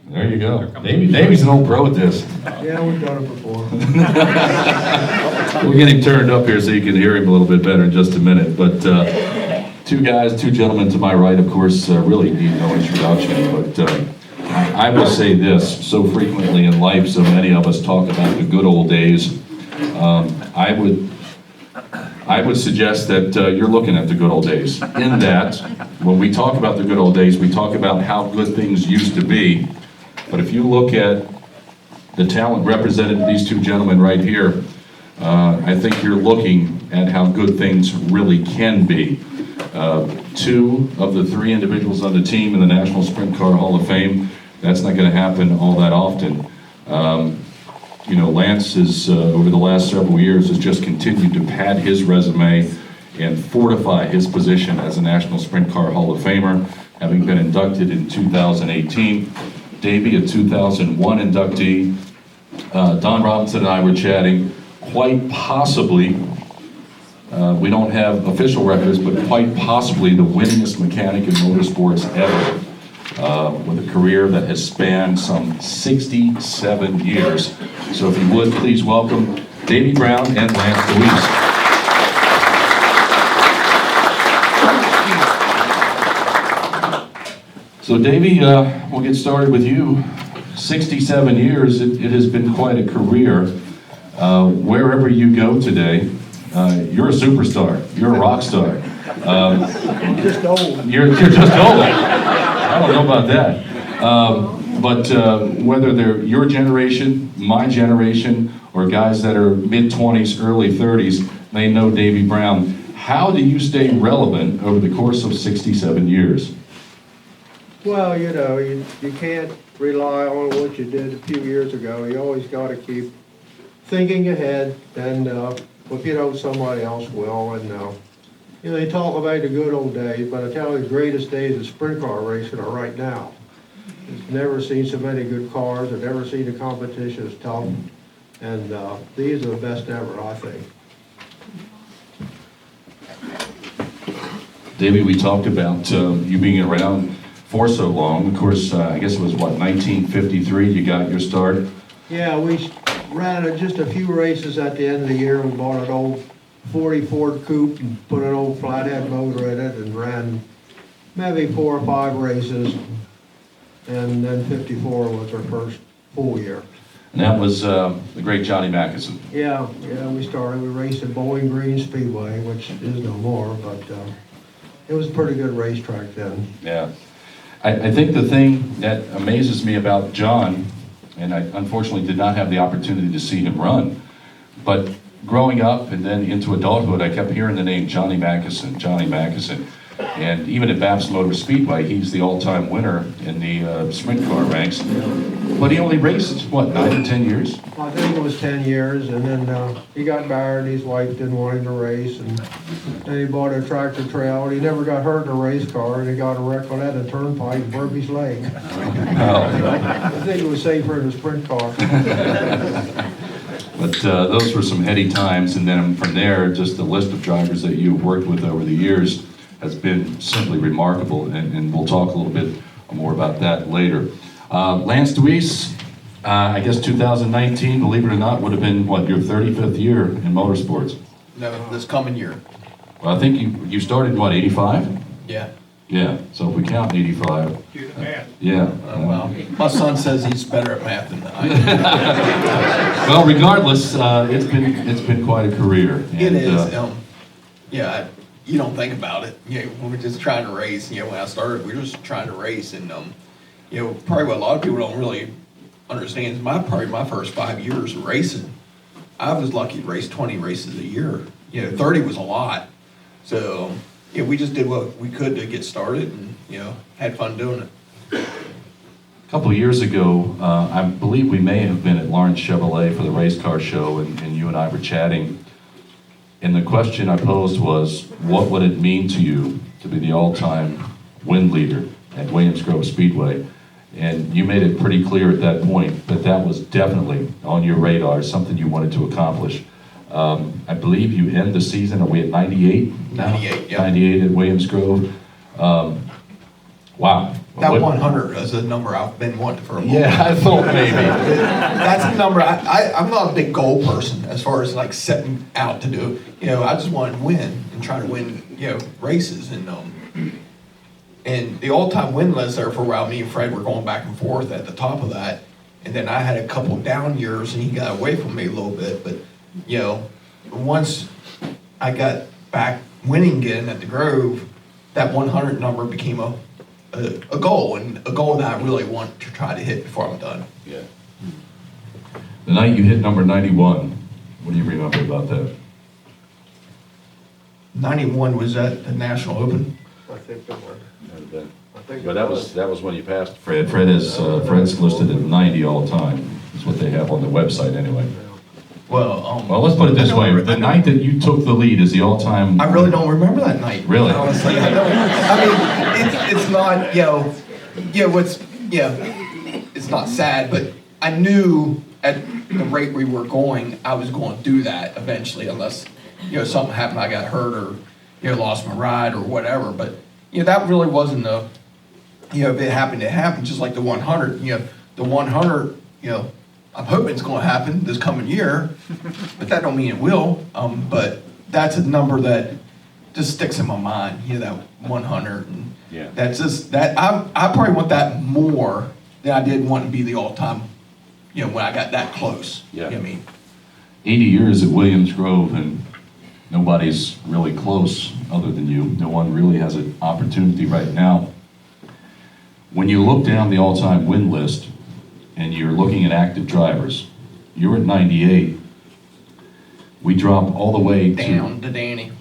There you go. Davey's an old pro at this. Yeah, we've done it before. We'll get him turned up here so you can hear him a little bit better in just a minute. But two gentlemen to my right, of course, really need no introduction. But I will say this, so frequently in life, so many of us talk about the good old days. I would suggest that you're looking at the good old days. In that, when we talk about the good old days, we talk about how good things used to be. But if you look at the talent represented in these two gentlemen right here, I think you're looking at how good things really can be. Two of the three individuals on the team in the National Sprint Car Hall of Fame, that's not going to happen all that often. You know, Lance is, over the last several years, has just continued to pad his resume and fortify his position as a National Sprint Car Hall of Famer, having been inducted in 2018. Davey, a 2001 inductee. Don Robinson and I were chatting. Quite possibly, we don't have official records, but quite possibly the winningest mechanic in motorsports ever, with a career that has spanned some 67 years. So if you would, please welcome Davey Brown and Lance Dewease. So Davey, we'll get started with you. 67 years, it has been quite a career. Wherever you go today, you're a superstar, you're a rock star. I'm just old. You're just old. I don't know about that. But whether they're your generation, my generation, or guys that are mid-20s, early 30s, they know Davey Brown. How do you stay relevant over the course of 67 years? Well, you know, you can't rely on what you did a few years ago. You always got to keep thinking ahead, and if you don't, somebody else will. And you know, they talk about the good old days, but I tell you, the greatest days of sprint car racing are right now. I've never seen so many good cars. I've never seen the competition as tough, and these are the best ever, I think. Davey, we talked about you being around for so long. Of course, I guess it was, what, 1953 you got your start? Yeah, we ran just a few races at the end of the year. We bought an old 40 Ford Coupe and put an old flathead motor in it and ran maybe 4 or 5 races. And then 54 was our first full year. And that was the great Johnny Mackison. Yeah, we raced at Bowling Green Speedway, which is no more, but it was a pretty good racetrack then. Yeah. I think the thing that amazes me about John, and I unfortunately did not have the opportunity to see him run, but growing up and then into adulthood, I kept hearing the name Johnny Mackison, Johnny Mackison. And even at Babs Motor Speedway, he's the all-time winner in the sprint car ranks. But he only raced, what, 9 or 10 years? I think it was 10 years, and then he got married, his wife didn't want him to race, and then he bought a tractor trailer. He never got hurt in a race car, and he got a wreck on that in a turnpike and broke his leg. I think it was safer in a sprint car. But those were some heady times, and then from there, just the list of drivers that you've worked with over the years has been simply remarkable, and we'll talk a little bit more about that later. Lance Dewease, I guess 2019, believe it or not, would have been, what, your 35th year in motorsports? No, this coming year. Well, I think you started, what, 85? Yeah. Yeah, so if we count 85. Do the math. Yeah. Well, my son says he's better at math than I am. Well, regardless, it's been quite a career. It is. Yeah, you don't think about it. You know, we're just trying to race. You know, when I started, we were just trying to race, and you know, probably what a lot of people don't really understand is probably my first 5 years of racing, I was lucky to race 20 races a year. You know, 30 was a lot. So, yeah, we just did what we could to get started, and you know, had fun doing it. A couple of years ago, I believe we may have been at Lawrence Chevrolet for the race car show, and you and I were chatting. And the question I posed was, what would it mean to you to be the all-time win leader at Williams Grove Speedway? And you made it pretty clear at that point that that was definitely on your radar, something you wanted to accomplish. I believe you end the season, are we at 98? 98, yeah. 98 at Williams Grove. Wow, That What- 100 is a number I've been wanting for a long Yeah, I thought maybe. That's a number, I'm not a big goal person as far as like setting out to do. I just want to win and try to win, races. And the all-time win list there for a while, me and Fred were going back and forth at the top of that. And then I had a couple down years and he got away from me a little bit. But, once I got back winning again at the Grove, that 100 number became a goal, and a goal that I really want to try to hit before I'm done. Yeah. The night you hit number 91, what do you remember about that? 91 was at the National Open. I think that was. I think But that was when you passed. Fred's listed at 90 all the time, is what they have on the website anyway. Well, Well, let's put it this way, the night that you took the lead is the all-time. I really don't remember that night. Really? Honestly, I don't. I mean, it's not, it's not sad, but I knew at the rate we were going, I was going to do that eventually, unless, something happened, I got hurt or, lost my ride or whatever. But, that really wasn't if it happened, it happened, just like the 100. The 100, I'm hoping it's going to happen this coming year, but that don't mean it will. But that's a number that just sticks in my mind. That 100, and Yeah. that's just that. I probably want that more than I did want to be the all-time. When I got that close. Yeah. You know what I mean, 80 years at Williams Grove, and nobody's really close other than you. No one really has an opportunity right now. When you look down the all-time win list, and you're looking at active drivers, you're at 98. We drop all the way down to Danny.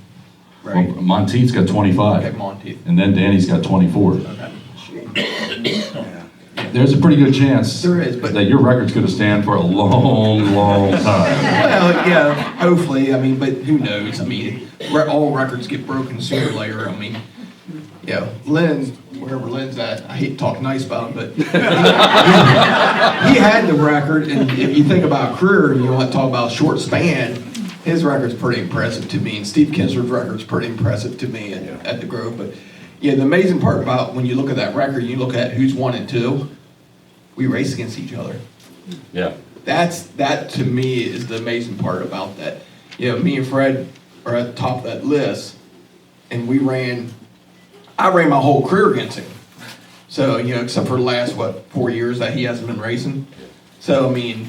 Well, Right. Monteith's got 25. Okay, Monty. And then Danny's got 24. Okay. There's a pretty good chance There is, but- that your record's going to stand for a long, long time. Well, yeah, hopefully. I mean, but who knows? I mean, all records get broken sooner or later. I mean, Lynn, wherever Lynn's at, I hate to talk nice about him, but he had the record. And if you think about career, and you want to talk about short span, his record's pretty impressive to me. And Steve Kinsler's record's pretty impressive to me at the Grove. But the amazing part about when you look at that record, you look at who's 1 and 2. We race against each other. Yeah. That to me is the amazing part about that. Me and Fred are at the top of that list, and I ran my whole career against him. So, except for the last, 4 years that he hasn't been racing. So, I mean,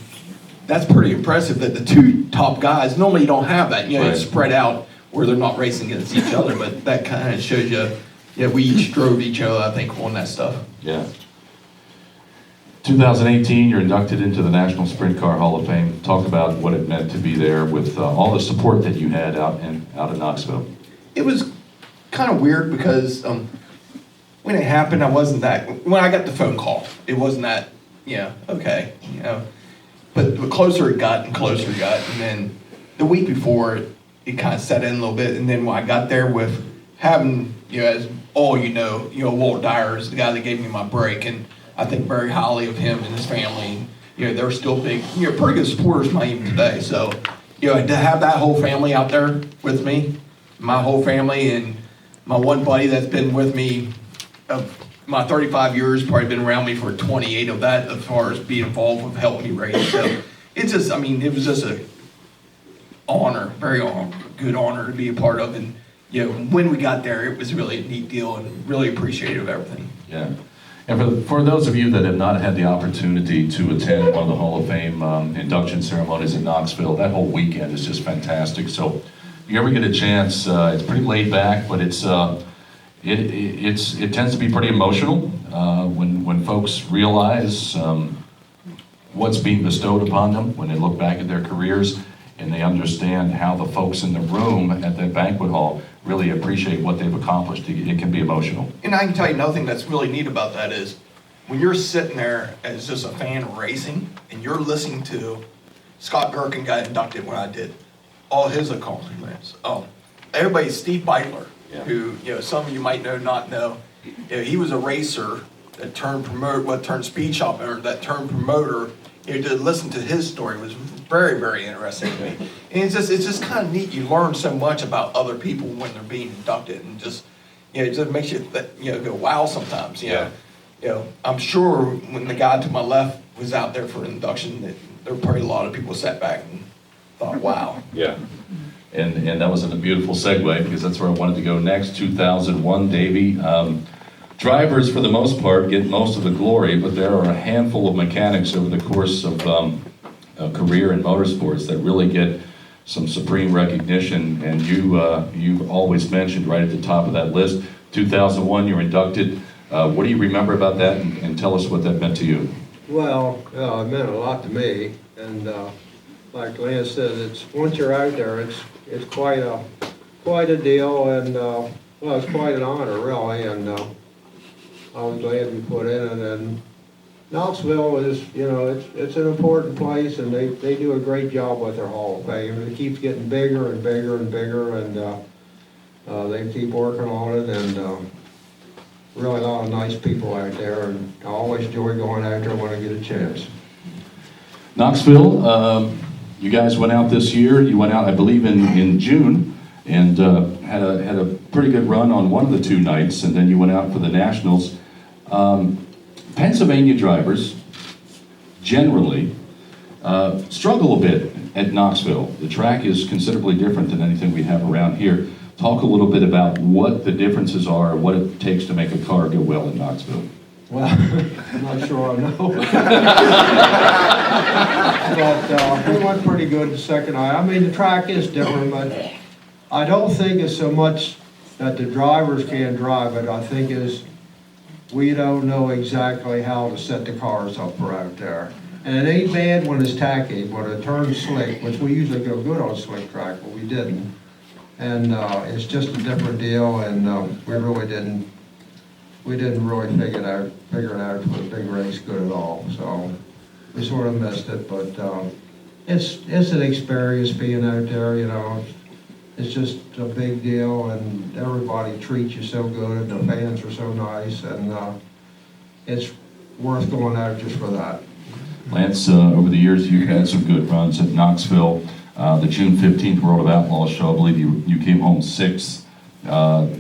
that's pretty impressive that the two top guys, normally you don't have that. Right. It's spread out where they're not racing against each other, but that kind of shows you, we each drove each other, I think, on that stuff. Yeah. 2018, you're inducted into the National Sprint Car Hall of Fame. Talk about what it meant to be there with all the support that you had out in Knoxville. It was kind of weird because when it happened, when I got the phone call, it wasn't that, okay, but the closer it got and closer it got, and then the week before, it kind of set in a little bit, and then when I got there with having, as all Walt Dyer is the guy that gave me my break, and I think very highly of him and his family. They're still big, pretty good supporters of mine even today. So, to have that whole family out there with me, my whole family, and my one buddy that's been with me, my 35 years, probably been around me for 28 of that, as far as being involved with helping me race. So, it's just, it was just a honor, good honor to be a part of. And, when we got there, it was really a neat deal and really appreciative of everything. Yeah. And for those of you that have not had the opportunity to attend one of the Hall of Fame induction ceremonies in Knoxville, that whole weekend is just fantastic. So if you ever get a chance, it's pretty laid back, but it tends to be pretty emotional when folks realize what's being bestowed upon them, when they look back at their careers and they understand how the folks in the room at that banquet hall really appreciate what they've accomplished. It can be emotional. And I can tell you another thing that's really neat about that is when you're sitting there as just a fan of racing and you're listening to Scott Gherkin got inducted when I did, all his accomplishments. Everybody, Steve Beitler, who some of you might know, not know. He was a racer that turned speed shop owner, that turned promoter. To listen to his story was very, very interesting to me. And it's just kind of neat. You learn so much about other people when they're being inducted, and just it just makes you go wow sometimes. I'm sure when the guy to my left was out there for induction, that there were probably a lot of people sat back and thought, wow. Yeah. And that was a beautiful segue, because that's where I wanted to go next. 2001, Davey. Drivers, for the most part, get most of the glory, but there are a handful of mechanics over the course of a career in motorsports that really get some supreme recognition, and you've always mentioned right at the top of that list. 2001, you're inducted. What do you remember about that, and tell us what that meant to you? Well, it meant a lot to me, and like Lance said, once you're out there, it's quite a deal, and well, it's quite an honor, really, and I was glad we put in it. And Knoxville is, it's an important place, and they do a great job with their Hall of Fame. It keeps getting bigger and bigger and bigger, and they keep working on it, and really a lot of nice people out there, and I always enjoy going out there when I get a chance. Knoxville, you guys went out this year. You went out, I believe, in June, and had a pretty good run on one of the two nights, and then you went out for the Nationals. Pennsylvania drivers generally struggle a bit at Knoxville. The track is considerably different than anything we have around here. Talk a little bit about what the differences are, what it takes to make a car go well in Knoxville. Well, I'm not sure I know. But we went pretty good the second night. I mean, the track is different, but I don't think it's so much that the drivers can't drive it. I think is we don't know exactly how to set the cars up for out there. And it ain't bad when it's tacky, when it turns slick, which we usually go good on slick track, but we didn't. And it's just a different deal, and we didn't really figure it out for the big race good at all. So we sort of missed it, but it's an experience being out there. It's just a big deal, and everybody treats you so good, and the fans are so nice, and it's worth going out just for that. Lance, over the years, you've had some good runs at Knoxville. The June 15th World of Outlaws show, I believe you came home 6th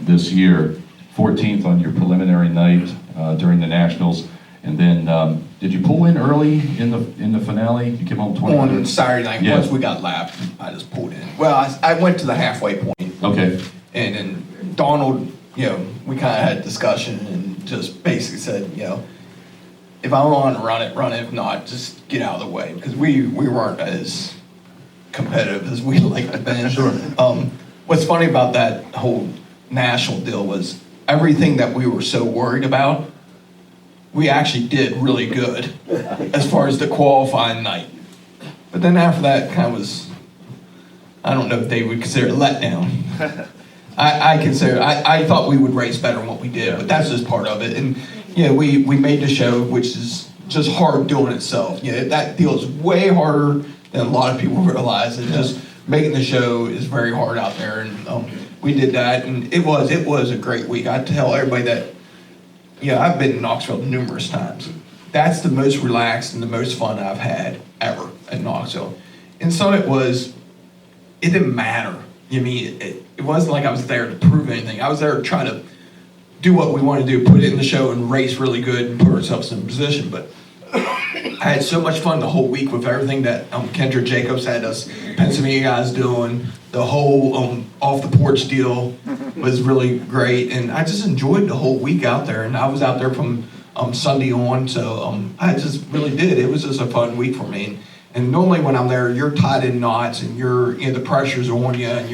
this year, 14th on your preliminary night during the Nationals, and then did you pull in early in the finale? You came home 20th? On Saturday night, Yeah. once we got lapped, I just pulled in. Well, I went to the halfway point. Okay. And then Donald, we kind of had a discussion and just basically said, if I want to run it. If not, just get out of the way. Because we weren't as competitive as we like to be. Sure. What's funny about that whole national deal was everything that we were so worried about, we actually did really good as far as the qualifying night. But then after that kind of was, I don't know if they would consider it a letdown. I thought we would race better than what we did, but that's just part of it. And we made the show, which is just hard doing itself. That deal is way harder than a lot of people realize. And just making the show is very hard out there. And we did that, and it was a great week. I tell everybody that, I've been in Knoxville numerous times. That's the most relaxed and the most fun I've had ever at Knoxville. And so it didn't matter. It wasn't like I was there to prove anything. I was there to try to do what we wanted to do, put it in the show and race really good and put ourselves in a position. But I had so much fun the whole week with everything that Kendra Jacobs had us Pennsylvania guys doing. The whole off the porch deal was really great, and I just enjoyed the whole week out there. And I was out there from Sunday on, so I just really did. It was just a fun week for me. And normally when I'm there, you're tied in knots, and the pressure's on you, and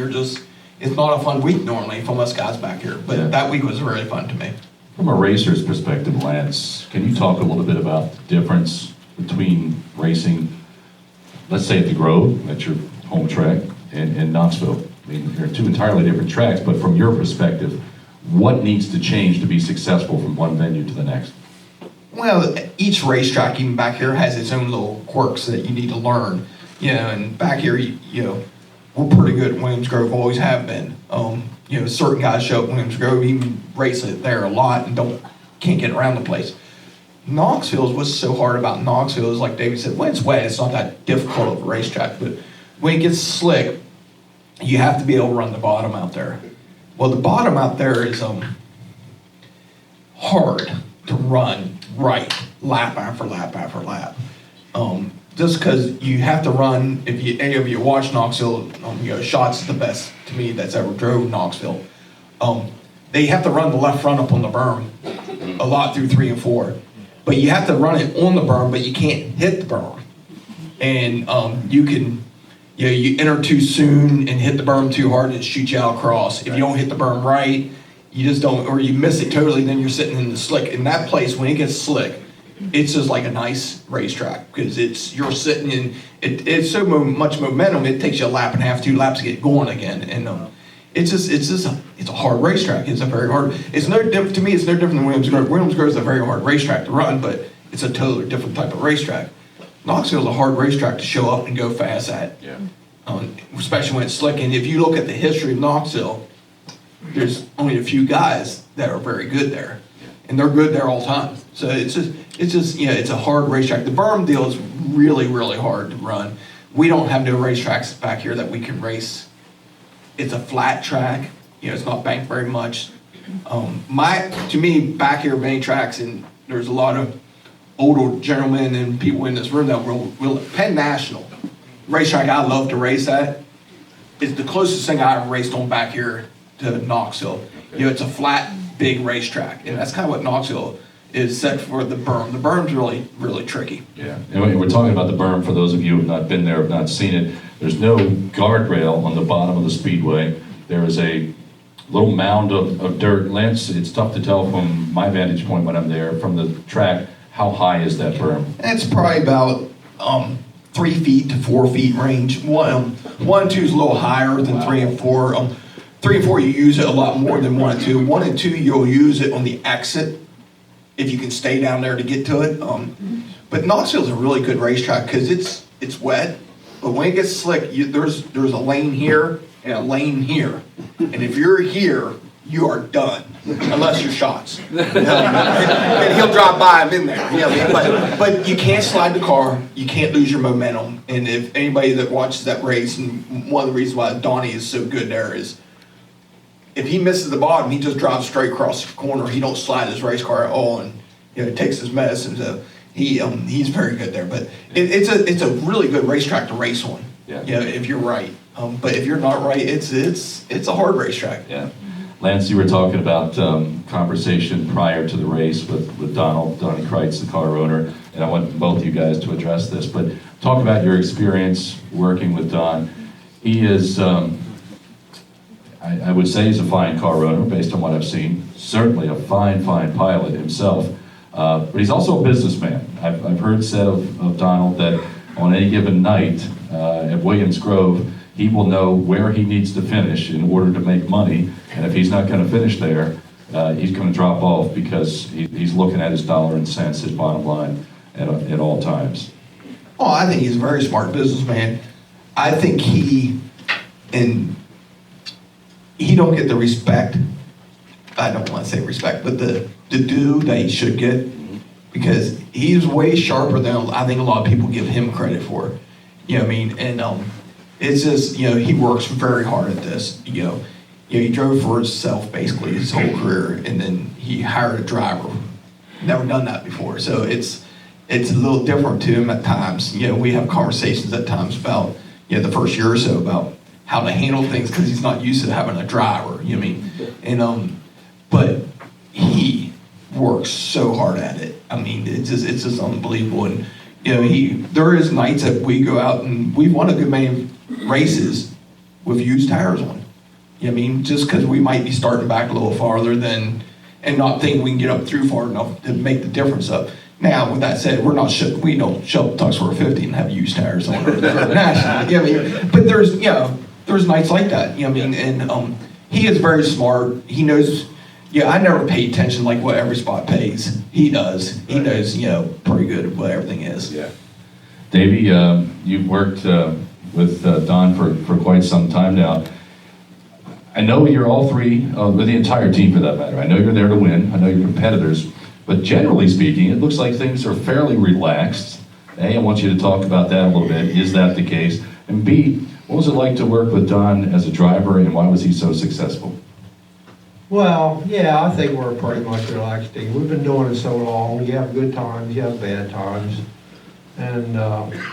it's not a fun week normally from us guys back here. But that week was really fun to me. From a racer's perspective, Lance, can you talk a little bit about the difference between racing, let's say at the Grove, at your home track, and Knoxville? I mean, they're two entirely different tracks, but from your perspective, what needs to change to be successful from one venue to the next? Well, each racetrack, even back here, has its own little quirks that you need to learn. And back here, we're pretty good at Williams Grove, always have been. Certain guys show up at Williams Grove, even race it there a lot, and can't get around the place. Knoxville, what's so hard about Knoxville is, like David said, when it's wet, it's not that difficult of a racetrack, but when it gets slick, you have to be able to run the bottom out there. Well, the bottom out there is hard. to run right lap after lap after lap. Just because you have to run, if you any of you watch Knoxville, Shots is the best to me that's ever drove Knoxville. They have to run the left front up on the berm a lot through 3 and 4, but you have to run it on the berm, but you can't hit the berm, and you enter too soon and hit the berm too hard and it shoots you out across. If you don't hit the berm right, you just don't, or you miss it totally, then you're sitting in the slick. In that place, when it gets slick, it's just like a nice racetrack because you're sitting in, it's so much momentum, it takes you a lap and a half, 2 laps to get going again. And it's a hard racetrack. It's a very hard, it's no different, to me, it's no different than Williams Grove. Williams Grove is a very hard racetrack to run, but it's a totally different type of racetrack. Knoxville's a hard racetrack to show up and go fast at. Yeah. Especially when it's slick. And if you look at the history of Knoxville, there's only a few guys that are very good there, and they're good there all the time. So it's a hard racetrack. The berm deal is really, really hard to run. We don't have no racetracks back here that we can race. It's a flat track. It's not banked very much. To me, back here, many tracks, and there's a lot of older gentlemen and people in this room that will Penn National racetrack I love to race at. It's the closest thing I ever raced on back here to Knoxville. It's a flat, big racetrack, and that's kind of what Knoxville is set for. The berm. The berm's really, really tricky. Yeah, and we're talking about the berm. For those of you who have not been there, have not seen it, there's no guardrail on the bottom of the Speedway. There is a little mound of dirt. Lance, it's tough to tell from my vantage point when I'm there, from the track, how high is that berm? It's probably about 3 feet to 4 feet range. 1 and 2 is a little higher than 3 and 4. 3 and 4 you use it a lot more than 1 and 2. 1 and 2 you'll use it on the exit if you can stay down there to get to it. But Knoxville's a really good racetrack because it's wet, but when it gets slick, there's a lane here and a lane here, and if you're here, you are done unless you're Shots. And he'll drive by him in there. But you can't slide the car, you can't lose your momentum. And if anybody that watches that race, and one of the reasons why Donnie is so good there is, if he misses the bottom, he just drives straight across the corner. He don't slide his race car at all, and takes his medicine. So he's very good there. But it's a really good racetrack to race on. Yeah. If you're right. But if you're not right, it's a hard racetrack. Yeah. Lance, you were talking about conversation prior to the race with Donnie Kreitz, the car owner, and I want both of you guys to address this, but talk about your experience working with Don. He is, I would say he's a fine car owner based on what I've seen, certainly a fine pilot himself, but he's also a businessman. I've heard said of Donald that on any given night at Williams Grove, he will know where he needs to finish in order to make money, and if he's not going to finish there, he's going to drop off because he's looking at his dollar and cents, his bottom line, at all times. Oh, I think he's a very smart businessman. I think he don't get the respect, I don't want to say respect, but the due that he should get, because he's way sharper than I think a lot of people give him credit for. And it's just, he works very hard at this. He drove for himself basically his whole career, and then he hired a driver. Never done that before, so it's a little different to him at times. We have conversations at times about the first year or so about how to handle things because he's not used to having a driver. And but he works so hard at it. It's just unbelievable. And there is nights that we go out and we won a good many races with used tires on. Just because we might be starting back a little farther and not think we can get up through far enough to make the difference up. Now, with that said, we don't show up Tux 450 and have used tires on our national. But there's nights like that. And he is very smart. He knows. I never pay attention like what every spot pays. He does. He knows pretty good at what everything is. Yeah. Davey, you've worked with Don for quite some time now. I know you're all three, with the entire team for that matter. I know you're there to win. I know you're competitors. But generally speaking, it looks like things are fairly relaxed. A, I want you to talk about that a little bit. Is that the case? And B, what was it like to work with Don as a driver, and why was he so successful? Well, yeah, I think we're a pretty much relaxed team. We've been doing it so long. You have good times, you have bad times. And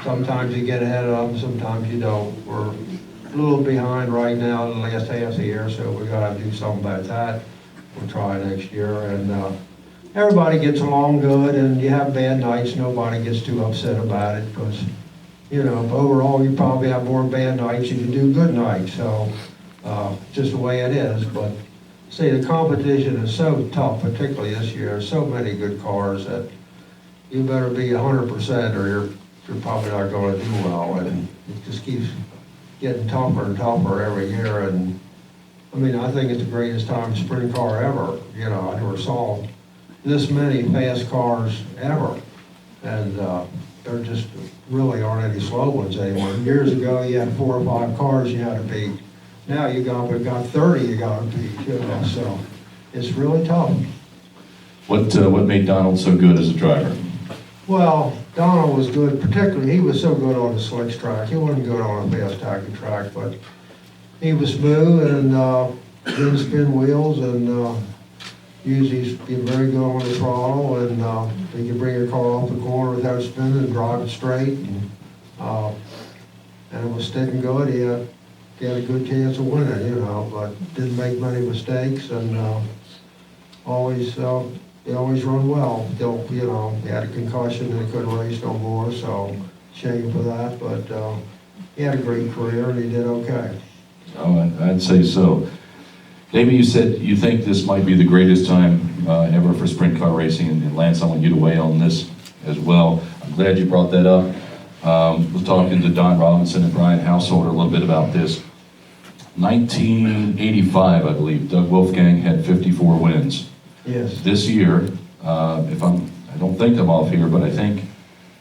sometimes you get ahead of them, sometimes you don't. We're a little behind right now in the last half of the year, so we gotta do something about that. We'll try next year. And everybody gets along good, and you have bad nights, nobody gets too upset about it, because, you know, overall, you probably have more bad nights than you do good nights, so just the way it is. But see, the competition is so tough, particularly this year. There's so many good cars that you better be 100% or you're probably not going to do well. And it just keeps getting tougher and tougher every year. And I mean, I think it's the greatest time sprint car ever. You know, I never saw this many fast cars ever. And there just really aren't any slow ones anymore. Years ago, you had 4 or 5 cars you had to beat. Now you got 30 you got to beat, you know, so it's really tough. What made Donald so good as a driver? Well, Donald was good, particularly, he was so good on the slicks track. He wasn't good on a fast tacky track, but he was smooth and didn't spin wheels, and usually be very good on the throttle, and he could bring your car off the corner without spinning and drive it straight. And it was sticking good. He had a good chance of winning, you know, but didn't make many mistakes, and he always run well. Still, you know, he had a concussion and he couldn't race no more, so shame for that. But he had a great career and he did okay. Oh, I'd say so. Davey, you said you think this might be the greatest time ever for sprint car racing, and Lance, I want you to weigh on this as well. I'm glad you brought that up. Was talking to Don Robinson and Brian Householder a little bit about this. 1985, I believe, Doug Wolfgang had 54 wins. Yes. This year, I don't think I'm off here, but I think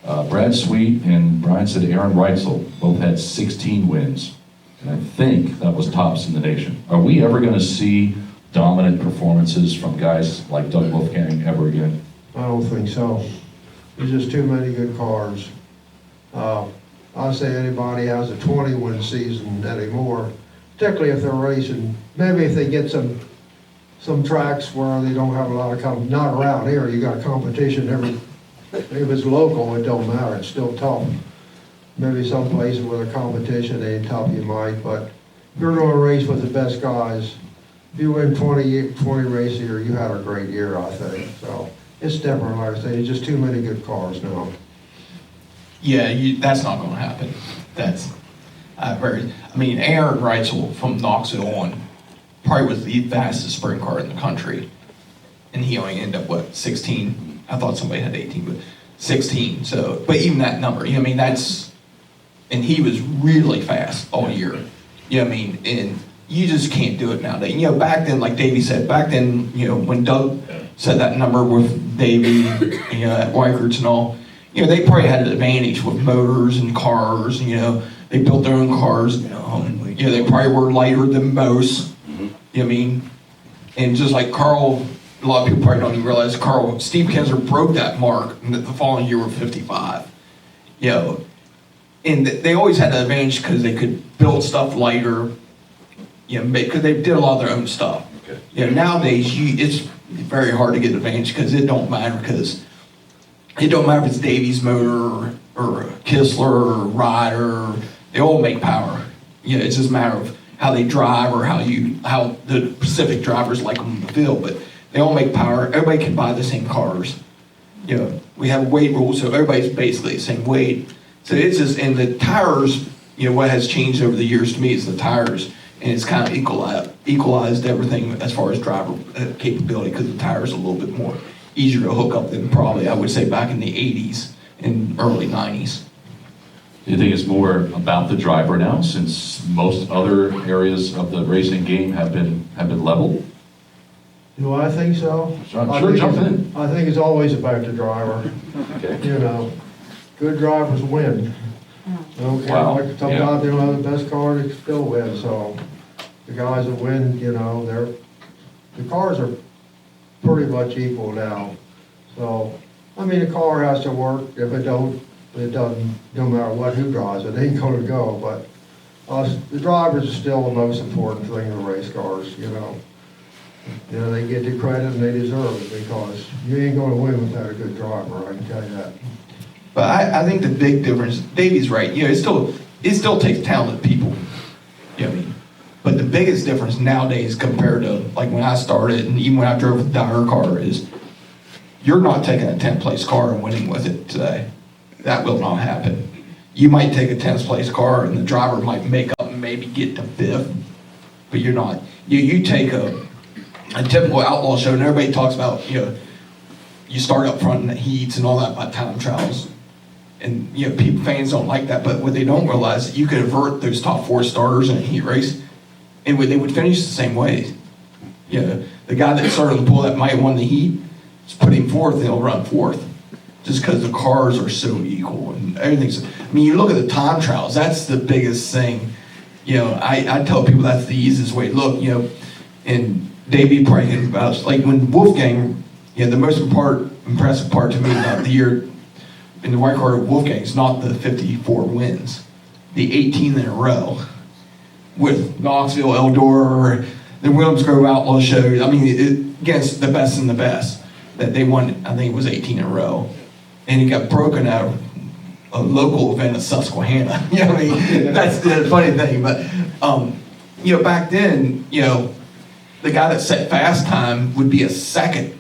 Brad Sweet and Brian said Aaron Reitzel both had 16 wins. And I think that was tops in the nation. Are we ever going to see dominant performances from guys like Doug Wolfgang ever again? I don't think so. There's just too many good cars. I'll say anybody has a 20-win season anymore, particularly if they're racing. Maybe if they get some tracks where they don't have a lot of not around here, you got competition if it's local, it don't matter, it's still tough. Maybe some places where the competition ain't tough, you might, but if you're going to race with the best guys, if you win 20 races a year, you had a great year, I think. So it's different, like I say, there's just too many good cars now. Yeah, that's not going to happen. That's Aaron Reitzel from Knoxville on probably was the fastest sprint car in the country, and he only ended up 16. I thought somebody had 18, but 16. So, but even that number, you know, I mean, and he was really fast all year. You know what I mean? And you just can't do it nowadays. You know, back then, like Davey said, you know, when Doug said that number with Davey, you know, at Weichert's and all, you know, they probably had an advantage with motors and cars. You know, they built their own cars. You know, they probably were lighter than most. You know what I mean? And just like Carl, a lot of people probably don't even realize Steve Kensler broke that mark the following year with 55. You know, and they always had the advantage because they could build stuff lighter, you know, because they did a lot of their own stuff. Okay. You know, nowadays it's very hard to get advantage because it don't matter if it's Davey's motor or Kistler or Ryder, they all make power. You know, it's just a matter of how they drive or how the Pacific drivers like them in the field, but they all make power. Everybody can buy the same cars. You know, we have a weight rule, so everybody's basically the same weight. So it's just, and the tires, you know, what has changed over the years to me is the tires, and it's kind of equalized everything as far as driver capability, because the tires are a little bit more easier to hook up than probably, I would say, back in the 80s and early 90s. Do you think it's more about the driver now, since most other areas of the racing game have been leveled? Do I think so? Sure, jump in. I think it's always about the driver. Okay. You know, good drivers win. I don't care, Wow. like sometimes they don't have the best car, they still win. So the guys that win, you know, the cars are pretty much equal now. So, I mean, the car has to work. If it doesn't, no matter who drives it, ain't gonna go. But the drivers are still the most important thing in the race cars, you know. you know, they get the credit and they deserve it, because you ain't gonna win without a good driver, I can tell you that. But I think the big difference, Davey's right, you know, it still takes talented people. You know what I mean? But the biggest difference nowadays compared to like when I started and even when I drove with the Hare car is you're not taking a 10th place car and winning with it today. That will not happen. You might take a 10th place car and the driver might make up and maybe get to 5th, but you're not. You take a typical outlaw show and everybody talks about, you know, you start up front in the heats and all that by time trials. And, you know, people, fans don't like that, but what they don't realize is that you could avert those top 4 starters in a heat race and they would finish the same way. You know, the guy that started the pool that might have won the heat, just put him 4th and he'll run 4th. Just because the cars are so equal and everything's, I mean, you look at the time trials, that's the biggest thing. You know, I tell people that's the easiest way. Look, you know, and Davey probably can vouch, like when Wolfgang, you know, the most impressive part to me about the year in the white car of Wolfgang is not the 54 wins, the 18 in a row with Knoxville, Eldor, the Williams Grove Outlaw Show. I mean, against the best and the best that they won. I think it was 18 in a row, and he got broken out of a local event at Susquehanna. You know what I mean? That's the funny thing. But you know, back then, you know, the guy that set fast time would be a second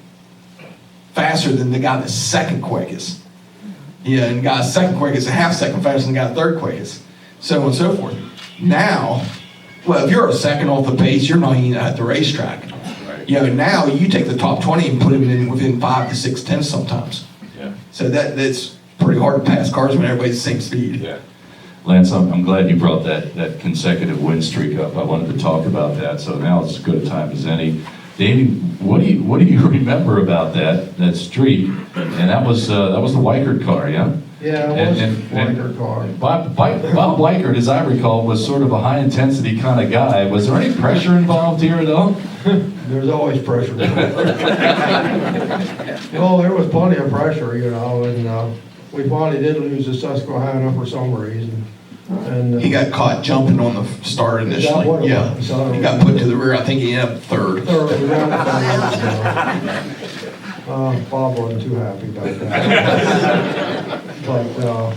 faster than the guy that's second quickest. Yeah, and the guy second quickest a half second faster than the guy third quickest, so on and so forth. Now, well, if you're a second off the pace, you're not even at the racetrack. Right. You know, now you take the top 20 and put them in within 5 to 6 tenths sometimes. Yeah. So that's pretty hard to pass cars when everybody's the same speed. Yeah. Lance, I'm glad you brought that consecutive win streak up. I wanted to talk about that, so now it's as good a time as any. Davey, what do you remember about that streak? And that was the Weichert car, yeah? Yeah, it was a Weichert car. Bob Weichert, as I recall, was sort of a high-intensity kind of guy. Was there any pressure involved here at all? There's always pressure. Well, there was plenty of pressure, you know, and we finally did lose to Susquehanna for some reason. And He got caught jumping on the start Is that initially. what it Yeah, was? So- he got put to the rear. I think he ended up third. thoroughly around Bob wasn't too happy about that. But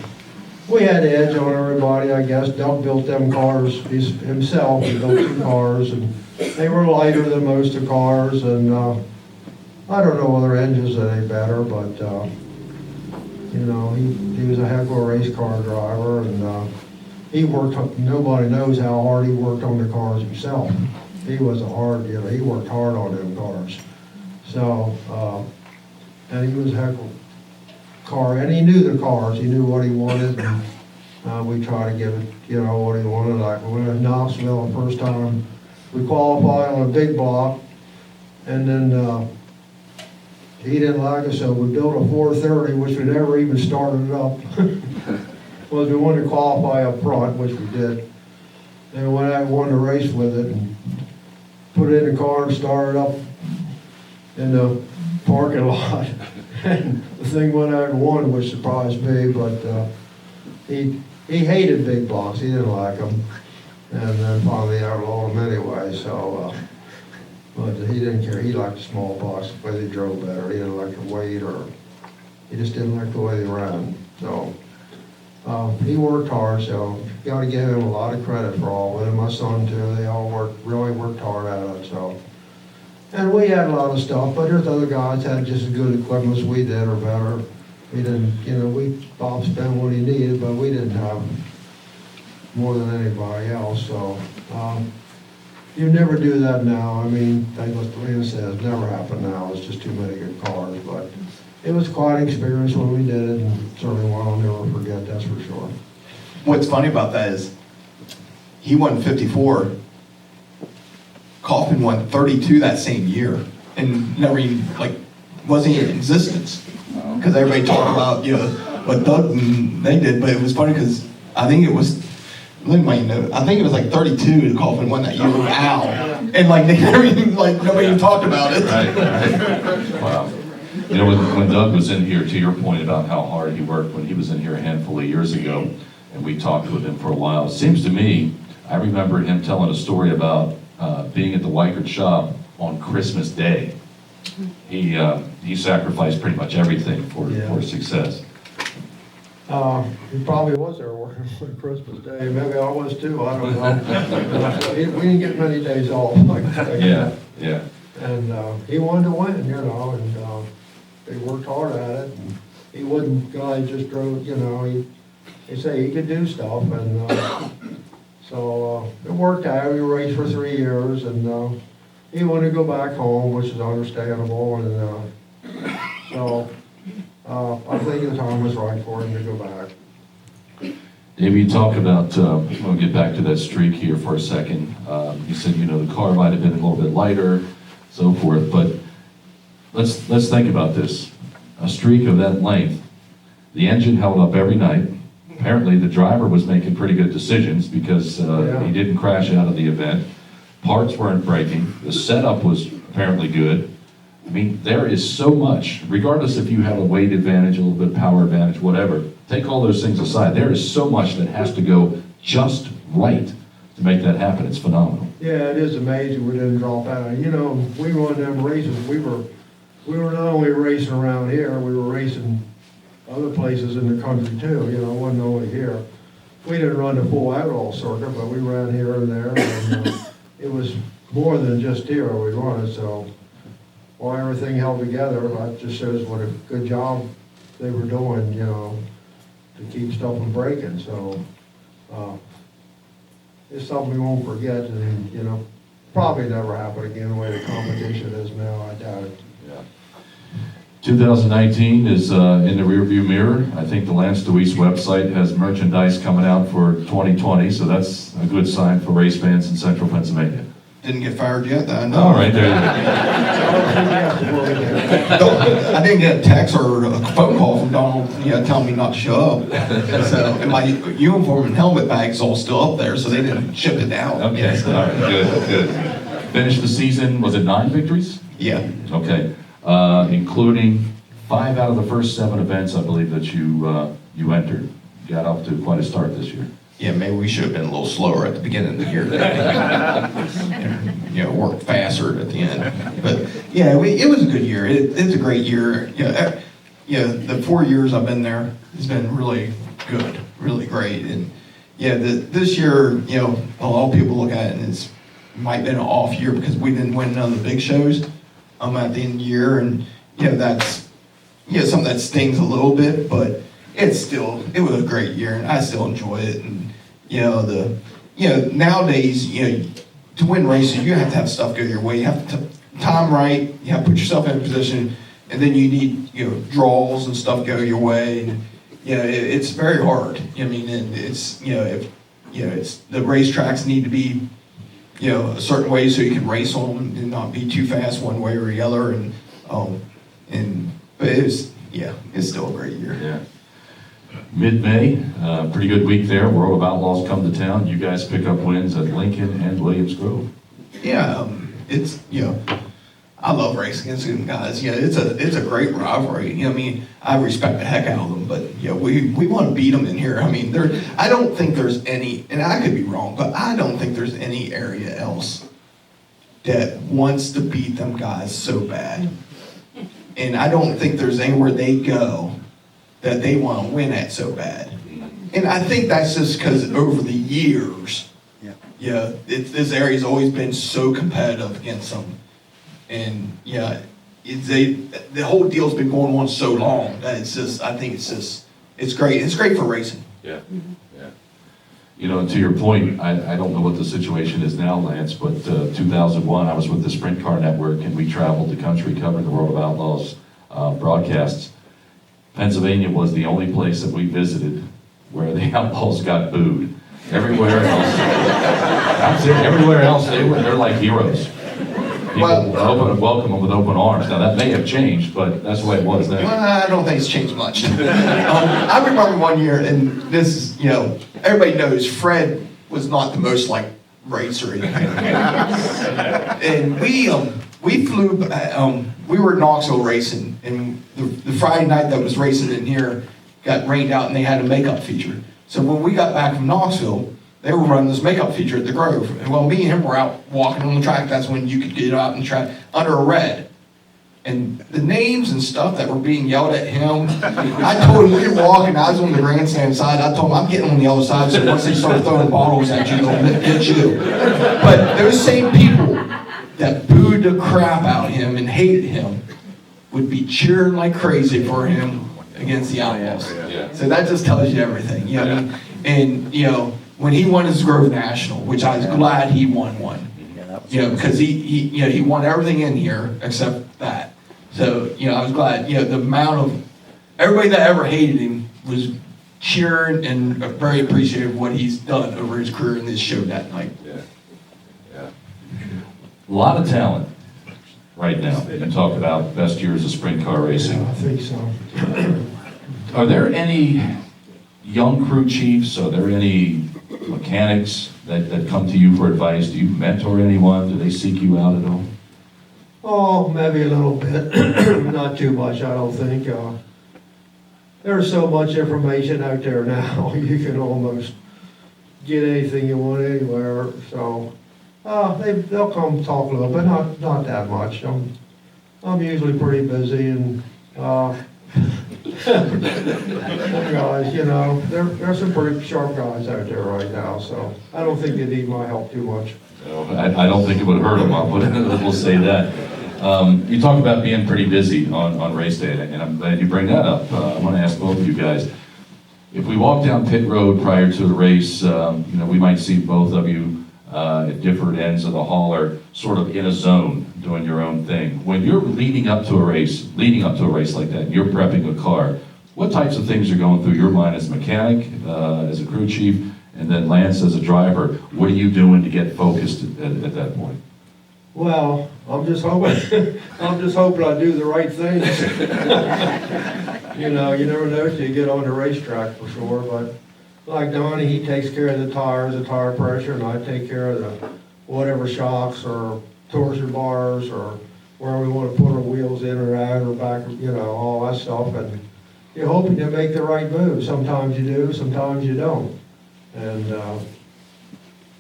we had the edge on everybody, I guess. Doug built them cars himself. He built 2 cars, and they were lighter than most of the cars. And I don't know whether engines are any better, but you know, he was a heck of a race car driver, and he worked. Nobody knows how hard he worked on the cars himself. He was a hard, you know, he worked hard on them cars. So, and he was a heck of a car, and he knew the cars. He knew what he wanted, and we tried to give it, you know, what he wanted. Like we went to Knoxville the first time, we qualified on a big block, and then he didn't like it, so we built a 430, which we never even started it up. Was we wanted to qualify up front, which we did. And when I won the race with it, and put it in the car and started up in the parking lot. And the thing went out and won, which surprised me, but he hated big blocks. He didn't like them. And then finally outlawed them anyway, so, but he didn't care. He liked the small blocks, the way they drove better. He didn't like the weight, or he just didn't like the way they ran. So he worked hard, so got to give him a lot of credit for all of it. And my son too, they all really worked hard at it, so. And we had a lot of stuff, but there's other guys had just as good equipment as we did or better. We didn't, you know, Bob spent what he needed, but we didn't have more than anybody else, so. You never do that now. I mean, like what Lena says, never happen now. It's just too many good cars, but it was quite an experience when we did it, and certainly one I'll never forget, that's for sure. What's funny about that is he won 54. Kaufman won 32 that same year, and never even wasn't even in existence. Because everybody talked about, you know, what Doug and they did, but it was funny because I think it was, Lynn might know, I think it was 32 Kaufman won that year with Al, and they never even, nobody even talked about it. Right. Wow. You know, when Doug was in here, to your point about how hard he worked when he was in here a handful of years ago, and we talked with him for a while, it seems to me, I remember him telling a story about being at the Weichert shop on Christmas Day. He sacrificed pretty much everything for success. He probably was there working on Christmas Day, maybe I was too, I don't know. We didn't get many days off. Yeah, yeah. And he wanted to win, you know, and he worked hard at it. He wasn't a guy who just drove, you know, he said he could do stuff, and so it worked out. We raced for 3 years, and he wanted to go back home, which is understandable, and so I think the time was right for him to go back. Dave, you talk about, we'll get back to that streak here for a second. You said, you know, the car might have been a little bit lighter, so forth, but let's think about this. A streak of that length, the engine held up every night. Apparently the driver was making pretty good decisions because he didn't crash out of the event. Parts weren't breaking. The setup was apparently good. I mean, there is so much, regardless if you have a weight advantage, a little bit of power advantage, whatever, take all those things aside, there is so much that has to go just right to make that happen. It's phenomenal. Yeah, it is amazing we didn't drop out. You know, we won them races. We were not only racing around here, we were racing other places in the country too. You know, it wasn't only here. We didn't run the full outlaw circuit, but we ran here and there, and it was more than just here we run. So while everything held together, that just shows what a good job they were doing, you know, to keep stuff from breaking. So it's something we won't forget, and you know, probably never happen again the way the competition is now. I doubt it. Yeah. 2019 is in the rearview mirror. I think the Lance Dewease website has merchandise coming out for 2020, so that's a good sign for race fans in central Pennsylvania. Didn't get fired yet, I know. All right, there you I didn't get a text or a phone call from Donald, telling me not to show up. So, and my uniform and helmet bag's all still up there, so they didn't ship it down. go. Okay, So, all right, good. Finished the season, was it 9 victories? yeah. Okay, including 5 out of the first 7 events, I believe, that you entered. You got off to quite a start this year. Yeah, maybe we should have been a little slower at the beginning of the year. Worked faster at the end. But yeah, it was a good year. It's a great year. The 4 years I've been there, it's been really good, really great. And this year, a lot of people look at it and it might have been an off year because we didn't win none of the big shows at the end of the year, and that's something that stings a little bit, but it was a great year, and I still enjoy it. And nowadays, to win races, you have to have stuff go your way. You have to time right. You have to put yourself in a position, and then you need draws and stuff go your way. And it's very hard. I mean, and it's it's the racetracks need to be a certain way so you can race on them and not be too fast one way or the other. But it's still a great year. Yeah. Mid-May, pretty good week there. World of Outlaws come to town. You guys pick up wins at Lincoln and Williams Grove. Yeah, it's I love racing against them guys. It's a great rivalry. I mean, I respect the heck out of them, but we want to beat them in here. I mean, I don't think there's any, and I could be wrong, but I don't think there's any area else that wants to beat them guys so bad. And I don't think there's anywhere they go that they want to win at so bad. And I think that's just because over the years, this area's always been so competitive against them. And the whole deal's been going on so long that I think it's great. It's great for racing. Yeah, yeah. And to your point, I don't know what the situation is now, Lance, but 2001, I was with the Sprint Car Network, and we traveled the country covering the World of Outlaws broadcasts. Pennsylvania was the only place that we visited where the Outlaws got booed. Everywhere else, they're like heroes. People welcome them with open arms. Now that may have changed, but that's the way it was then. Well, I don't think it's changed much. I remember one year, and this is, everybody knows Fred was not the most racer. And we flew. We were in Knoxville racing, and the Friday night that was racing in here got rained out, and they had a makeup feature. So when we got back from Knoxville, they were running this makeup feature at the Grove. And well, me and him were out walking on the track. That's when you could get out and try under a red. And the names and stuff that were being yelled at him, I told him we were walking, I was on the grandstand side, I told him I'm getting on the other side, so once they start throwing bottles at you, they'll get you. But those same people that booed the crap out of him and hated him would be cheering like crazy for him against the Outlaws. Yeah. So that just tells you everything, you know what I mean? And, you know, when he won his Grove National, which I was glad he won one, you know, because he won everything in here except that. So, you know, I was glad, you know, the amount of, everybody that ever hated him was cheering and very appreciative of what he's done over his career in this show that night. Yeah. Yeah. A lot of talent right now. You talk about best years of sprint car racing. Yeah, I think so. Are there any young crew chiefs? Are there any mechanics that come to you for advice? Do you mentor anyone? Do they seek you out at all? Oh, maybe a little bit, not too much, I don't think. There's so much information out there now, you can almost get anything you want anywhere, so, they'll come talk a little bit, not that much. I'm usually pretty busy and, guys, you know, there's some pretty sharp guys out there right now, so I don't think they need my help too much. No, I don't think it would hurt them, we'll say that. You talk about being pretty busy on race day, and I'm glad you bring that up. I want to ask both of you guys, if we walk down pit road prior to the race, you know, we might see both of you at different ends of the hauler, sort of in a zone, doing your own thing. When you're leading up to a race like that, and you're prepping a car, what types of things are going through your mind as a mechanic, as a crew chief, and then Lance as a driver? What are you doing to get focused at that point? Well, I'm just hoping I do the right things. You know, you never know till you get on the racetrack for sure, but like Donnie, he takes care of the tires, the tire pressure, and I take care of the whatever shocks or torsion bars or where we want to put our wheels in or out or back, you know, all that stuff. And you're hoping to make the right move. Sometimes you do, sometimes you don't. And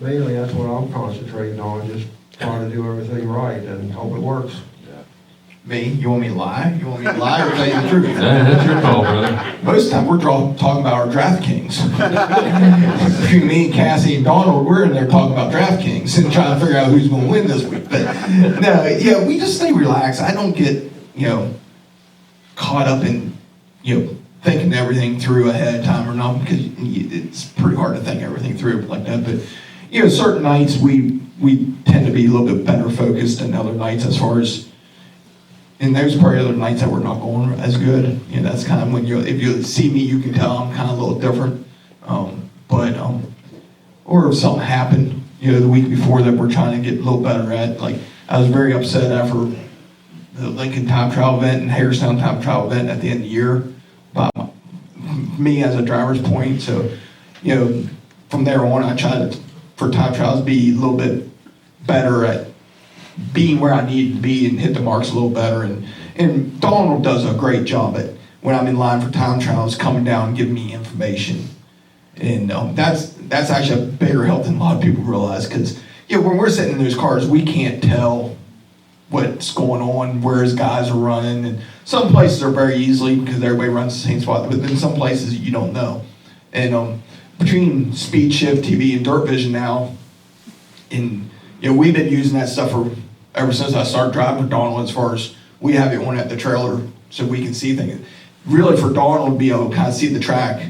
mainly that's what I'm concentrating on, just trying to do everything right and hope it works. Me? You want me to lie? You want me to lie or tell you the truth? That's your call, brother. Most of the time we're talking about our DraftKings. Between me and Cassie and Donald, we're in there talking about DraftKings and trying to figure out who's going to win this week. But no, yeah, we just stay relaxed. I don't get, you know, caught up in, you know, thinking everything through ahead of time or not, because it's pretty hard to think everything through like that. But, you know, certain nights we tend to be a little bit better focused than other nights as far as, and there's probably other nights that we're not going as good. You know, that's kind of when if you see me, you can tell I'm kind of a little different. Or if something happened, you know, the week before that we're trying to get a little better at. Like, I was very upset after the Lincoln time trial event and Harestown time trial event at the end of the year about me as a driver's point. So, you know, from there on, I try to, for time trials, be a little bit better at being where I need to be and hit the marks a little better. And Donald does a great job at, when I'm in line for time trials, coming down and giving me information. And that's actually a bigger help than a lot of people realize, because, you know, when we're sitting in those cars, we can't tell what's going on, where his guys are running. And some places are very easily because everybody runs the same spot, but then some places you don't know. And between Speed Shift TV and Dirt Vision now, and you know, we've been using that stuff ever since I started driving with Donald, as far as we have it on at the trailer so we can see things. Really, for Donald to be able to kind of see the track,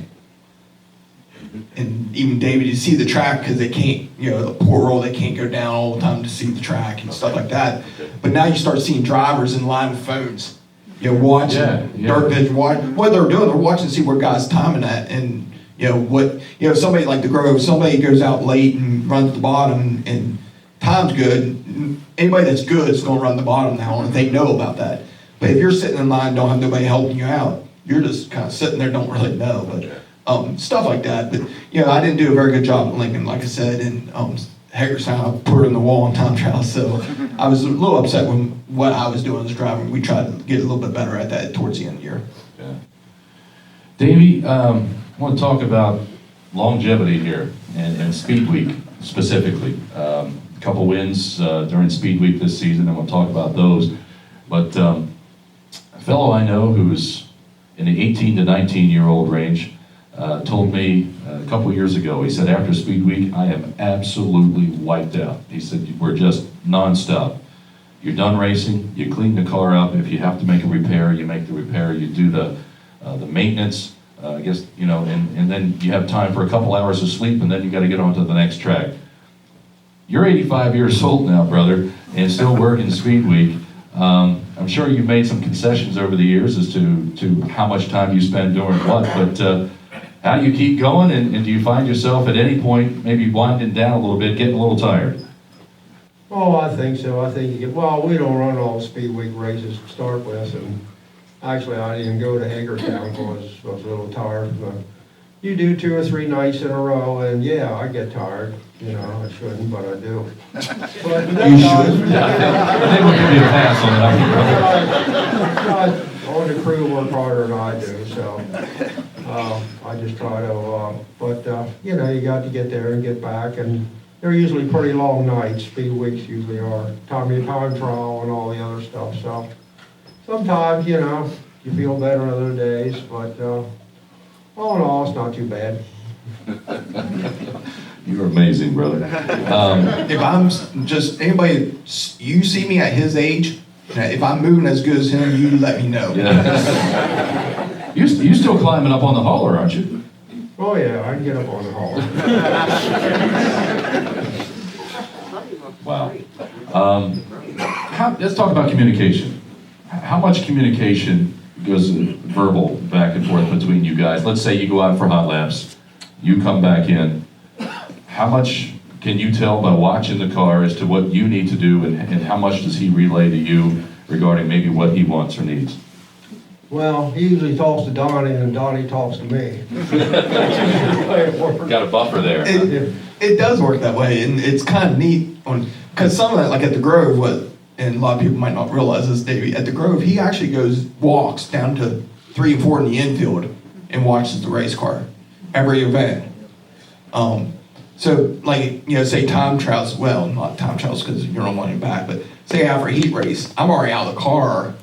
and even David to see the track, because they can't, you know, the poor roll, they can't go down all the time to see the track and stuff like that. But now you start seeing drivers in line with phones, you know, watching Dirt Vision, what they're doing, they're watching to see where guys timing at, and you know what, you know, somebody like the Grove, somebody goes out late and runs the bottom and time's good. Anybody that's good is going to run the bottom now, and they know about that. But if you're sitting in line, don't have nobody helping you out, you're just kind of sitting there, don't really know. But stuff like that. But you know, I didn't do a very good job at Lincoln, like I said, and Harestown, I put it in the wall on time trial. So I was a little upset with what I was doing as a driver. We tried to get a little bit better at that towards the end of the year. Yeah. Davey, I want to talk about longevity here and Speed Week specifically. A couple wins during Speed Week this season, and we'll talk about those. But a fellow I know who's in the 18 to 19-year-old range told me a couple years ago, he said, after Speed Week, I am absolutely wiped out. He said, we're just nonstop. You're done racing, you clean the car up. If you have to make a repair, you make the repair, you do the maintenance, I guess, you know, and then you have time for a couple hours of sleep, and then you got to get on to the next track. You're 85 years old now, brother, and still working Speed Week. I'm sure you've made some concessions over the years as to how much time you spend doing what, but how do you keep going, and do you find yourself at any point maybe winding down a little bit, getting a little tired? Oh, I think so. I think well, we don't run all Speed Week races to start with, and actually I didn't go to Hagerstown because I was a little tired. But you do 2 or 3 nights in a row, and yeah, I get tired. You know, I shouldn't, but I do. But You should. Yeah, I think we'll give you a pass on that one, brother. On the crew work harder than I do, so I just try to. But you know, you got to get there and get back, and they're usually pretty long nights. Speed Weeks usually are. Time trial and all the other stuff. So sometimes, you know, you feel better other days, but all in all, it's not too bad. You're amazing, brother. If I'm just, anybody, you see me at his age, if I'm moving as good as him, you let me know. Yeah. You still climbing up on the hauler, aren't you? Oh yeah, I can get up on the hauler. Wow. Let's talk about communication. How much communication goes verbal back and forth between you guys? Let's say you go out for hot laps, you come back in. How much can you tell by watching the car as to what you need to do, and how much does he relay to you regarding maybe what he wants or needs? Well, he usually talks to Donnie, and Donnie talks to me. Got a buffer there. It does work that way, and it's kind of neat because some of that, like at the Grove, and a lot of people might not realize this, Davey, at the Grove, he actually walks down to 3 and 4 in the infield and watches the race car every event. So, like, you know, say time trials, well, not time trials because you're on money back, but say after a heat race, I'm already out of the car.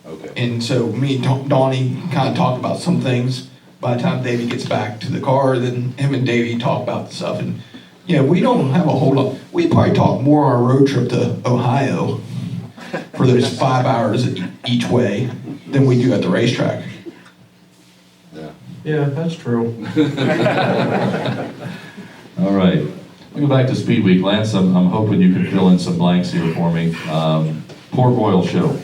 Okay. And so me and Donnie kind of talk about some things. By the time Davey gets back to the car, then him and Davey talk about the stuff. And, you know, we don't have a whole lot. We probably talk more on our road trip to Ohio for those 5 hours each way than we do at the racetrack. Yeah, that's true. All right. We'll go back to Speed Week. Lance, I'm hoping you can fill in some blanks here for me. Port Royal Show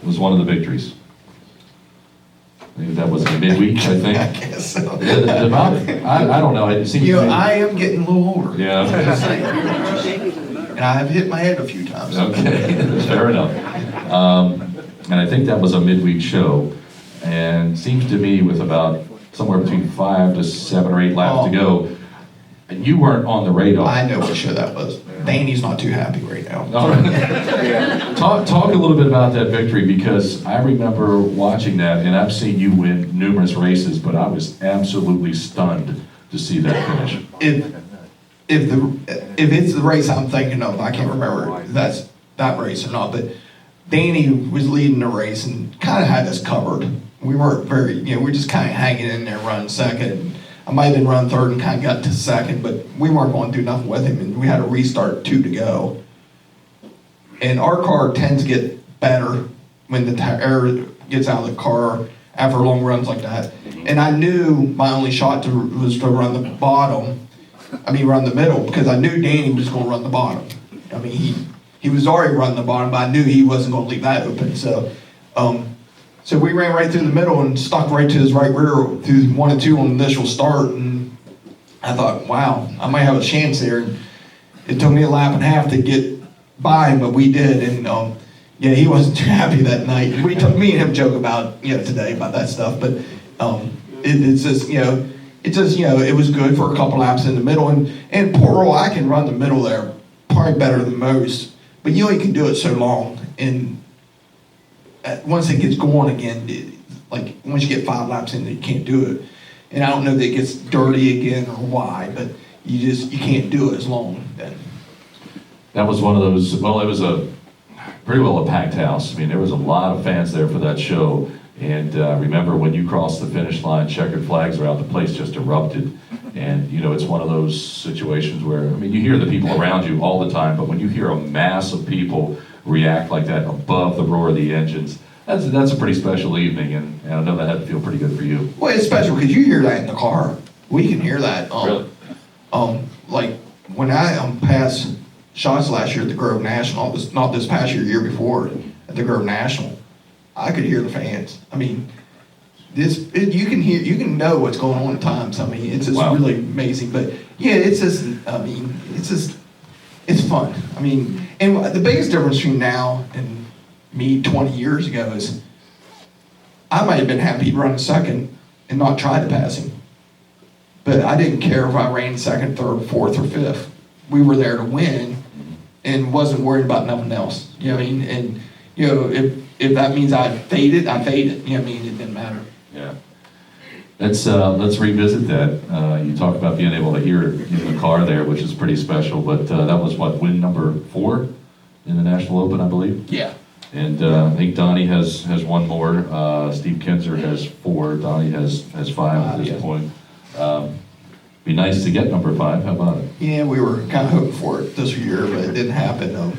was one of the victories. I think that was midweek, I think. I guess so. I don't know. It seems You to know, me. I am getting a little older. Yeah. And I have hit my head a few times. Okay, fair enough. And I think that was a midweek show. And seems to me with about somewhere between 5 to 7 or 8 laps to go, and you weren't on the radar. I know what show that was. Danny's not too happy right now. All right. Talk a little bit about that victory, because I remember watching that, and I've seen you win numerous races, but I was absolutely stunned to see that finish. If it's the race I'm thinking of, I can't remember if that's that race or not, but Danny was leading the race and kind of had us covered. We weren't very, you know, we were just kind of hanging in there running second. I might have been running third and kind of got to second, but we weren't going to do nothing with him, and we had to restart 2 to go. And our car tends to get better when the air gets out of the car after long runs like that. And I knew my only shot was to run the bottom. Run the middle, because I knew Danny was going to run the bottom. I mean, he was already running the bottom, but I knew he wasn't going to leave that open. So we ran right through the middle and stuck right to his right rear through 1 and 2 on the initial start. And I thought, wow, I might have a chance there. And it took me a lap and a half to get by him, but we did. And yeah, he wasn't too happy that night. Me and him joke about, today about that stuff. But it's just, it was good for a couple laps in the middle. And Port Royal, I can run the middle there probably better than most. But you only can do it so long. And once it gets going again, like, once you get 5 laps in, you can't do it. And I don't know that it gets dirty again or why, but you can't do it as long then. That was one of those, well, it was pretty well a packed house. I mean, there was a lot of fans there for that show. And remember, when you crossed the finish line, checkered flags are out, the place just erupted. And, you know, it's one of those situations where, I mean, you hear the people around you all the time, but when you hear a mass of people react like that above the roar of the engines, that's a pretty special evening, and I know that had to feel pretty good for you. Well, it's special because you hear that in the car. We can hear that. Really? Like when I passed shots last year at the Grove National, not this past year, year before at the Grove National, I could hear the fans. I mean, you can know what's going on at times. I mean, it's just really amazing. But yeah, it's fun. I mean, and the biggest difference between now and me 20 years ago is I might have been happy to run second and not try to pass him. But I didn't care if I ran second, third, fourth, or fifth. We were there to win and wasn't worried about nothing else. You know what I mean? And, you know, if that means I faded, I faded. You know what I mean? It didn't matter. Yeah. Let's revisit that. You talked about being able to hear it in the car there, which is pretty special, but that was what, win number 4 in the National Open, I believe? Yeah. And I think Donnie has one more. Steve Kinzer has 4. Donnie has 5 at this point. Be nice to get number 5. How about it? Yeah, we were kind of hoping for it this year, but it didn't happen.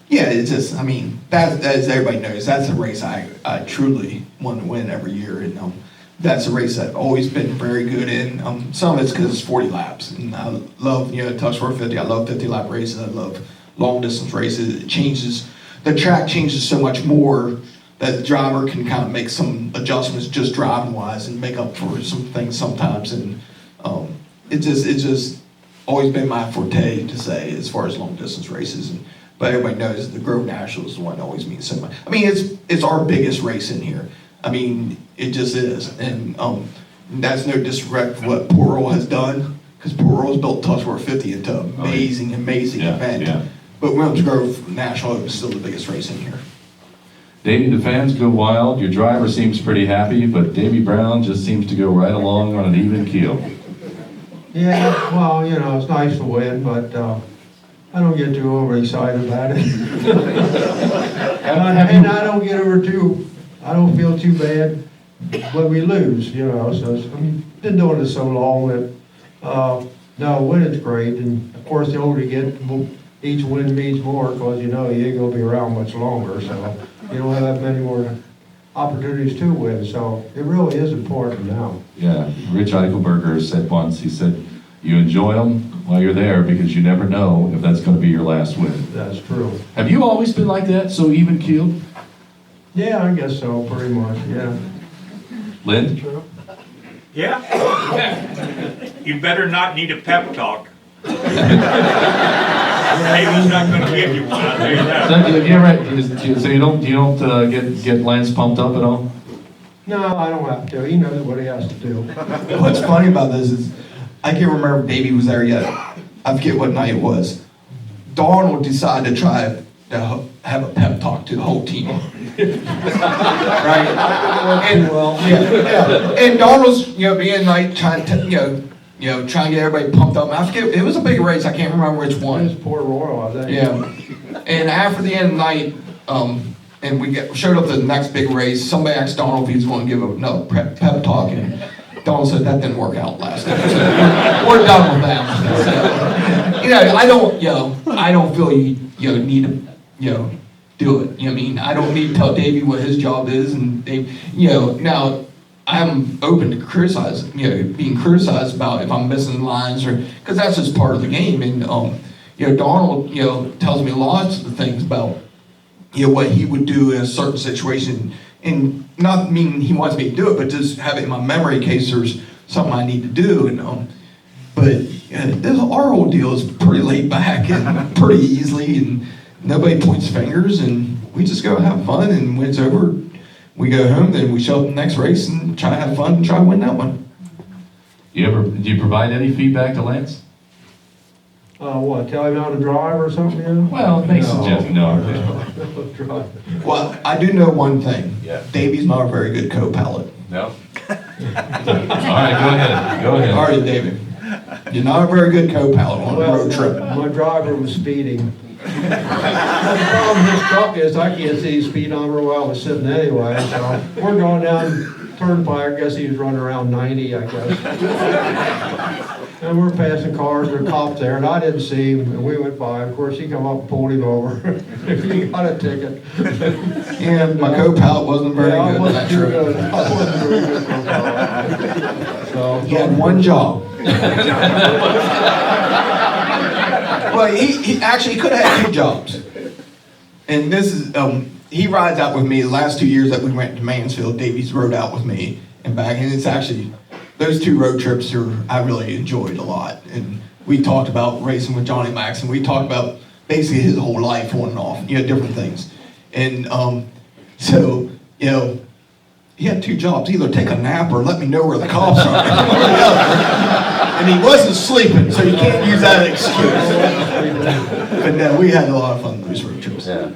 Yeah, it's just, I mean, that, as everybody knows, that's a race I truly want to win every year. And that's a race I've always been very good in. Some of it's because it's 40 laps. And I love, you know, Touch 450. I love 50-lap races. I love long-distance races. It changes. The track changes so much more that the driver can kind of make some adjustments just driving-wise and make up for some things sometimes. And it's just always been my forte to say as far as long-distance races. But everybody knows the Grove National is the one that always means so much. I mean, it's our biggest race in here. I mean, it just is. And that's no disrespect for what Poor Earl has done, because Poor Earl's built Touch 450 into an amazing event. Yeah. But Williams Grove National is still the biggest race in here. Davey, the fans go wild. Your driver seems pretty happy, but Davey Brown just seems to go right along on an even keel. Yeah, well, you know, it's nice to win, but I don't get too overexcited about it. And I don't get I don't feel too bad when we lose, you know. So I mean, been doing this so long that no, winning's great, and of course the older you get, each win means more, because you know you ain't gonna be around much longer, so you don't have that many more opportunities to win. So it really is important now. Yeah, Rich Eichelberger said once, he said, you enjoy them while you're there because you never know if that's going to be your last win. That's true. Have you always been like that, so even keeled? Yeah, I guess so, pretty much, yeah. Lynn? Yeah. You better not need a pep talk. David's not going to give you one, I'll tell you that. So you don't get Lance pumped up at all? No, I don't have to. He knows what he has to do. What's funny about this is, I can't remember if Davey was there yet. I forget what night it was. Donald decided to try to have a pep talk to the whole team. Right? And, and Donald's, you know, being like trying to, trying to get everybody pumped up. I forget, it was a big race. I can't remember which It one. was Port Royal, I think. Yeah. And after the end of the night, and we showed up to the next big race, somebody asked Donald if he was going to give another pep talk, and Donald said that didn't work out last time. So we're done with that. So, I don't feel you need to, do it. You know what I mean? I don't need to tell Davey what his job is, and now I'm open to being criticized about if I'm missing lines, or because that's just part of the game. And Donald tells me lots of things about what he would do in a certain situation, and not meaning he wants me to do it, but just have it in my memory in case there's something I need to do. And our whole deal is pretty laid back and pretty easily, and nobody points fingers, and we just go have fun. And when it's over, we go home. Then we show up in the next race and try to have fun and try to win that one. Do you provide any feedback to Lance? What, tell him how to drive or something? Well, make suggestions. No. Well, I do know one thing. Yeah. Davey's not a very good co-pilot. No? All right, go ahead. All right, Davey. You're not a very good co-pilot on a road trip. My driver was speeding. The problem with his truck is I can't see the speedometer while I was sitting anyway, so we're going down Turnpike, I guess he was running around 90, I guess. And we're passing cars, there were cops there, and I didn't see him, and we went by. Of course, he come up and pulled him over. He got a ticket. And my co-pilot wasn't very Yeah, I good on wasn't that too trip. good. I wasn't very good co-pilot. So, He had one job. Well, he actually could have had two jobs. And this is, he rides out with me the last 2 years that we went to Mansfield. Davey's rode out with me and back. And it's actually, those two road trips I really enjoyed a lot. And we talked about racing with Johnny Max, and we talked about basically his whole life on and off, different things. And so, he had two jobs, either take a nap or let me know where the cops are. And he wasn't sleeping, so you can't use that excuse. But no, we had a lot of fun on those road trips. Yeah.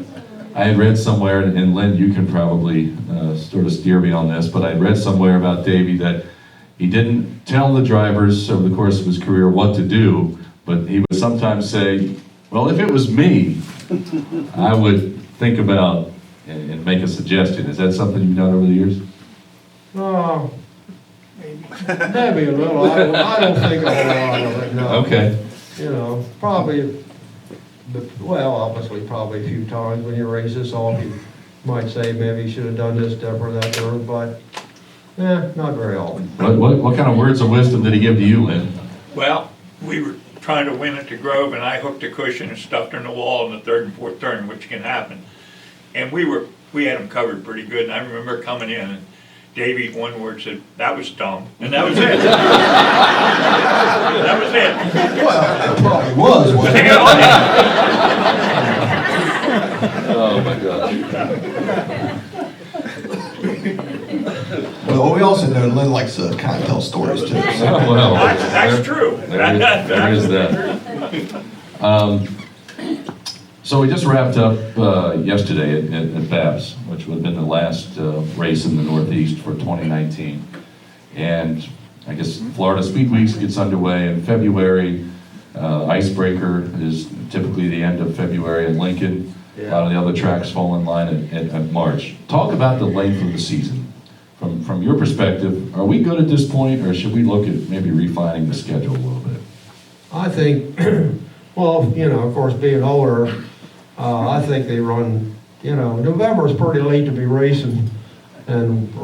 I had read somewhere, and Lynn, you can probably sort of steer me on this, but I read somewhere about Davey that he didn't tell the drivers over the course of his career what to do, but he would sometimes say, well, if it was me, I would think about and make a suggestion. Is that something you've done over the years? oh, maybe a little. I don't think a whole lot of it, no. Okay. Probably, obviously, probably a few times when you raise this off, you might say maybe you should have done this different, that different, but, not very often. What kind of words of wisdom did he give to you, Lynn? Well, we were trying to win at the Grove, and I hooked a cushion and stuffed her in the wall in the third and fourth turn, which can happen. And we had them covered pretty good, and I remember coming in, and Davey, one word, said, "That was dumb," and that was it. That was it. Well, it probably was, wasn't it? Oh, my gosh. Well, we also know Lynn likes to kind of tell stories too. So. Well, That's true. There is that. So we just wrapped up yesterday at Babs, which would have been the last race in the Northeast for 2019. And I guess Florida Speed Weeks gets underway in February. Icebreaker is typically the end of February in Lincoln. A lot of the other tracks fall in line at March. Talk about the length of the season. From your perspective, are we good at this point, or should we look at maybe refining the schedule a little bit? I think, well, of course, being older, I think they run, November is pretty late to be racing, and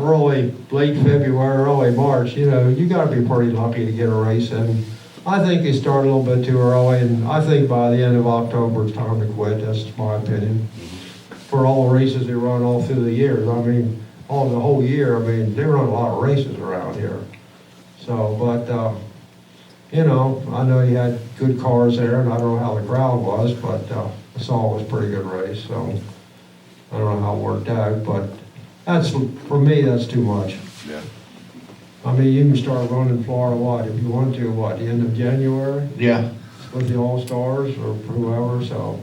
late February, early March, you gotta be pretty lucky to get a race in. I think they start a little bit too early, and I think by the end of October, it's time to quit. That's my opinion. For all the races they run all through the years, the whole year, they run a lot of races around here. So, but, I know you had good cars there, and I don't know how the crowd was, but I saw it was a pretty good race, so I don't know how it worked out, but for me, that's too much. Yeah. You can start running Florida, if you want to, the end of January? Yeah. With the All-Stars or whoever, so.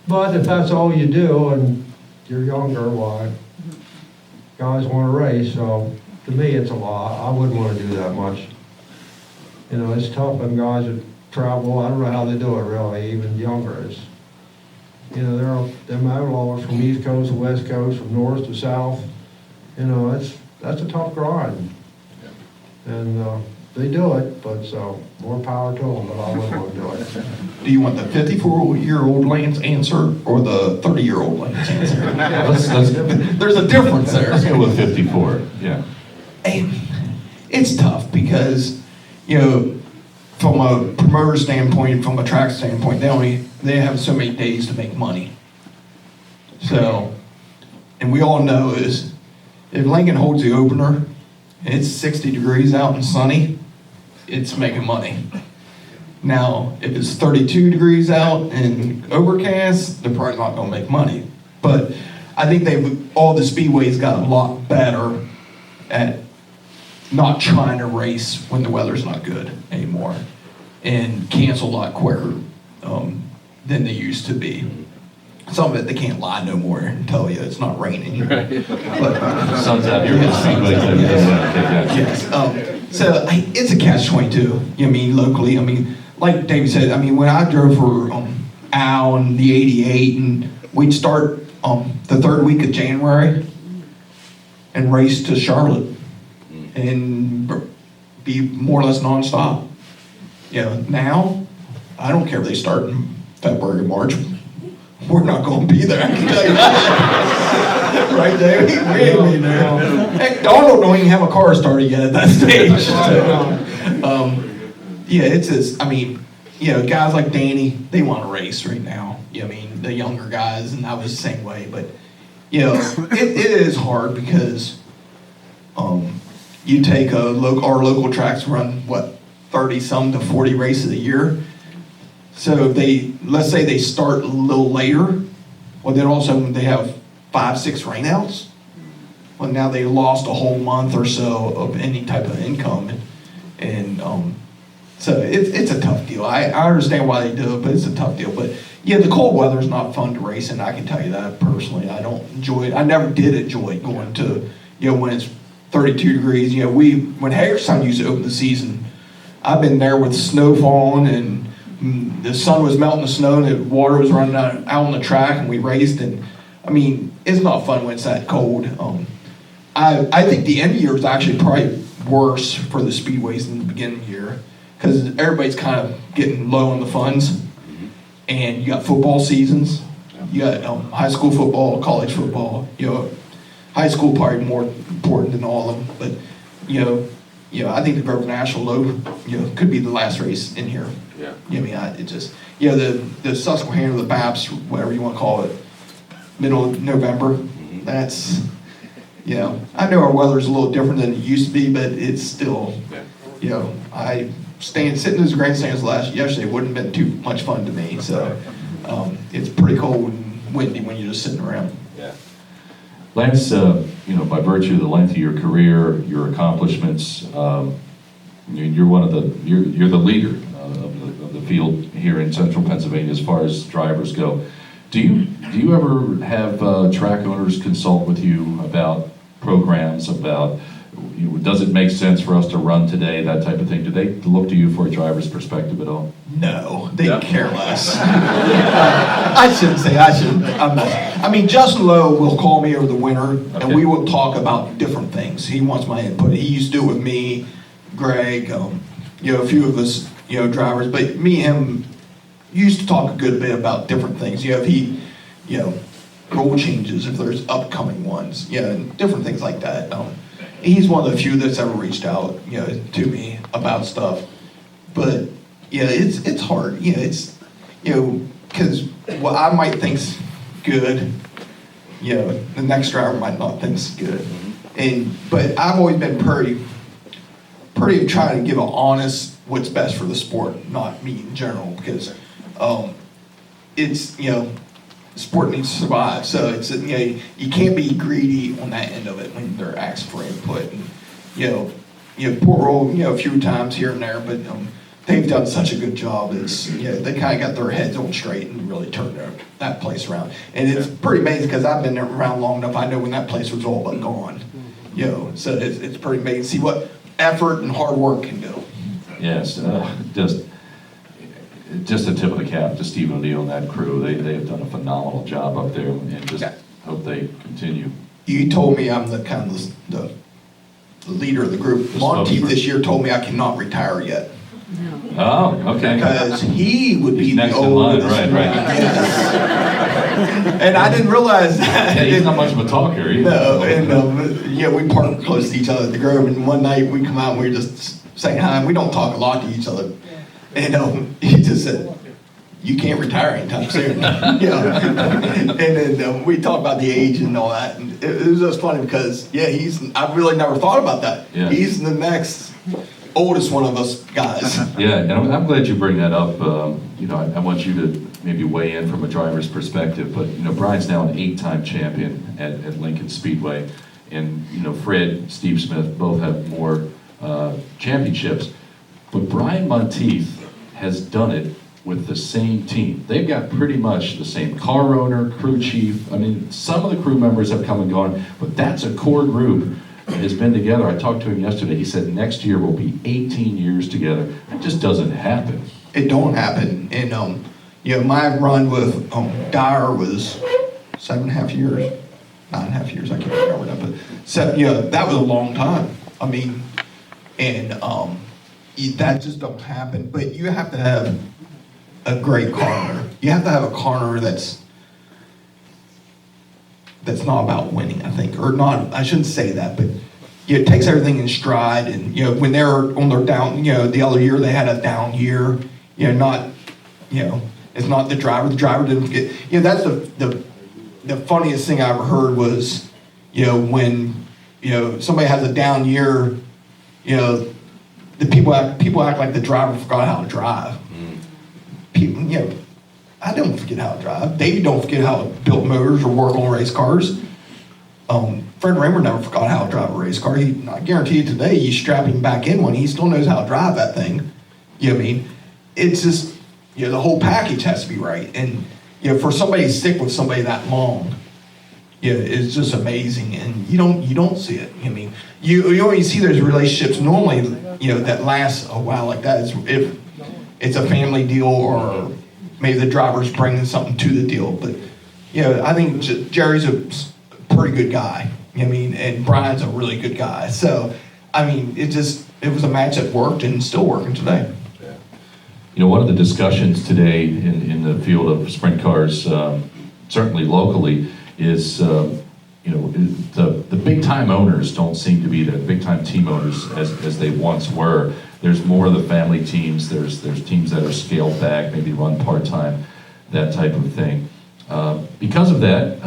But if that's all you do and you're younger, guys want to race, so to me, it's a lot. I wouldn't want to do that much. It's tough on guys that travel. I don't know how they do it really, even younger. There are them outlaws from East Coast to West Coast, from north to south. That's a tough grind. And they do it, but so more power to them, but I wouldn't want to do it. Do you want the 54-year-old Lance answer or the 30-year-old Lance answer? There's a difference there. Let's go with 54, yeah. And it's tough because, from a promoter standpoint, from a track standpoint, they have so many days to make money. So, and we all know is if Lincoln holds the opener, and it's 60 degrees out and sunny, it's making money. Now, if it's 32 degrees out and overcast, they're probably not going to make money. But I think all the speedways got a lot better at not trying to race when the weather's not good anymore, and cancel a lot quicker than they used to be. some of it they can't lie no more and tell you it's not raining. But, Sun's out, you're getting Speedway, so you doesn't want to take that. yes. It's a catch-22. You know what I mean, locally. I mean, like Davey said, I mean, when I drove for Al and the 88, and we'd start the third week of January and race to Charlotte and be more or less nonstop. You know, now I don't care if they start in February or March. We're not going to be there, I can tell you that. Right, Davey? We ain't be there. Heck, Donald don't even have a car started yet at that stage. So, yeah, it's just, I mean, you know, guys like Danny, they want to race right now. You know, I mean, the younger guys, and I was the same way. But, you know, it is hard because you take our local tracks run, what, 30-some to 40 races a year. So let's say they start a little later, well, then all of a sudden they have 5-6 rainouts. Well, now they lost a whole month or so of any type of income, and so it's a tough deal. I understand why they do it, but it's a tough deal. But yeah, the cold weather is not fun to race in. I can tell you that personally. I don't enjoy it. I never did enjoy going to, you know, when it's 32 degrees. You know, when Hare's time used to open the season, I've been there with snow falling and the sun was melting the snow and the water was running out on the track, and we raced. And I mean, it's not fun when it's that cold. I think the end of the year is actually probably worse for the speedways than the beginning of the year, because everybody's kind of getting low on the funds, and you got football seasons, you got high school football, college football. You know, high school probably more important than all of them, but you know, I think the Grove National could be the last race in here. Yeah. You know, I mean, it just, you know, the Susquehanna, the BAPS, whatever you want to call it, middle of November. That's, you know, I know our weather's a little different than it used to be, but it's still, you know, sitting in those grandstands yesterday wouldn't have been too much fun to me. So it's pretty cold and windy when you're just sitting around. Yeah. Lance, you know, by virtue of the length of your career, your accomplishments, you're you're the leader of the field here in Central Pennsylvania as far as drivers go. Do you ever have track owners consult with you about programs, about does it make sense for us to run today, that type of thing? Do they look to you for a driver's perspective at all? No, they care less. I shouldn't say. I mean, Justin Lowe will call me over the winter, and we will talk about different things. He wants my input. He used to do it with me, Greg, you know, a few of us, you know, drivers. But me and him used to talk a good bit about different things. You know, if he, you know, rule changes, if there's upcoming ones, you know, and different things like that. He's one of the few that's ever reached out, you know, to me about stuff. But yeah, it's hard. You know, it's, you know, because what I might think's good, you know, the next driver might not think's good. But I've always been pretty trying to give an honest what's best for the sport, not me in general, because it's, you know, the sport needs to survive. So it's, you know, you can't be greedy on that end of it when they're asking for input. And, you know, poor old, you know, a few times here and there, but they've done such a good job. It's, you know, they kind of got their heads on straight and really turned that place around. And it's pretty amazing because I've been around long enough. I know when that place was all but gone. You know, so it's pretty amazing to see what effort and hard work can do. Yes, just a tip of the cap to Steve O'Neill and that crew. They have done a phenomenal job up there, and just hope they continue. You told me I'm the kind of the leader of the group. Monteith this year told me I cannot retire yet. Oh, okay. Because he would be next the in line, oldest. right. Yes. And I didn't realize that. Yeah, he's not much of a talker either. No, and yeah, we park close to each other at the Grove, and one night we come out and we were just saying hi, and we don't talk a lot to each other. And he just said, "You can't retire anytime soon." And then we talked about the age and all that, and it was just funny because I really never thought about that. Yeah. He's the next oldest one of us guys. Yeah, and I'm glad you bring that up. You know, I want you to maybe weigh in from a driver's perspective, but you know, Brian's now an 8-time champion at Lincoln Speedway, and you know, Fred, Steve Smith both have more championships, but Brian Monteith has done it with the same team. They've got pretty much the same car owner, crew chief. I mean, some of the crew members have come and gone, but that's a core group that has been together. I talked to him yesterday. He said next year will be 18 years together. That just doesn't happen. It don't happen. And, my run with Dyer was 7.5 years, 9.5 years, I can't remember that, but that was a long time. I mean, and that just don't happen. But you have to have a great corner. You have to have a corner that's not about winning, I think, or not. I shouldn't say that, but it takes everything in stride. And when they're on their down, the other year they had a down year. It's not the driver. The driver didn't get. That's the funniest thing I ever heard was, when somebody has a down year, the people act like the driver forgot how to drive. People, I don't forget how to drive. Davey don't forget how to build motors or work on race cars. Fred Raymer never forgot how to drive a race car. I guarantee you today, you strap him back in one, he still knows how to drive that thing. You know what I mean? It's just, the whole package has to be right. And, for somebody to stick with somebody that long, it's just amazing. And you don't see it. I mean, you only see those relationships normally, that last a while like that is if it's a family deal or maybe the driver's bringing something to the deal. But, I think Jerry's a pretty good guy. And Brian's a really good guy. So, it was a match that worked and still working today. One of the discussions today in the field of sprint cars, certainly locally, is the big time owners don't seem to be the big time team owners as they once were. There's more of the family teams. There's teams that are scaled back, maybe run part time, that type of thing. Because of that,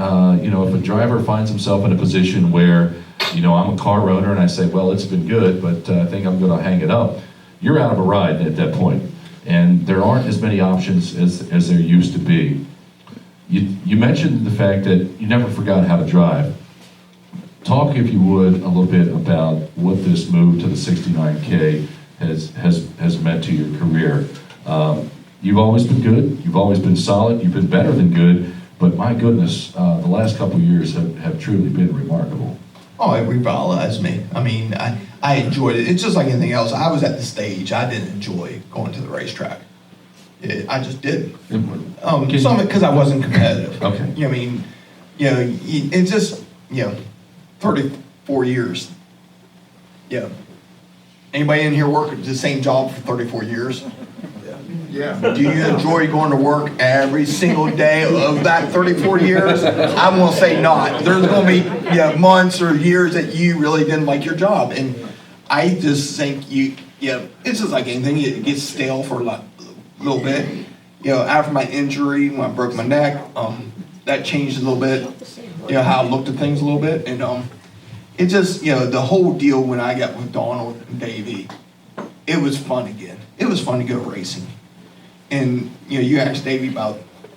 if a driver finds himself in a position where, I'm a car owner and I say, well, it's been good, but I think I'm going to hang it up. You're out of a ride at that point. And there aren't as many options as there used to be. You mentioned the fact that you never forgot how to drive. Talk, if you would, a little bit about what this move to the 69K has meant to your career. You've always been good, you've always been solid, you've been better than good, but my goodness, the last couple of years have truly been remarkable. Oh, it revitalized me. I enjoyed it. It's just like anything else. I was at the stage. I didn't enjoy going to the racetrack. I just didn't. Some of it because I wasn't competitive. Okay. It's just, 34 years. Anybody in here work the same job for 34 years? Yeah. Do you enjoy going to work every single day of that 34 years? I'm going to say not. There's going to be months or years that you really didn't like your job. And I just think it's just like anything. It gets stale for a little bit. After my injury, when I broke my neck, that changed a little bit, how I looked at things a little bit. And it just, the whole deal when I got with Donald and Davey, it was fun again. It was fun to go racing. And, you asked Davey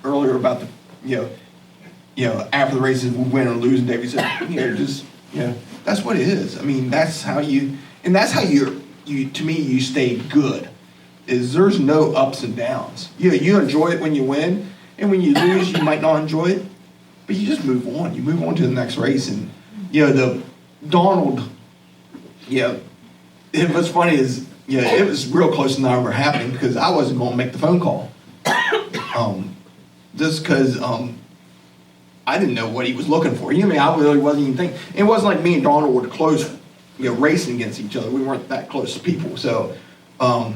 earlier about after the races, we win or lose, and Davey said, that's what it is. That's how you stay good, is there's no ups and downs. You enjoy it when you win, and when you lose, you might not enjoy it, but you just move on. You move on to the next race. And, the Donald, what's funny is, it was real close to not ever happening because I wasn't going to make the phone call. Just because I didn't know what he was looking for. I really wasn't even thinking. It wasn't like me and Donald were close, racing against each other. We weren't that close to people. So, I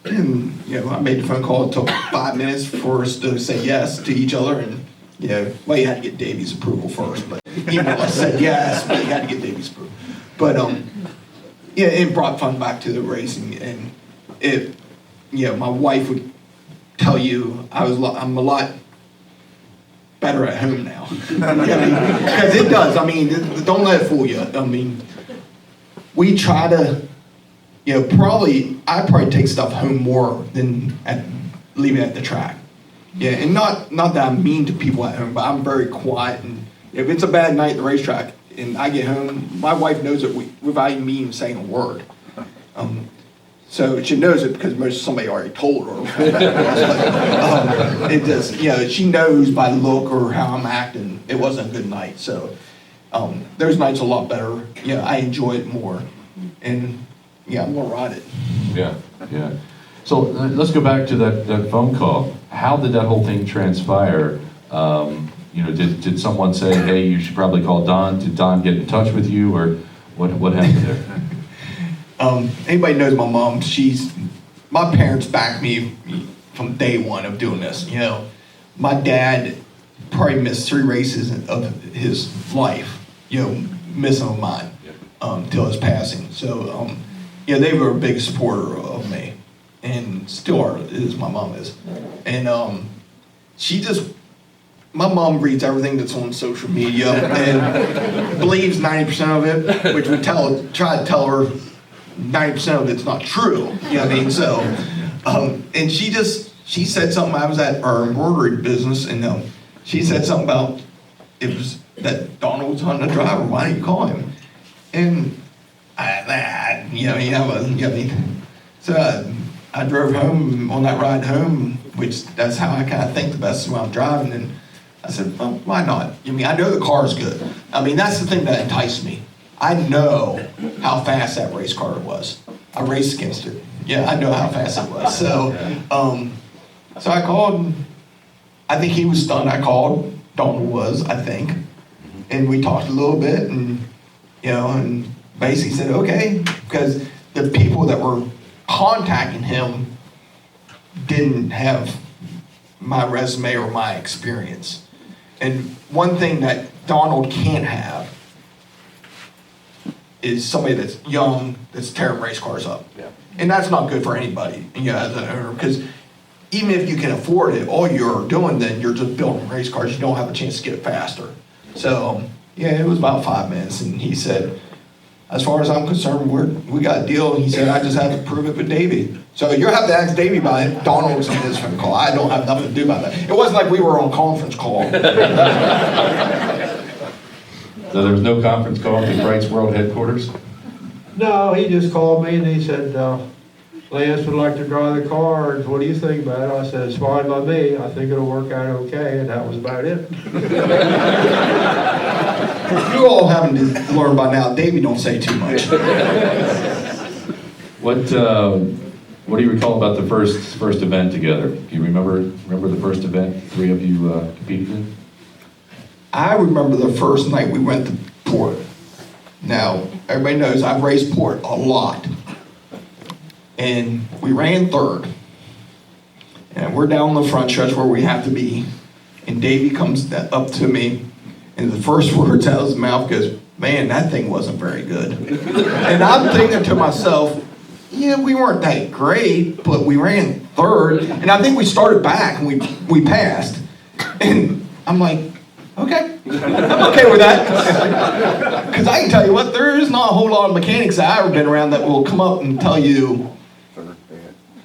made the phone call. It took 5 minutes for us to say yes to each other. And, you had to get Davey's approval first. But even though I said yes, but you had to get Davey's approval. But, it brought fun back to the racing, and my wife would tell you I'm a lot better at home now. Because it does. Don't let it fool you. We try to, I probably take stuff home more than leave it at the track. And not that I'm mean to people at home, but I'm very quiet, and if it's a bad night at the racetrack, and I get home, my wife knows it without me even saying a word. So she knows it because somebody already told her. It just, she knows by the look or how I'm acting, it wasn't a good night. So those nights are a lot better. I enjoy it more. And I'm gonna ride it. Yeah, yeah. So let's go back to that phone call. How did that whole thing transpire? Did someone say, hey, you should probably call Don? Did Don get in touch with you, or what happened there? Anybody knows my mom, my parents backed me from day one of doing this. My dad probably missed 3 races of his life, missing of mine, till his passing. So, they were a big supporter of me, and still are, my mom is. And my mom reads everything that's on social media and believes 90% of it, which we try to tell her 90% of it's not true. You know what I mean? So, and she said something. I was at our embroidery business, and she said something about it was that Donald was hunting a driver. Why didn't you call him? And so I drove home on that ride home, which that's how I kind of think the best is when I'm driving. And I said, well, why not? I know the car's good. That's the thing that enticed me. I know how fast that race car was. I raced against it. I know how fast it was. So, so I called. I think he was stunned. I called. Donald was, I think, and we talked a little bit, and and basically said okay, because the people that were contacting him didn't have my resume or my experience. And one thing that Donald can't have is somebody that's young, that's tearing race cars up. Yeah. And that's not good for anybody, as an owner, because even if you can afford it, all you're doing then, you're just building race cars. You don't have a chance to get it faster. So, it was about 5 minutes, and he said, as far as I'm concerned, we got a deal. He said, I just have to prove it with Davey. So you have to ask Davey about it. Donald was on his phone call. I don't have nothing to do about that. It wasn't like we were on conference call. So there was no conference call at Bright's World headquarters? No, he just called me and he said, Lance would like to drive the car. What do you think about it? I said, it's fine by me. I think it'll work out okay. And that was about it. You all having to learn by now, Davey don't say too much. What do you recall about the first event together? Do you remember the first event 3 of you competed in? I remember the first night we went to Port. Now, everybody knows I've raced Port a lot. And we ran 3rd. And we're down the front stretch where we have to be. And Davey comes up to me, and the first words out of his mouth goes, man, that thing wasn't very good. And I'm thinking to myself, we weren't that great, but we ran 3rd. And I think we started back, and we passed. And I'm like, okay, I'm okay with that. Because I can tell you what, there is not a whole lot of mechanics that I've ever been around that will come up and tell you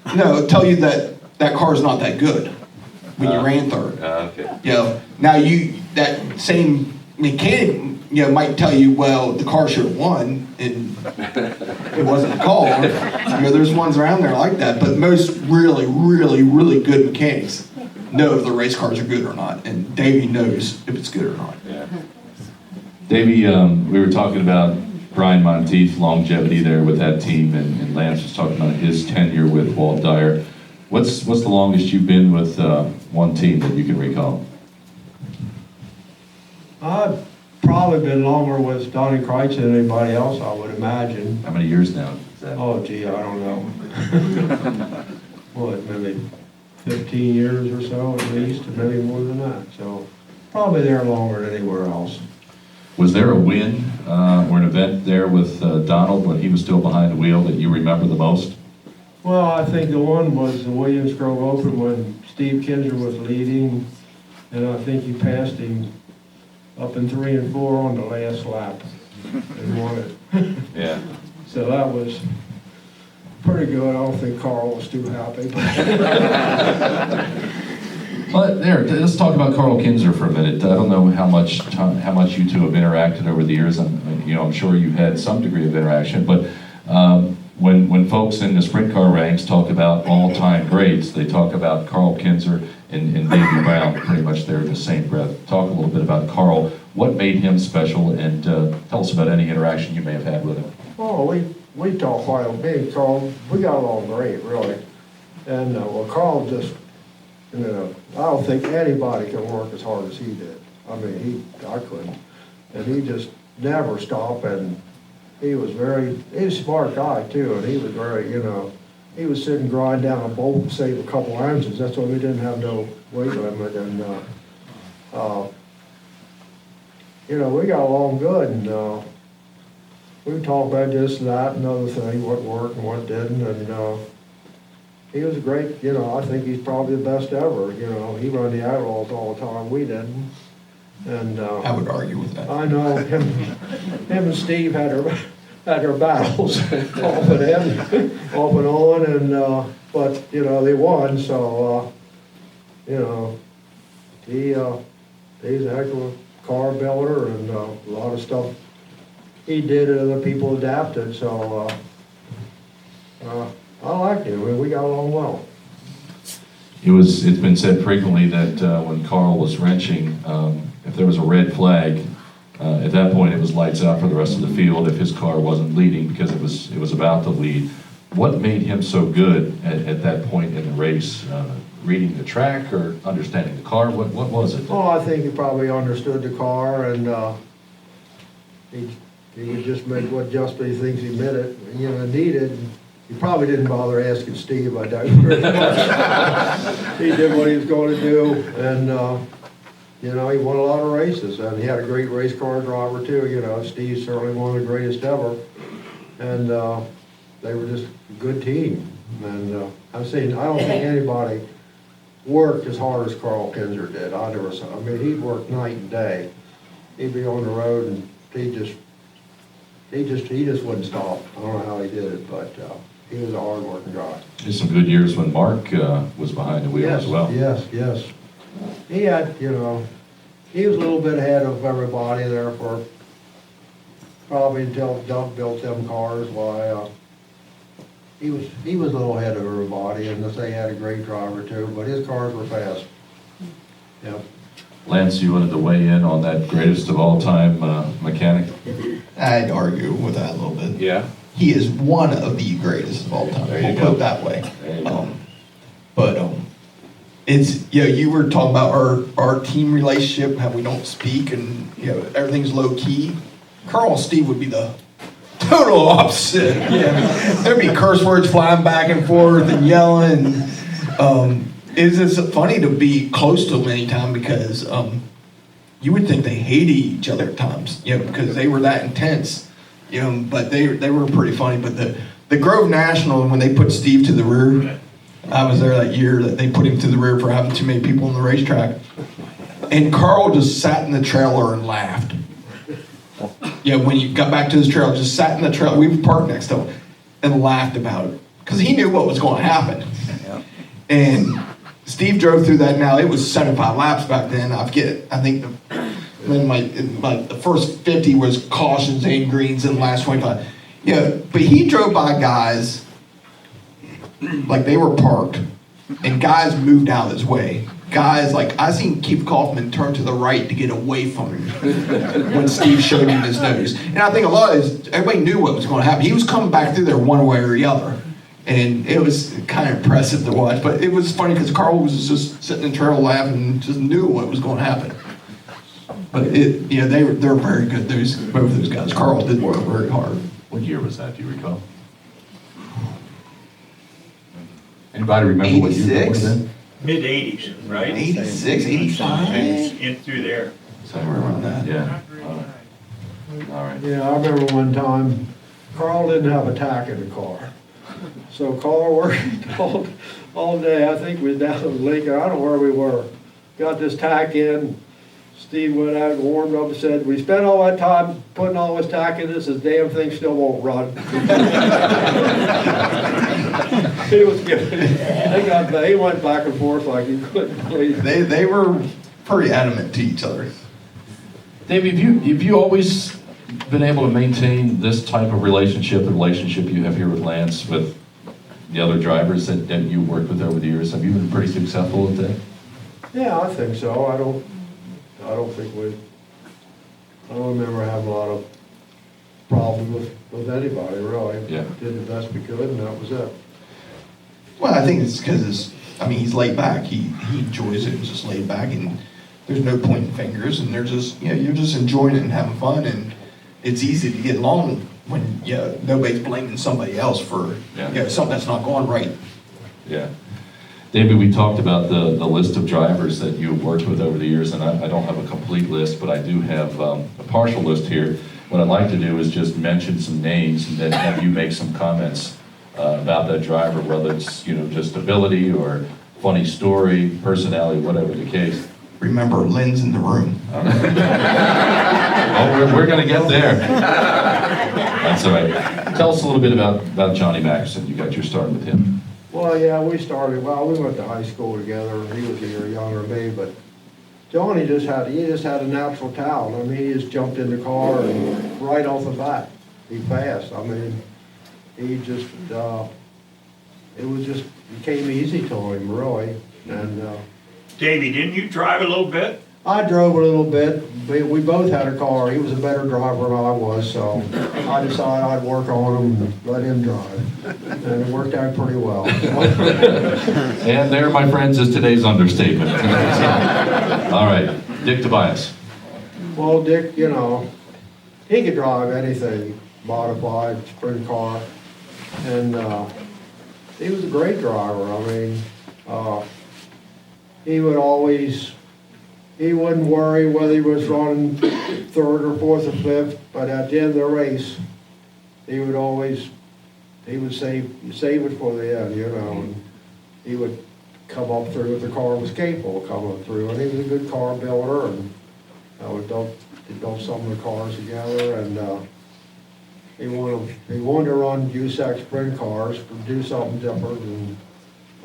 that car's not that good when you ran 3rd. Okay. Now that same mechanic, might tell you, well, the car should have won, and it wasn't a call. There's ones around there like that, but most really, really, really good mechanics know if the race cars are good or not, and Davey knows if it's good or not. Yeah. Davey, we were talking about Brian Monteith's longevity there with that team, and Lance was talking about his tenure with Walt Dyer. What's the longest you've been with one team that you can recall? I've probably been longer with Donnie Kreitz than anybody else, I would imagine. How many years now is that? Oh, gee, I don't know. What, maybe 15 years or so at least, and maybe more than that. So probably there longer than anywhere else. Was there a win or an event there with Donald when he was still behind the wheel that you remember the most? Well, I think the one was the Williams Grove Open when Steve Kinzer was leading, and I think he passed him up in 3 and 4 on the last lap and won it. Yeah. So that was pretty good. I don't think Carl was too happy. But let's talk about Carl Kinzer for a minute. I don't know how much you two have interacted over the years. I'm sure you've had some degree of interaction, but when folks in the sprint car ranks talk about all-time greats, they talk about Carl Kinzer and Davey Brown, pretty much they're in the same breath. Talk a little bit about Carl. What made him special, and tell us about any interaction you may have had with him. Oh, we talk quite a bit. Carl, we got along great, really. And well, Carl just, I don't think anybody can work as hard as he did. I mean, I couldn't. And he just never stopped, and he was a smart guy too, and he was very, he was sitting grind down a bolt to save a couple ounces. That's why we didn't have no weight limit, and we got along good, and we talked about this and that and other thing, what worked and what didn't, and he was a great, I think he's probably the best ever. He run the Outlaws all the time, we didn't. And I would argue with that. I know him and Steve had their battles off and on, and but they won. So he's an actual car builder, and a lot of stuff he did and other people adapted. So I liked him. I mean, we got along well. It's been said frequently that when Carl was wrenching, if there was a red flag, at that point it was lights out for the rest of the field if his car wasn't leading, because it was about to lead. What made him so good at that point in the race? Reading the track or understanding the car? What was it? Oh, I think he probably understood the car, and he would just make what just he thinks he needed. He probably didn't bother asking Steve, I doubt very much. He did what he was going to do, and he won a lot of races, and he had a great race car driver too. Steve's certainly one of the greatest ever, and they were just a good team. And I don't think anybody worked as hard as Carl Kinzer did. I never saw. I mean, he'd work night and day. He'd be on the road, and he just wouldn't stop. I don't know how he did it, but he was a hard-working guy. There's some good years when Mark was behind the wheel as well. Yes. He had, he was a little bit ahead of everybody there for probably until Doug built them cars. Why, he was a little ahead of everybody, and they had a great driver too, but his cars were fast. Yep. Lance, you wanted to weigh in on that greatest of all time mechanic? I'd argue with that a little bit. Yeah. He is one of the greatest of all time. There you We'll go. put it that way. There you go. But it's you were talking about our team relationship, how we don't speak, and everything's low key. Carl and Steve would be the total opposite. There'd be curse words flying back and forth and yelling. It's funny to be close to them anytime, because you would think they hated each other at times, because they were that intense, but they were pretty funny. But the Grove National, when they put Steve to the rear, I was there that year that they put him to the rear for having too many people on the racetrack, and Carl just sat in the trailer and laughed. When he got back to his trailer, just sat in the trailer. We parked next to him and laughed about it, because he knew what was going to happen. And Steve drove through that. Now it was 75 laps back then. I think the first 50 was cautions and greens, and the last 25. But he drove by guys like they were parked, and guys moved out of his way. Guys, like I seen Keith Kaufman turn to the right to get away from him when Steve showed him his nose. And I think a lot of everybody knew what was going to happen. He was coming back through there one way or the other. And it was kind of impressive to watch, but it was funny because Carl was just sitting in the trailer laughing and just knew what was going to happen. But they're very good. Both of those guys. Carl did work very hard. What year was that? Do you recall? Anybody remember what year that would have been? Mid-80s, right? 86, 85. In through there. Somewhere around that. Yeah. All right. Yeah, I remember one time, Carl didn't have a tack in the car. So Carl worked all day. I think we was down in Lincoln. I don't know where we were. Got this tack in. Steve went out and warmed up and said, "We spent all that time putting all this tack in this damn thing still won't run." He was good. He went back and forth like he couldn't believe it. They were pretty adamant to each other. Dave, have you always been able to maintain this type of relationship, the relationship you have here with Lance, with the other drivers that you worked with over the years? Have you been pretty successful at that? Yeah, I think so. I don't remember having a lot of problems with anybody, really. Yeah. Did the best we could, and that was it. Well, I think it's because he's laid back. He enjoys it. He's just laid back, and there's no pointing fingers, and they're just, you're just enjoying it and having fun, and it's easy to get along when, nobody's blaming somebody else for, something that's not going right. Yeah. David, we talked about the list of drivers that you've worked with over the years, and I don't have a complete list, but I do have a partial list here. What I'd like to do is just mention some names and then have you make some comments about that driver, whether it's, just ability or funny story, personality, whatever the case. Remember, Lynn's in the room. Oh, we're going to get there. That's all right. Tell us a little bit about Johnny Maxson. You got your start with him. Well, yeah, we went to high school together. He was a year younger than me, but Johnny just had a natural talent. I mean, he just jumped in the car and right off the bat, he passed. I mean, he just, it came easy to him, really. And Davey, didn't you drive a little bit? I drove a little bit. We both had a car. He was a better driver than I was, so I decided I'd work on him and let him drive. And it worked out pretty well. And there, my friends, is today's understatement. All right, Dick Tobias. Well, Dick, he could drive anything, modified, sprint car, and he was a great driver. I mean, he wouldn't worry whether he was running third or fourth or fifth, but at the end of the race, he would save it for the end, and he would come up through if the car was capable of coming through, and he was a good car builder, and we built some of the cars together, and he wanted to run USAC sprint cars, to do something different, and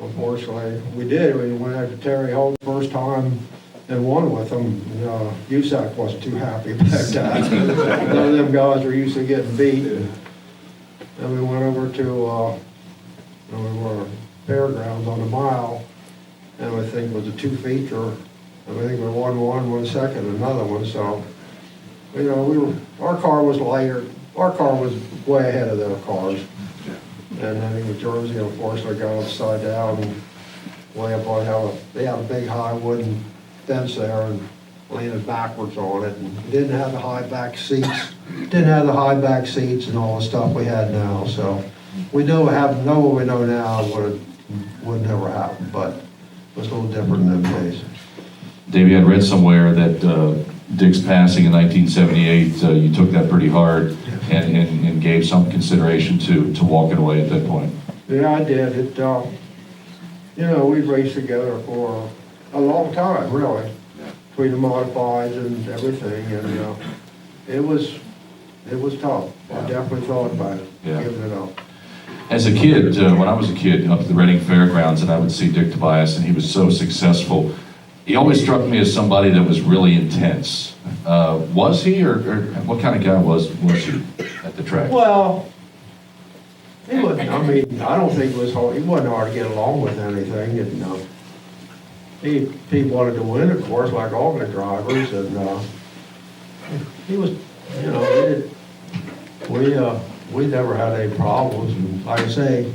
unfortunately, we did. We went out to Terry Holt first time and won with him. USAC wasn't too happy about that. None of them guys were used to getting beat. And we went over to Fairgrounds on the mile, and I think it was a two-feature. And I think we won one second, another one. So, our car was lighter. Our car was way ahead of their cars. And I think New Jersey, unfortunately, got upside down and way up on they had a big high wooden fence there and landed backwards on it, and didn't have the high back seats and all the stuff we had now. So we know what we know now would never happen, but it was a little different in them days. Davey, I'd read somewhere that Dick's passing in 1978, you took that pretty hard and gave some consideration to walking away at that point. Yeah, I did. We've raced together for a long time, really, between the modifieds and everything, and it was tough. I definitely thought about it, giving it up. As a kid, when I was a kid, up at the Reading Fairgrounds, and I would see Dick Tobias, and he was so successful, he always struck me as somebody that was really intense. Was he, or what kind of guy was he at the track? Well, he wasn't. I mean, I don't think it was hard. He wasn't hard to get along with anything. And, he wanted to win, of course, like all the drivers. And he was, we never had any problems. And like I say,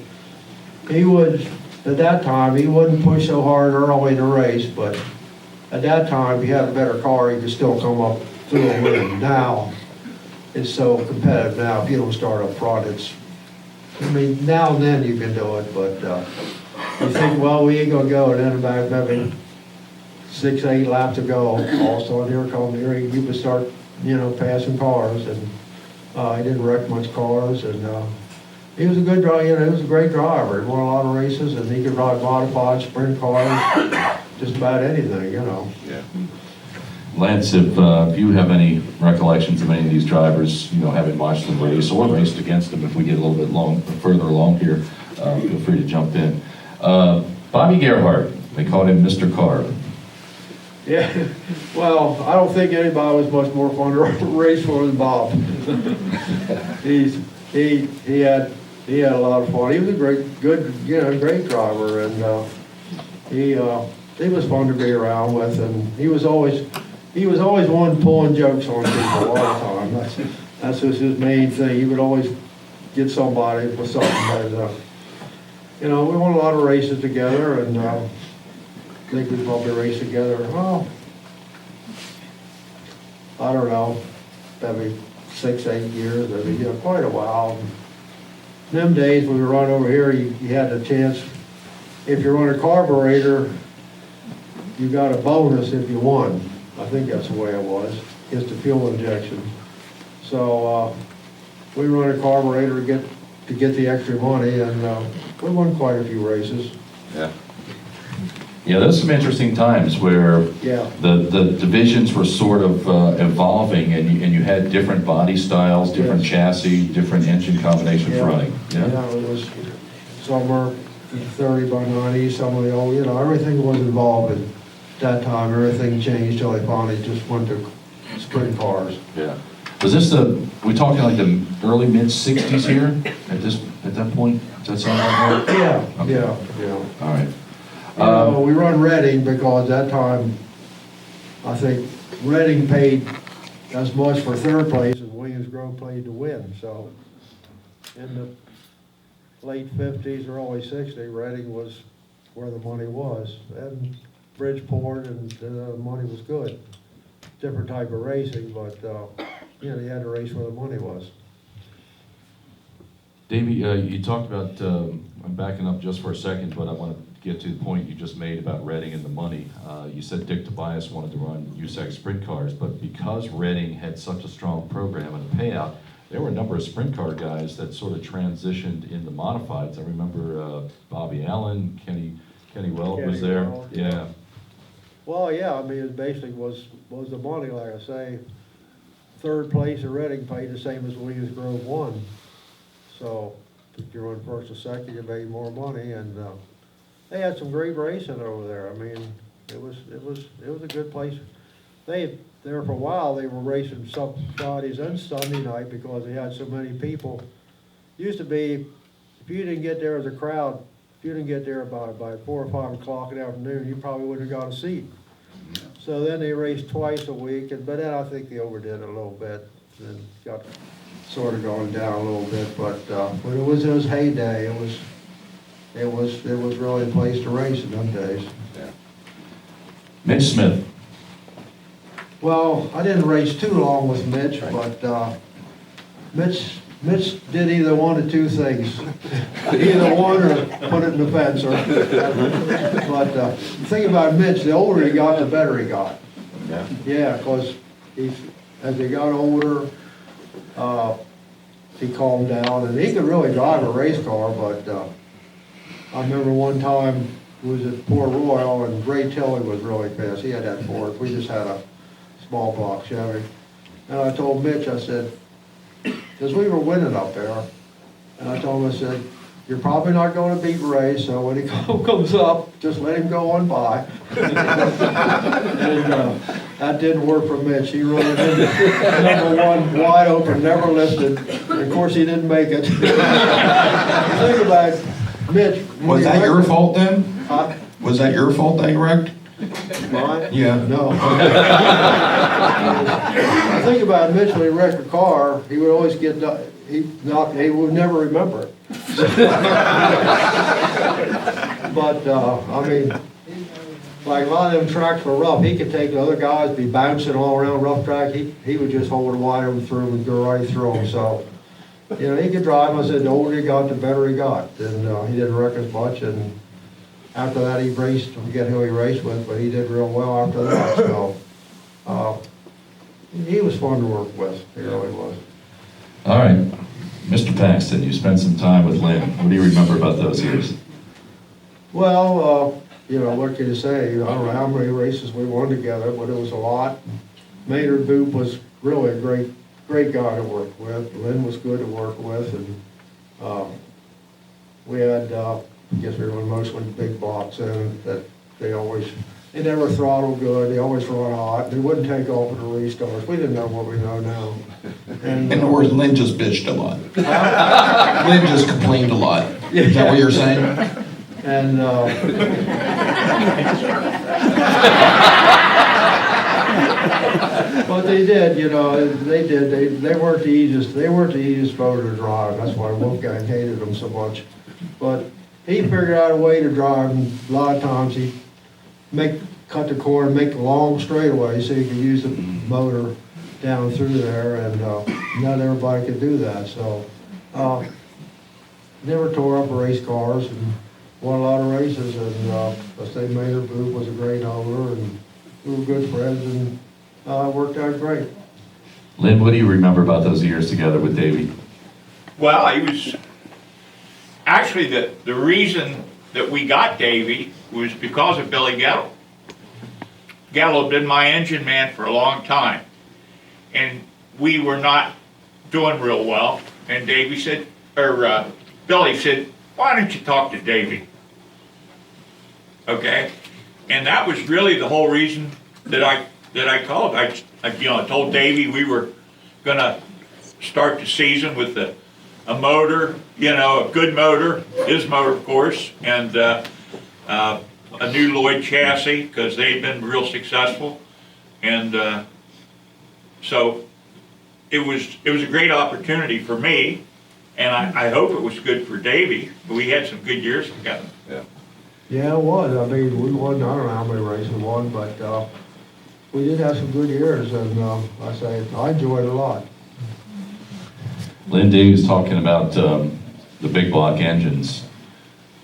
at that time, he wouldn't push so hard early in the race, but at that time, if he had a better car, he could still come up through a win. Now, it's so competitive now, if you don't start up front, now and then you can do it, but you think, well, we ain't gonna go, and then about maybe 6-8 laps to go, all of a sudden, here you could start, passing cars, and he didn't wreck much cars, and he was a good driver, he was a great driver. He won a lot of races, and he could ride modified sprint cars, just about anything, Yeah. Lance, if you have any recollections of any of these drivers, having watched them race or raced against them, if we get a little bit further along here, feel free to jump in. Bobby Gerhardt, they called him Mr. Carr. Yeah, well, I don't think anybody was much more fun to race for than Bob. He had a lot of fun. He was a great driver, and he was fun to be around with, and he was always one pulling jokes on people all the time. That's just his main thing. He would always get somebody with something. But, we won a lot of races together, and I think we probably raced together. Well, I don't know, maybe 6, 8 years, maybe quite a while. In them days when we run over here, you had a chance. If you run a carburetor, you got a bonus if you won. I think that's the way it was, just the fuel injection. So we run a carburetor to get the extra money, and we won quite a few races. Yeah. Yeah, there's some interesting times where Yeah. the divisions were sort of evolving, and you had different body styles, different Yes. chassis, different engine combinations Yeah. running. Yeah, it was, some were 30 by 90, some of the old, everything was involved at that time. Everything changed till they finally just went to sprint cars. Yeah. Was this we talking like the early mid-60s here at that point? Does that sound about right? Yeah, Okay. yeah. All right. We run Reading because that time, I think Reading paid as much for third place as Williams Grove paid to win. So in the late 50s, early 60s, Reading was where the money was. And Bridgeport, and the money was good. Different type of racing, but you had to race where the money was. Davey, you talked about, I'm backing up just for a second, but I want to get to the point you just made about Reading and the money. You said Dick Tobias wanted to run USAC sprint cars, but because Reading had such a strong program and a payout, there were a number of sprint car guys that sort of transitioned into modifieds. I remember Bobby Allen, Kenny Weld was Kenny there. Weld, Yeah. Well, yeah, I mean, it basically was the money, like I say. Third place at Reading paid the same as Williams Grove won. So if you run first or second, you made more money, and they had some great racing over there. I mean, it was a good place. There for a while, they were racing some Fridays and Sunday night because they had so many people. Used to be, if you didn't get there as a crowd, if you didn't get there by 4 or 5 o'clock in the afternoon, you probably wouldn't have got a seat. So then they raced twice a week, but then I think they overdid it a little bit and got sort of going down a little bit. But when it was in its heyday, it was really a place to race in them days. Yeah. Mitch Smith. Well, I didn't race too long with Mitch, but Mitch did either one of two things. Either one or put it in the fence. But the thing about Mitch, the older he got, the better he got. Yeah. Yeah, because as he got older, he calmed down, and he could really drive a race car, but I remember one time it was at Port Royal, and Ray Tilley was really fast. He had that Ford. We just had a small block Chevy. And I told Mitch, I said, because we were winning up there, and I told him, I said, you're probably not going to beat Ray, so when he comes up, just let him go on by. And that didn't work for Mitch. He really didn't. Number one, wide open, never lifted. And of course, he didn't make it. Think about it, Mitch. Was that your fault then? Huh? Was that your fault that you wrecked? Mine? Yeah. No. I think about Mitch, when he wrecked a car, he would always get, he would never remember it. But, I mean, like a lot of them tracks were rough. He could take the other guys, be bouncing all around rough track. He would just hold it wide open through and go right through them. So, he could drive. I said, the older he got, the better he got. And he didn't wreck as much. And after that, he raced, I forget who he raced with, but he did real well after that. So, he was fun to work with. He really was. All right. Mr. Paxton, you spent some time with Lynn. What do you remember about those years? Well, what can you say? I don't know how many races we won together, but it was a lot. Maynard Boop was really a great guy to work with. Lynn was good to work with, and we had, I guess we were mostly big blocks in that they always They never throttled good, they always run hot, they wouldn't take off at the restarts, we didn't know what we know now. In other words, Lynn just bitched a lot. Lynn just complained a lot. Is that what you're saying? And, but they did, you know, they did, they weren't the easiest motor to drive, that's why Wolfgang hated them so much. But he figured out a way to drive, and a lot of times he'd cut the corner, make a long straightaway so you could use the motor down through there, and not everybody could do that, so. Never tore up race cars and won a lot of races, and I say Mayor Booth was a great owner, and we were good friends, and it worked out great. Lynn, what do you remember about those years together with Davey? Well, he was, actually, the reason that we got Davey was because of Billy Gettle. Gettle had been my engine man for a long time, and we were not doing real well, and Davey said, or Billy said, why don't you talk to Davey? Okay, and that was really the whole reason that I called. I told Davey we were gonna start the season with a motor, a good motor, his motor of course, and a new Lloyd chassis because they'd been real successful, and so it was a great opportunity for me. And I hope it was good for Davey. We had some good years together. Yeah, it was. I mean, we won, I don't know how many races we won, but we did have some good years, and I enjoyed it a lot. Lynn, Dave was talking about the big block engines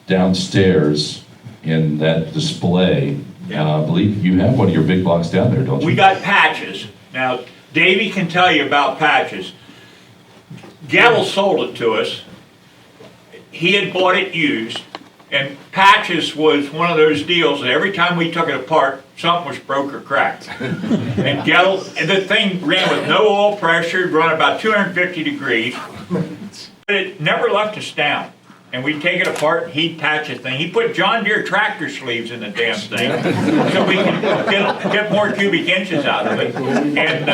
downstairs in that display. I believe you have one of your big blocks down there, don't you? We got patches. Now, Davey can tell you about patches. Gettle sold it to us. He had bought it used, and patches was one of those deals that every time we took it apart, something was broke or cracked. And the thing ran with no oil pressure, run about 250 degrees, but it never left us down. And we'd take it apart, and he'd patch the thing. He put John Deere tractor sleeves in the damn thing so we could get more cubic inches out of it. And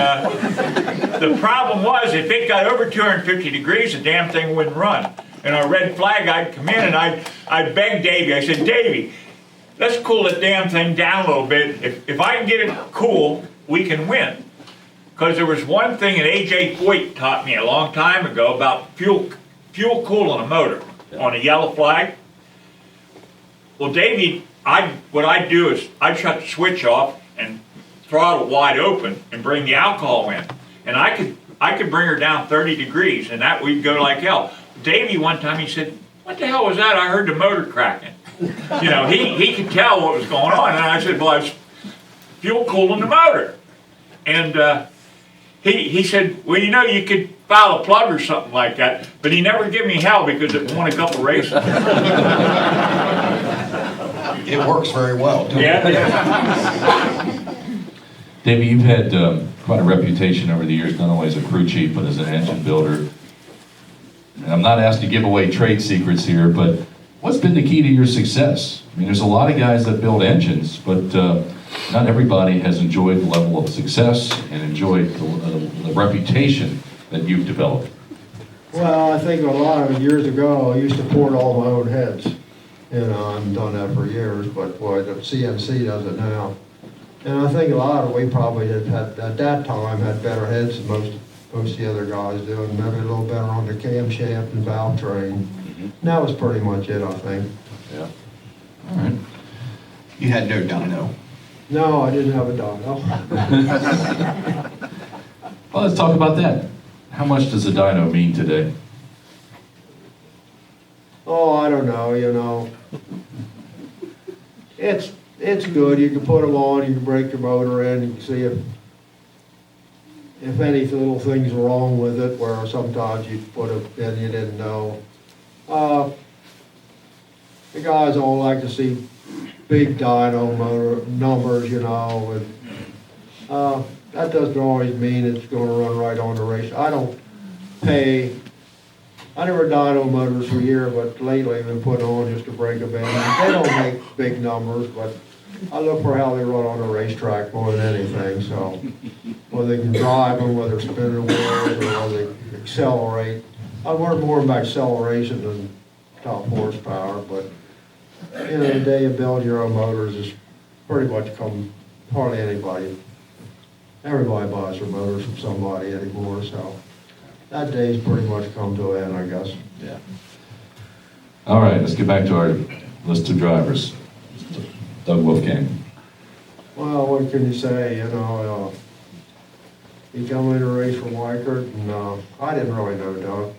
the problem was, if it got over 250 degrees, the damn thing wouldn't run. And our red flag, I'd come in and I'd beg Davey. I said, Davey, let's cool the damn thing down a little bit. If I can get it cool, we can win. Because there was one thing that A.J. Foyt taught me a long time ago about fuel cooling a motor on a yellow flag. Well, Davey, what I'd do is I'd shut the switch off and throttle wide open and bring the alcohol in. And I could bring her down 30 degrees, and that we'd go like hell. Davey one time, he said, what the hell was that? I heard the motor cracking. He could tell what was going on. And I said, well, I was fuel cooling the motor. And he said, well, you could file a plug or something like that. But he never gave me hell because it won a couple races. It works very well, too. Yeah. Davey, you've had quite a reputation over the years, not only as a crew chief, but as an engine builder. And I'm not asked to give away trade secrets here, but what's been the key to your success? I mean, there's a lot of guys that build engines, but not everybody has enjoyed the level of success and enjoyed the reputation that you've developed. Well, I think a lot of years ago, I used to port all my own heads. I've done that for years, but boy, the CNC does it now. And I think a lot of we probably had at that time had better heads than most of the other guys do, and maybe a little better on the camshaft and valve train. And that was pretty much it, I think. Yeah. All right. You had no dyno. No, I didn't have a dyno. Well, let's talk about that. How much does a dyno mean today? Oh, I don't know, It's good. You can put them on, you can break your motor in, you can see if any little things are wrong with it, where sometimes you put it in you didn't know. The guys all like to see big dyno motor numbers, and that doesn't always mean it's going to run right on the race. I never dyno motors for a year, but lately I've been putting on just to break them in. They don't make big numbers, but I look for how they run on a racetrack more than anything, so whether they can drive them, whether they're spinning wheels, or whether they accelerate. I work more about acceleration than top horsepower, but you know, the day of building your own motors is pretty much come, hardly anybody. Everybody buys their motors from somebody anymore, so that day's pretty much come to an end, I guess. Yeah. All right, let's get back to our list of drivers. Doug Wolfgang. Well, what can you say, you know, he come in to race for Weichert, and I didn't really know Doug.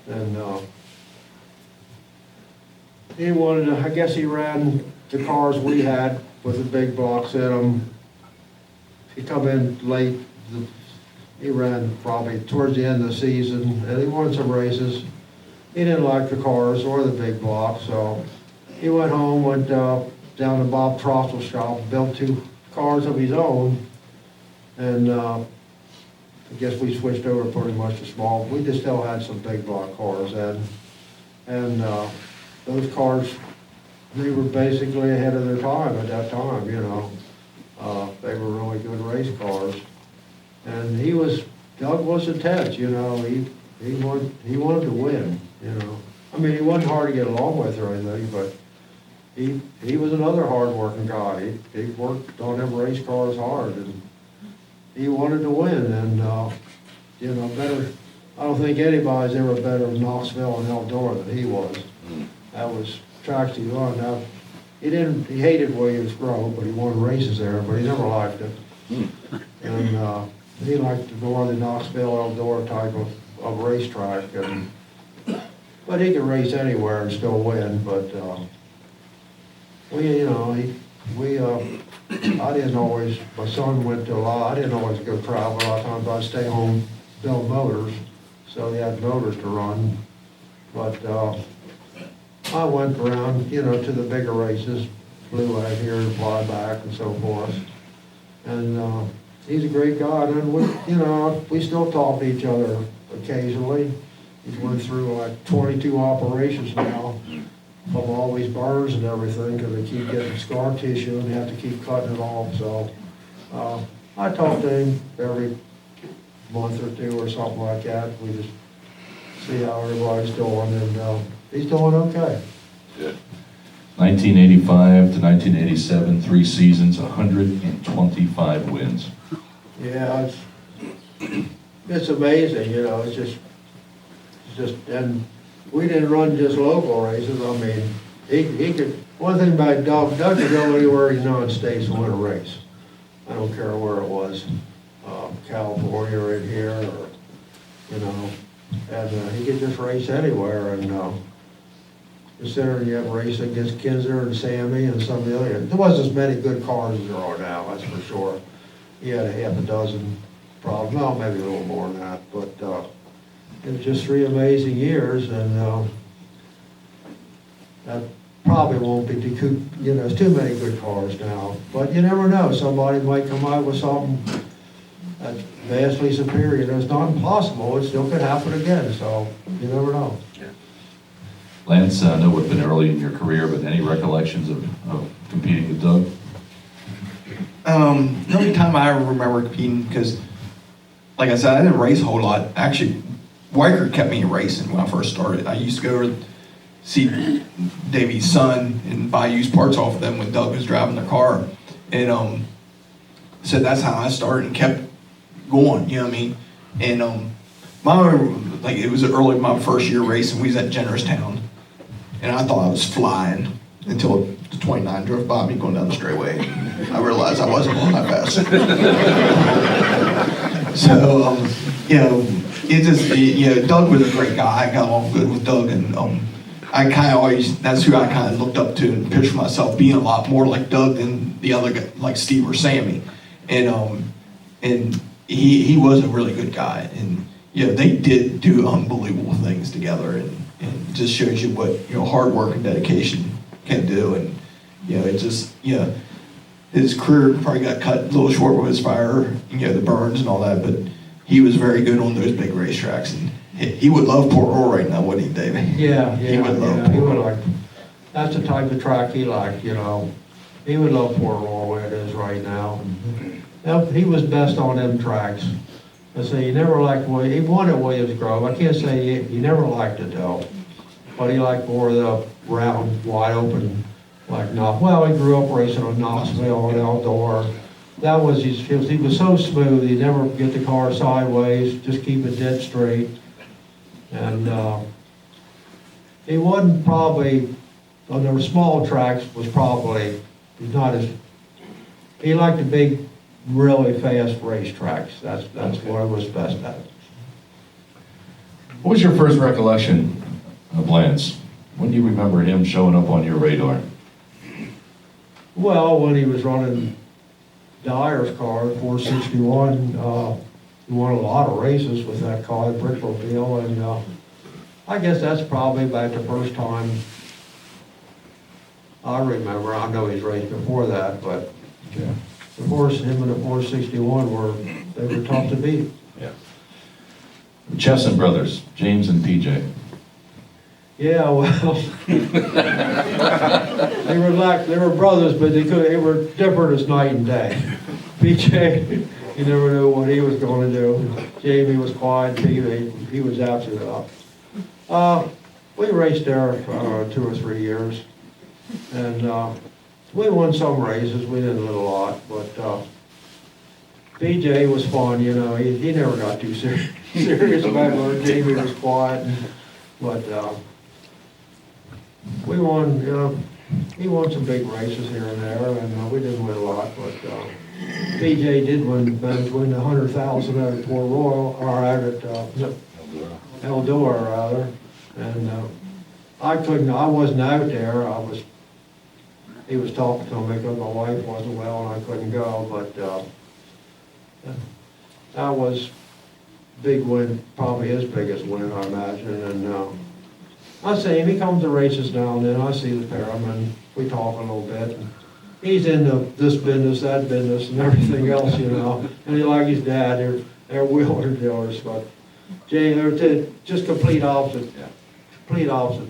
And he wanted to, I guess he ran the cars we had with the big blocks in them. He come in late, he ran probably towards the end of the season, and he won some races. He didn't like the cars or the big blocks, so he went home, went down to Bob Trostle's shop, built 2 cars of his own, and I guess we switched over pretty much to small. We just still had some big block cars then, and those cars, they were basically ahead of their time at that time, you know. They were really good race cars, and Doug was intense, you know. He wanted to win, you know. I mean, he wasn't hard to get along with or anything, but he was another hard-working guy. He worked on them race cars hard, and he wanted to win. And you know, better. I don't think anybody's ever better in Knoxville and Eldora than he was. That was tracks he won. Now, he hated Williams Grove, but he won races there, but he never liked it. And he liked to go on the Knoxville, Eldora type of racetrack. But he could race anywhere and still win. But you know, I didn't always. My son went to a lot. I didn't always go travel. A lot of times I'd stay home, build motors, so he had motors to run. But I went around, you know, to the bigger races, flew out here and fly back and so forth. And he's a great guy, and we still talk to each other occasionally. He's went through like 22 operations now from all these burns and everything, because they keep getting scar tissue and they have to keep cutting it off. So I talk to him every month or 2 or something like that. We just see how everybody's doing, and he's doing okay. Good. 1985 to 1987, 3 seasons, 125 wins. Yeah, it's amazing, you know. It's just, and we didn't run just local races. I mean, he could. One thing about Doug could go anywhere in the United States and win a race. I don't care where it was, California or in here, or you know, and he could just race anywhere. And considering you have racing against Kinzer and Sammy and some of the other, there wasn't as many good cars as there are now. That's for sure. He had a half a dozen, probably, no, maybe a little more than that, but it was just 3 amazing years, and that probably won't be too, you know, it's too many good cars now, but you never know. Somebody might come out with something that's vastly superior. It's not impossible. It still could happen again, so you never know. Lance, I know it's been early in your career, but any recollections of competing with Doug? The only time I remember competing, because, like I said, I didn't race a whole lot. Actually, Weichert kept me racing when I first started. I used to go over to see Davey's son and buy used parts off of them when Doug was driving the car. And so that's how I started and kept going, you know what I mean? And it was early my first year racing. We was at Jennerstown, and I thought I was flying until the 29 drove by me going down the straightaway. I realized I wasn't going that fast. So, you know, Doug was a great guy. I got along good with Doug, and I kind of always, that's who I kind of looked up to and pictured myself being a lot more like Doug than the other guy, like Steve or Sammy. And he was a really good guy, and you know, they did do unbelievable things together, and it just shows you what, you know, hard work and dedication can do. And you know, it just, you know, his career probably got cut a little short with his fire, you know, the burns and all that, but he was very good on those big racetracks, and he would love Port Royal right now, wouldn't he, Davey? Yeah, he would love he would like. That's the type of track he liked, you know. He would love Port Royal where it is right now. Yep, he was best on them tracks. I say he never liked, he won at Williams Grove. I can't say he never liked it though. But he liked more of the round, wide open, like well, he grew up racing on Knoxville and Eldor. That was he was so smooth, he'd never get the car sideways, just keep it dead straight. And he wasn't probably, on the small tracks, was probably not as, he liked the big, really fast racetracks. That's what he was best at. What was your first recollection of Lance? When do you remember him showing up on your radar? Well, when he was running Dyer's car, 461, he won a lot of races with that car, Brickville, and I guess that's probably about the first time I remember. I know he's raced before that, but Yeah. him and the 461 they were tough to beat. Yeah. Chesson brothers, James and PJ. Yeah, well, they were brothers, but they were different as night and day. PJ, you never knew what he was going to do. Jamie was quiet, he was absolutely up. We raced there for 2 or 3 years, and we won some races. We didn't win a lot, but PJ was fun, you know. He never got too serious about it. Jamie was quiet, but we won. He won some big races here and there, and we didn't win a lot. But PJ did win the 100,000 out at Port Royal, or out at Eldora rather. And I wasn't out there. He was talking to me because my wife wasn't well and I couldn't go. But that was big win, probably his biggest win, I imagine. And I see him. He comes to races now and then. I see the pair of them, and we talk a little bit. And he's into this business, that business, and everything else, you know. And he like his dad. They're wheeler dealers, but Jay, they're just complete opposite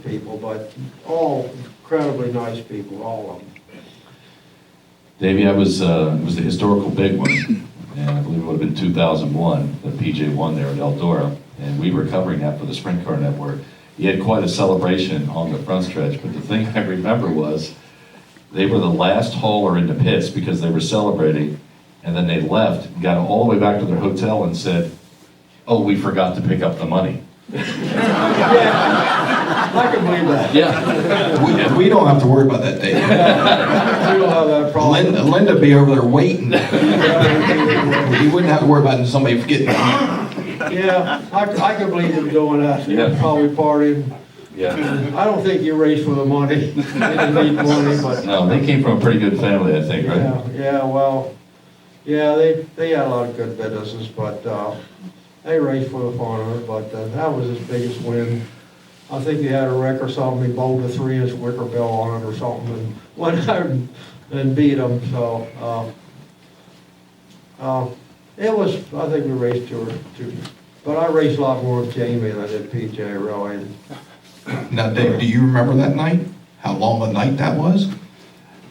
people, but all incredibly nice people, all of them. Davey, it was the historical big one, and I believe it would have been 2001 that PJ won there at Eldora, and we were covering that for the Sprint Car Network. He had quite a celebration on the front stretch, but the thing I remember was they were the last hauler into pits because they were celebrating, and then they left, got all the way back to their hotel and said, "Oh, we forgot to pick up the money." Yeah, I can believe that. Yeah. We don't have to worry about that, Dave. We don't have that problem. Linda be over there waiting. You wouldn't have to worry about somebody forgetting. Yeah, I can believe him doing that. Yeah. Probably partying. Yeah. I don't think you race for the money. They didn't need money, but No, they came from a pretty good family, I think, right? yeah, they had a lot of good businesses, but they raced for the fun of it. But that was his biggest win. I think he had a wreck or something. He bowled a 3-inch wicker bill on it or something, and went out and beat him. So it was. I think we raced two, but I raced a lot more with Jamie than I did PJ, really. Now, Dave, do you remember that night? How long a night that was?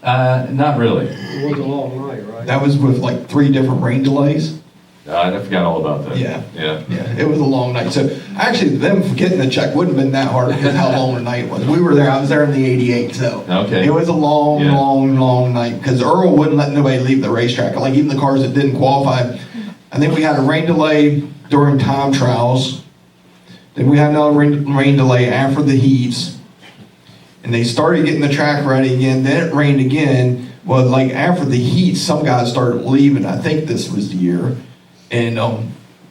Not really. It was a long night, right? That was with like 3 different rain delays. I forgot all about that. Yeah. Yeah. Yeah, it was a long night. So actually, them getting the check wouldn't have been that hard because how long the night was. We were there. I was there in the '88, so Okay. it was a long, Yeah. long night because Earl wouldn't let nobody leave the racetrack. Like even the cars that didn't qualify. I think we had a rain delay during time trials. Then we had another rain delay after the heats, and they started getting the track ready again. Then it rained again. Well, like after the heats, some guys started leaving. I think this was the year. And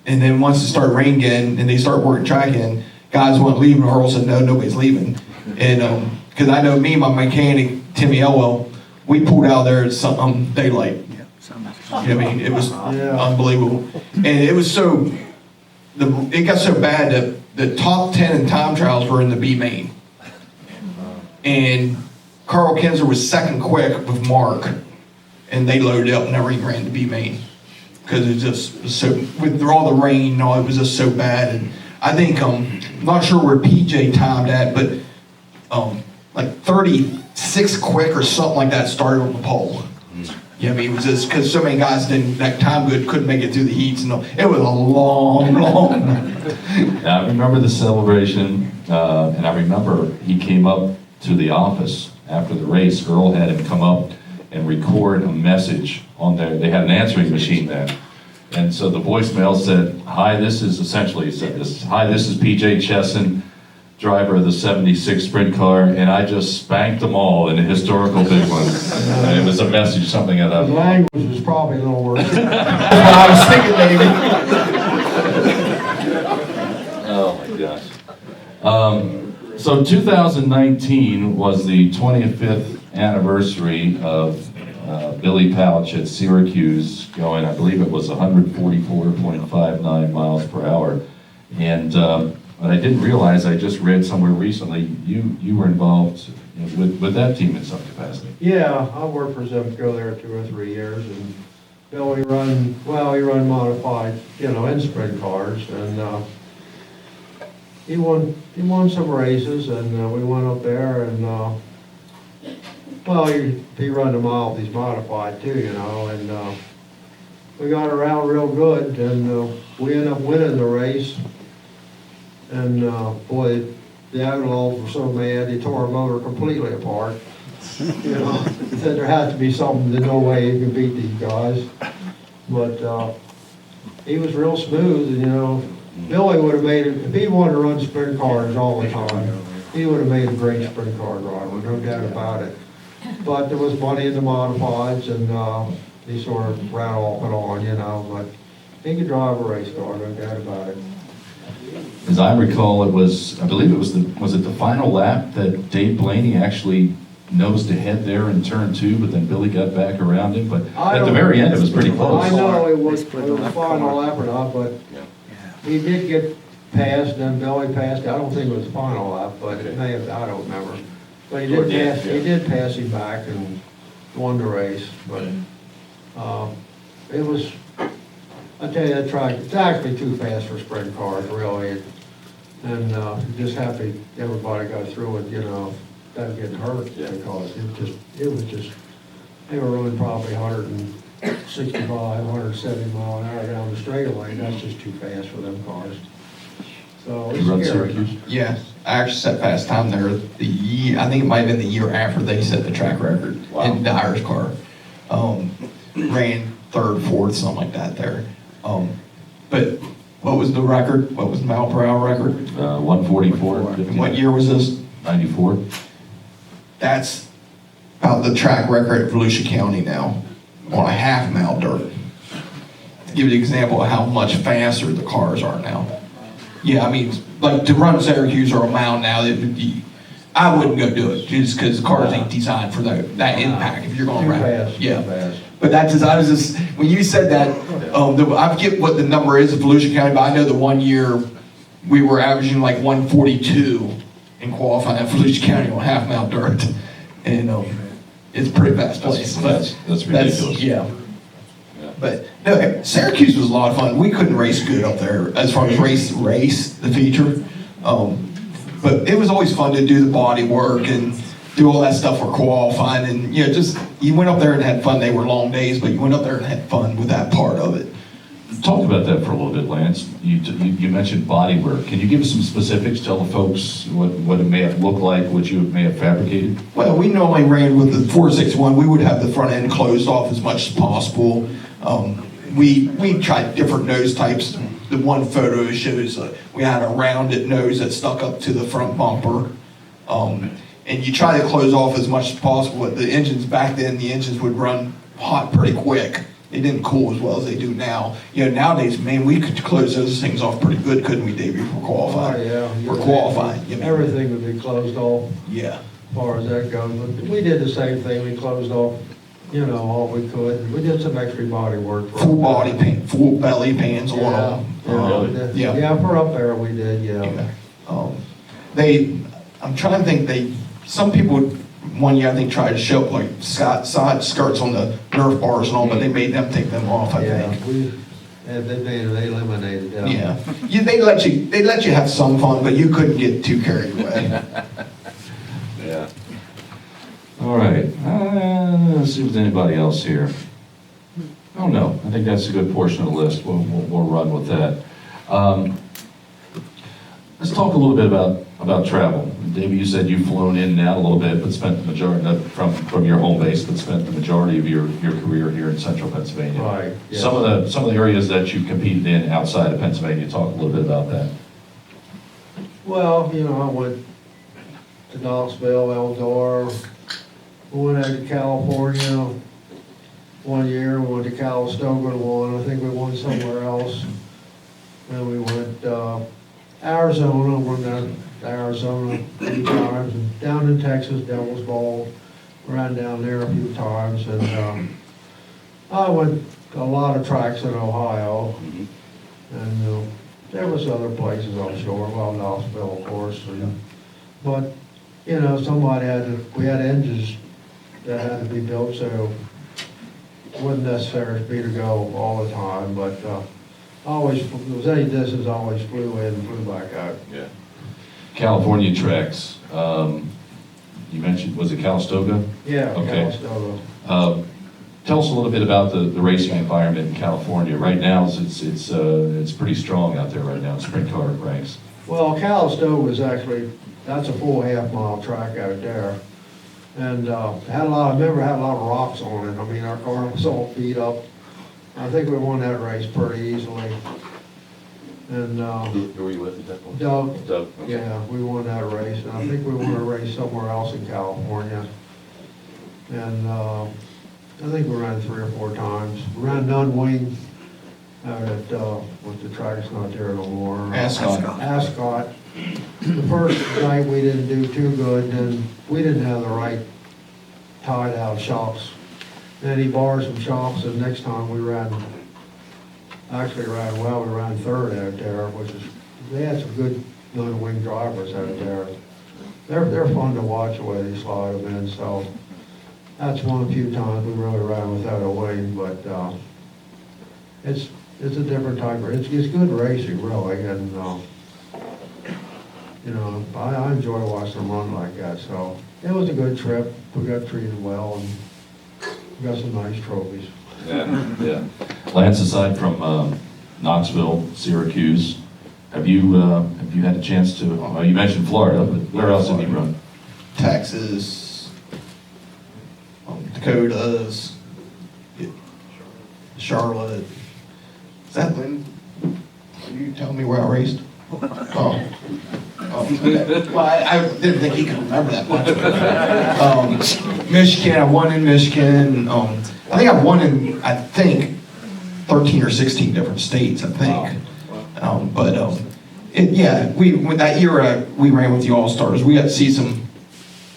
then once it started raining again, and they started working track again, guys weren't leaving. Earl said, "No, nobody's leaving." And because I know me, and my mechanic Timmy Elwell, we pulled out there at some daylight. You know what I mean? It was unbelievable, and it was so. It got so bad that the top 10 in time trials were in the B main, and Carl Kinzer was second quick with Mark, and they loaded up and never even ran the B main. Because it just was so, with all the rain and all, it was just so bad. And I think, I'm not sure where PJ timed at, but like 36 quick or something like that started on the pole. Yeah, I mean, it was just because so many guys didn't, that time good, couldn't make it through the heats, and it was a long, long night. Now, I remember the celebration, and I remember he came up to the office after the race. Earl had him come up and record a message on there. They had an answering machine then. And so the voicemail said, "Hi, this is," essentially he said this, "Hi, this is PJ Chesson, driver of the 76 sprint car, and I just spanked them all in a historical big one." And it was a message, something of The that. language was probably a little worse. Well, I was thinking maybe. Oh my gosh. So 2019 was the 25th anniversary of Billy Pouch at Syracuse going, I believe it was 144.59 miles per hour. And what I didn't realize, I just read somewhere recently, you were involved with that team in some capacity. Yeah, I worked for Zemco there 2 or 3 years, and Bill, he run modified, and sprint cars, and he won some races, and we went up there, and well, he run them all, these modified too, and we got around real good, and we ended up winning the race. And boy, the Outlaws were so mad, they tore our motor completely apart. They said there had to be something, there's no way you could beat these guys. But he was real smooth, and Billy would have made it, if he wanted to run sprint cars all the time, he would have made a great sprint car driver, no doubt about it. But there was money in the modifieds, and he sort of ran off and on, but he could drive a race car, no doubt about it. As I recall, I believe it was it the final lap that Dave Blaney actually nosed ahead there in turn 2, but then Billy got back around him, but at the very end, it was pretty close. I know it was final lap or not, but he did get passed, and then Billy passed. I don't think it was the final lap, but it may have, I don't remember. But he did pass him back and won the race, but it was, I tell you, that track, it's actually too fast for sprint cars, really. And just happy everybody got through it, without getting hurt, because it was just, they were running probably 165, 170 mile an hour down the straightaway. That's just too fast for them cars. So it's You run scary. Syracuse? Yeah, I actually set fast time there I think it might have been the year after they set the track record in the Irish car. Ran 3rd, 4th, something like that there. But what was the record? What was the mile per hour record? 144. And what year was this? 94. That's about the track record at Volusia County now on a half mile dirt. To give you an example of how much faster the cars are now. Yeah, I mean, like to run Syracuse or a mile now, I wouldn't go do it just because the cars ain't designed for that impact. If you're going Too around, fast, yeah. too fast. But I was just when you said that, I forget what the number is of Volusia County, but I know the one year we were averaging like 142 in qualifying at Volusia County on half mile dirt, and it's a pretty fast place. That's ridiculous. Yeah. But no, Syracuse was a lot of fun. We couldn't race good up there as far as race the feature, but it was always fun to do the body work and do all that stuff for qualifying, and just you went up there and had fun. They were long days, but you went up there and had fun with that part of it. Talk about that for a little bit, Lance. You mentioned body work. Can you give us some specifics? Tell the folks what it may have looked like, what you may have fabricated. Well, we normally ran with the 461. We would have the front end closed off as much as possible. We tried different nose types. The one photo shows we had a rounded nose that stuck up to the front bumper. And you try to close off as much as possible. But the engines back then, the engines would run hot pretty quick. They didn't cool as well as they do now. Nowadays, man, we could close those things off pretty good, couldn't we, Davey, for qualifying? Oh, yeah. For qualifying. Everything would be closed off Yeah. as far as that goes. But we did the same thing. We closed off, all we could. We did some extra body work. Full body paint, full belly pans on them. Yeah, yeah, for up there we did, yeah. I'm trying to think, some people one year I think tried to show like side skirts on the Nerf bars and all, but they made them take them off, I think. They eliminated them. Yeah, they let you have some fun, but you couldn't get too carried away. Yeah. All right, let's see if there's anybody else here. Oh, no, I think that's a good portion of the list. We'll run with that. Let's talk a little bit about travel. Davey, you said you've flown in and out a little bit, but spent the majority, from your home base, but spent the majority of your career here in central Pennsylvania. Right, yes. Some of the areas that you competed in outside of Pennsylvania, talk a little bit about that. Well, you know, I went to Knoxville, Eldor, went out to California one year, we went to Calistoga one, I think we won somewhere else. And we went, Arizona, went down to Arizona a few times, and down in Texas, Devil's Bowl, ran down there a few times, and, I went to a lot of tracks in Ohio, and, there was other places, I'm sure, well, Knoxville, of course, but, you know, we had engines that had to be built, so it wasn't necessary for me to go all the time, but, always, if there was any distance, I always flew in and flew back out. Yeah. California tracks, you mentioned, was it Calistoga? Yeah, Okay. Calistoga. Tell us a little bit about the racing environment in California. Right now, it's pretty strong out there right now in sprint car ranks. Well, Calistoga is actually, that's a full half-mile track out there. And had a lot of rocks on it. I mean, our car was all beat up. I think we won that race pretty easily. And Who were you with at that point? Doug, Doug, okay. yeah, we won that race. And I think we won a race somewhere else in California. And I think we ran 3 or 4 times. We ran Nunwing out at, what the track's not there no more. Ascot. Ascot. The first night we didn't do too good, and we didn't have the right tied out shocks. Then he borrowed some shocks, and next time we ran well. We ran 3rd out there, which is, they had some good Nunwing drivers out there. They're fun to watch the way they slide them in, so that's one of the few times we really ran without a wing, but it's a different type of, it's good racing really, and you know, I enjoy watching them run like that, so it was a good trip. We got treated well and we got some nice trophies. Yeah, yeah. Lance, aside from Knoxville, Syracuse, have you had a chance to, you mentioned Florida, but where else have you run? Texas, Dakotas, Charlotte. Is that when? You tell me where I raced? Oh. Okay. Well, I didn't think he could remember that much. Michigan, I won in Michigan. I think I won in, 13 or 16 different states, I think. With that year, we ran with the All-Stars. We got to see some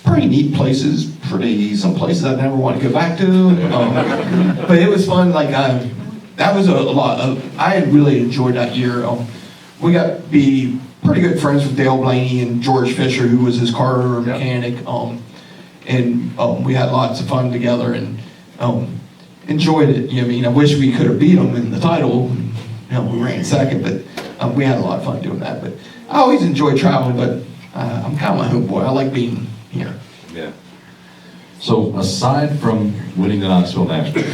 pretty neat places, some places I never want to go back to. But it was fun, that was a lot of, I really enjoyed that year. We got to be pretty good friends with Dale Blaney and George Fisher, who was his car mechanic. We had lots of fun together and enjoyed it. You know, I mean, I wish we could have beat them in the title. You know, we ran second, but we had a lot of fun doing that. But I always enjoy traveling, but I'm kind of my homeboy. I like being here. Yeah. So aside from winning the Knoxville National,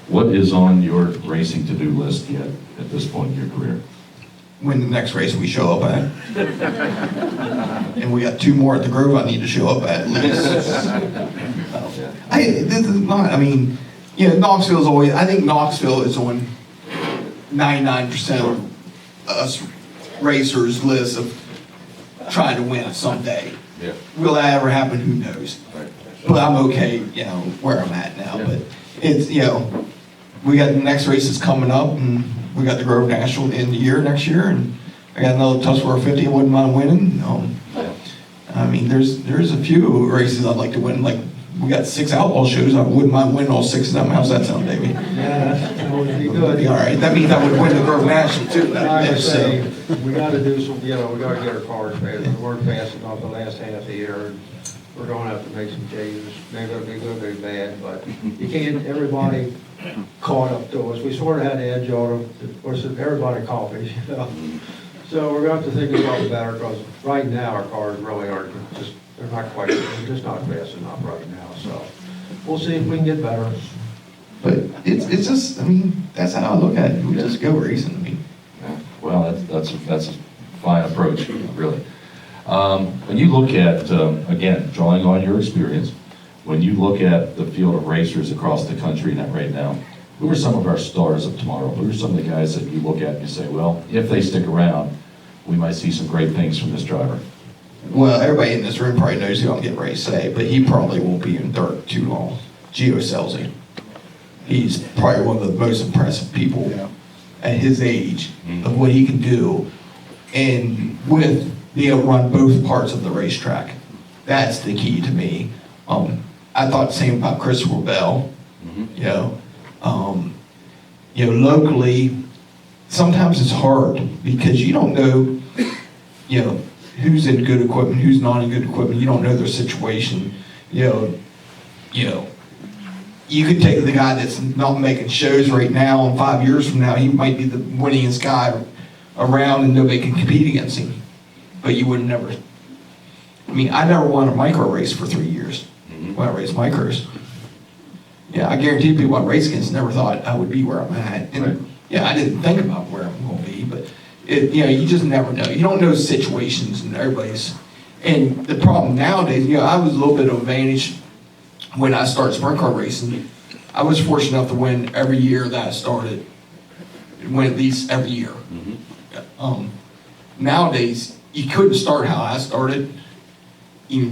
what is on your racing to-do list yet at this point in your career? Win the next race we show up at. And we got 2 more at the Grove I need to show up at least. This is not, I mean, you know, Knoxville's always, I think Knoxville is on 99% of us racers' list of trying to win it someday. Yeah. Will that ever happen? Who knows? Right. But I'm okay, you know, where I'm at now. But it's, you know, we got the next races coming up, and we got the Grove National at the end of the year next year, and I got another Tuscarora 50 I wouldn't mind winning. I mean, there's a few races I'd like to win. Like, we got 6 outlaw shows. I wouldn't mind winning all 6 of them. How's that sound, Davey? Yeah, that would be good. All right, that means I would win the Grove National too. I would say, we gotta do some, you know, we gotta get our cars fast. We weren't fast enough the last half of the year. We're gonna have to make some changes. Maybe it'll be good, maybe bad, but you can't, everybody caught up to us. We sort of had an edge on them. Of course, everybody copies, you know. So we're going to have to think about it better, because right now our cars really aren't just They're not quite, they're just not fast enough right now, so we'll see if we can get better. But it's just, I mean, that's how I look at it. We just go racing. I mean, Well, that's a fine approach, really. When you look at, again, drawing on your experience, when you look at the field of racers across the country right now, who are some of our stars of tomorrow? Who are some of the guys that you look at and you say, well, if they stick around, we might see some great things from this driver? well, everybody in this room probably knows who I'm getting ready to say, but he probably won't be in dirt too long. Gio Selzy. He's probably one of the most impressive people at his age of what he can do, and with being able to run both parts of the racetrack. That's the key to me. I thought the same about Christopher Bell. Locally, sometimes it's hard because you don't know, who's in good equipment, who's not in good equipment. You don't know their situation. You could take the guy that's not making shows right now, and 5 years from now, he might be the winningest guy around and nobody can compete against him. But you would never, I never won a micro race for 3 years when I raced micros. Yeah, I guarantee people I race against never thought I would be where I'm at. And Right. I didn't think about where I'm going to be, but you just never know. You don't know situations and everybody's. And the problem nowadays, I was a little bit of advantage when I started sprint car racing. I was fortunate enough to win every year that I started. Win at least every year. Nowadays, you couldn't start how I started. You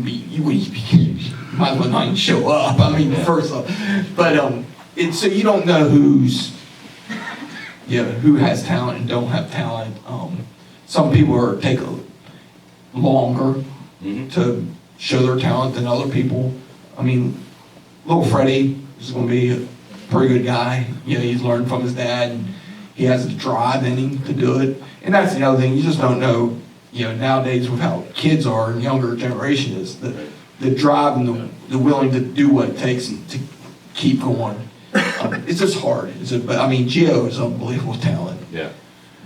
might as well not even show up. First off, but so you don't know who has talent and don't have talent. Some people take longer to show their talent than other people. Little Freddie is going to be a pretty good guy. He's learned from his dad, and he has the drive in him to do it. And that's the other thing, you just don't know, nowadays with how kids are and younger generation is, the drive and the willing to do what it takes to keep going. It's just hard. But Gio is unbelievable talent. Yeah.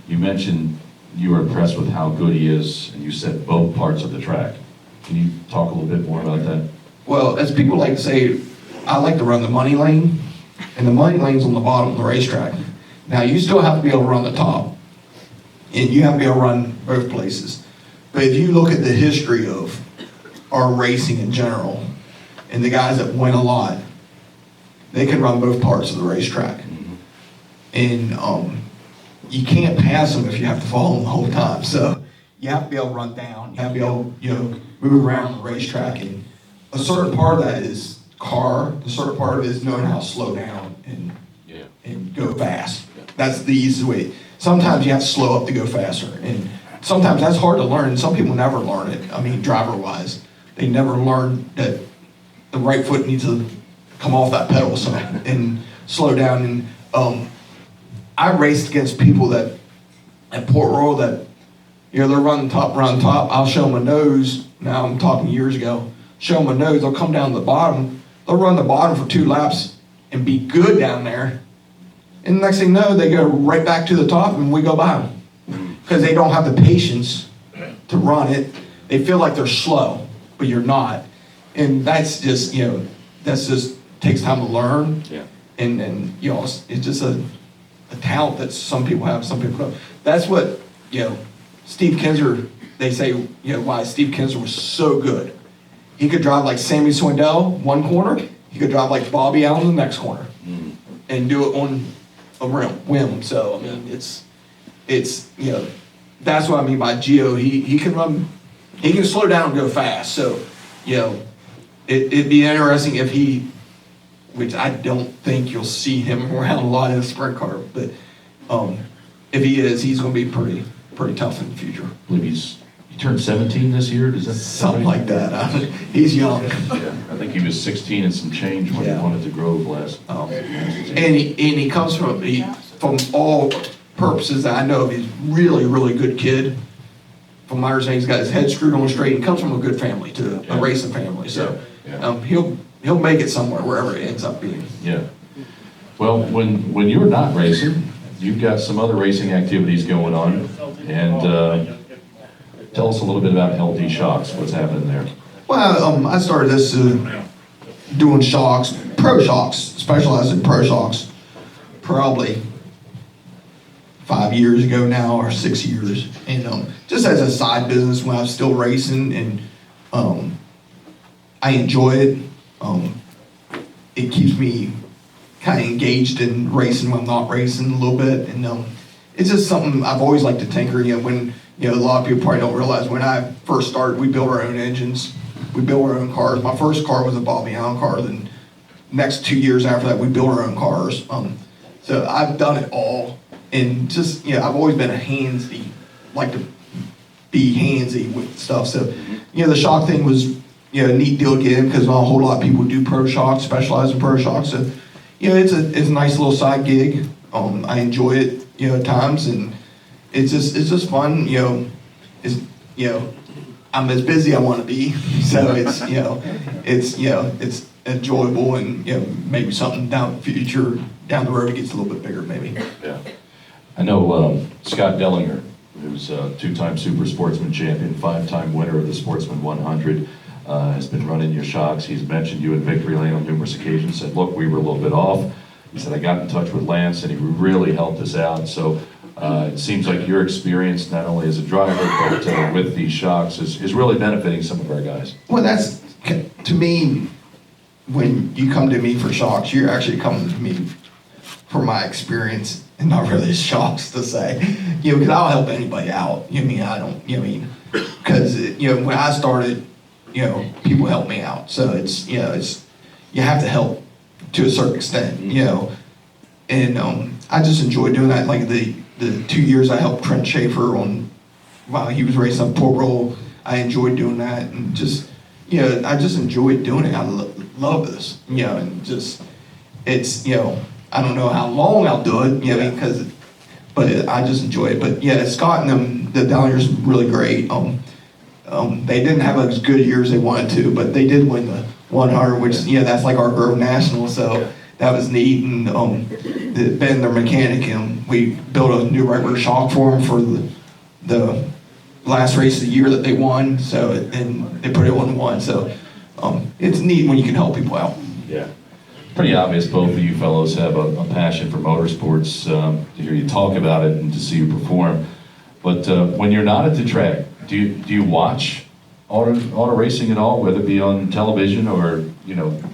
You mentioned you were impressed with how good he is, and you said both parts of the track. Can you talk a little bit more about that? Well, as people like to say, I like to run the money lane, and the money lane's on the bottom of the racetrack. Now, you still have to be able to run the top, and you have to be able to run both places. But if you look at the history of our racing in general, and the guys that win a lot, they can run both parts of the racetrack. And you can't pass them if you have to follow them the whole time. So you have to be able to run down. You have to be able to, move around the racetrack. And a certain part of that is car. The certain part of it is knowing how to slow down and go fast. That's the easiest way. Sometimes you have to slow up to go faster. And sometimes that's hard to learn. Some people never learn it. Driver-wise. They never learn that the right foot needs to come off that pedal and slow down. And I raced against people that at Port Royal that they're running top. I'll show them a nose. Now I'm talking years ago. Show them a nose. They'll come down to the bottom. They'll run the bottom for 2 laps and be good down there. And the next thing you know, they go right back to the top and we go by them because they don't have the patience to run it. They feel like they're slow, but you're not. And that's just takes time to learn. Yeah. And it's just a talent that some people have, some people don't. That's what, Steve Kinser, they say, why Steve Kinser was so good. He could drive like Sammy Swindell one corner, he could drive like Bobby Allen the next corner and do it on a whim. So, it's that's what I mean by Gio. He can run, he can slow down and go fast. So, it'd be interesting if which I don't think you'll see him around a lot in a sprint car, but if he is, he's going to be pretty tough in the future. I believe he turned 17 this year. Does that something like that? He's young. Yeah, I think he was 16 and some change when he wanted to Grove last. And he comes from all purposes that I know of. He's really, really good kid. From my understanding, he's got his head screwed on straight. He comes from a good family too, a racing family. So he'll make it somewhere, wherever it ends up being. Yeah. Well, when you're not racing, you've got some other racing activities going on, and tell us a little bit about LD Shocks. What's happening there? Well, I started this doing shocks, pro shocks, specialized in pro shocks, probably 5 years ago now, or 6 years, and just as a side business when I was still racing, and I enjoy it. It keeps me kind of engaged in racing when I'm not racing a little bit, and it's just something I've always liked to tinker. When a lot of people probably don't realize, when I first started, we built our own engines, we built our own cars. My first car was a Bobby Allen car. Then next 2 years after that, we built our own cars. So I've done it all, and just I've always been a handsy, like to be handsy with stuff. So the shock thing was a neat deal to get in, because not a whole lot of people do pro shocks, specialize in pro shocks. So it's a nice little side gig. I enjoy it at times, and it's just fun. I'm as busy I want to be, so it's enjoyable, and maybe something down the road it gets a little bit bigger maybe. Yeah. I know Scott Dellinger, who's a two-time Super Sportsman champion, 5-time winner of the Sportsman 100, has been running your shocks. He's mentioned you in victory lane on numerous occasions, said, look, we were a little bit off. He said, I got in touch with Lance, and he really helped us out. So it seems like your experience, not only as a driver, but with these shocks, is really benefiting some of our guys. Well, that's, to me, when you come to me for shocks, you're actually coming to me for my experience, and not really shocks to say, because I'll help anybody out. I don't, because when I started, people helped me out. So it's you have to help to a certain extent, and I just enjoy doing that. Like the 2 years I helped Trent Schaefer while he was racing up Port Roll, I enjoyed doing that, and just I just enjoyed doing it. I love this, and just it's I don't know how long I'll do it, but I just enjoy it. But Scott and them, the Dallingers, really great. They didn't have as good years as they wanted to, but they did win the 100, which that's like our Grove National, so that was neat. And Ben, their mechanic, we built a new regular shock for him for the last race of the year that they won. So and they put it on one. So it's neat when you can help people out. Yeah. Pretty obvious both of you fellows have a passion for motorsports, to hear you talk about it and to see you perform. But when you're not at the track, do you watch auto racing at all, whether it be on television or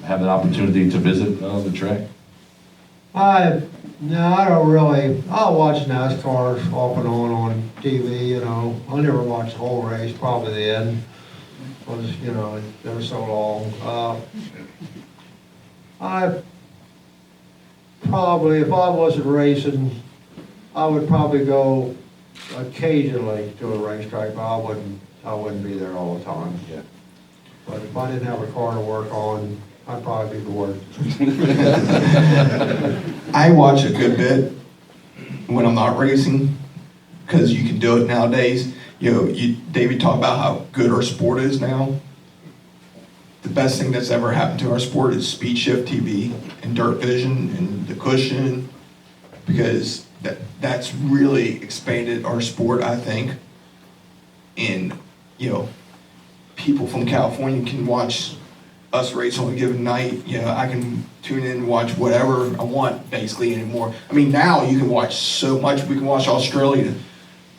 have an opportunity to visit the track? No, I don't really. I'll watch NASCAR off and on TV. I never watch the whole race, probably the end, because they're so long. I probably, if I wasn't racing, I would probably go occasionally to a racetrack, but I wouldn't be there all the time. Yeah. But if I didn't have a car to work on, I'd probably be bored. I watch a good bit when I'm not racing, because you can do it nowadays. David talked about how good our sport is now. The best thing that's ever happened to our sport is Speed Shift TV and Dirt Vision and the cushion, because that's really expanded our sport, I think. And people from California can watch us race on a given night. I can tune in and watch whatever I want basically anymore. I mean, now you can watch so much. We can watch Australia.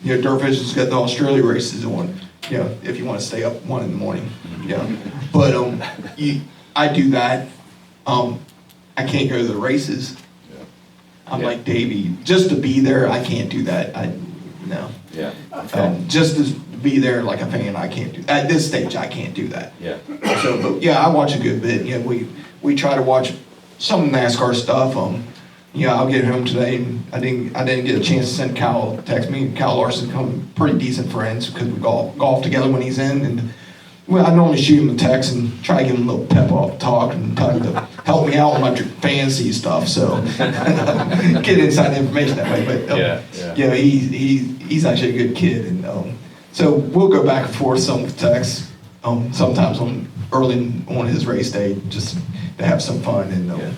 Dirt Vision's got the Australia races on. If you want to stay up 1 in the morning. But I do that. I can't go to the races. I'm like Davey. Just to be there, I can't do that. No. Yeah. Just to be there like a fan, I can't do. At this stage, I can't do that. Yeah. So, but I watch a good bit. We try to watch some NASCAR stuff. I'll get home today, and I didn't get a chance to send Cal text me. Cal Larson, come pretty decent friends, because we golf together when he's in, and I normally shoot him a text and try to give him a little pep talk and tell him to help me out with my fantasy stuff. So get inside information that way. But he's actually a good kid, and so we'll go back and forth some with texts. Sometimes early on his race day, just to have some fun. And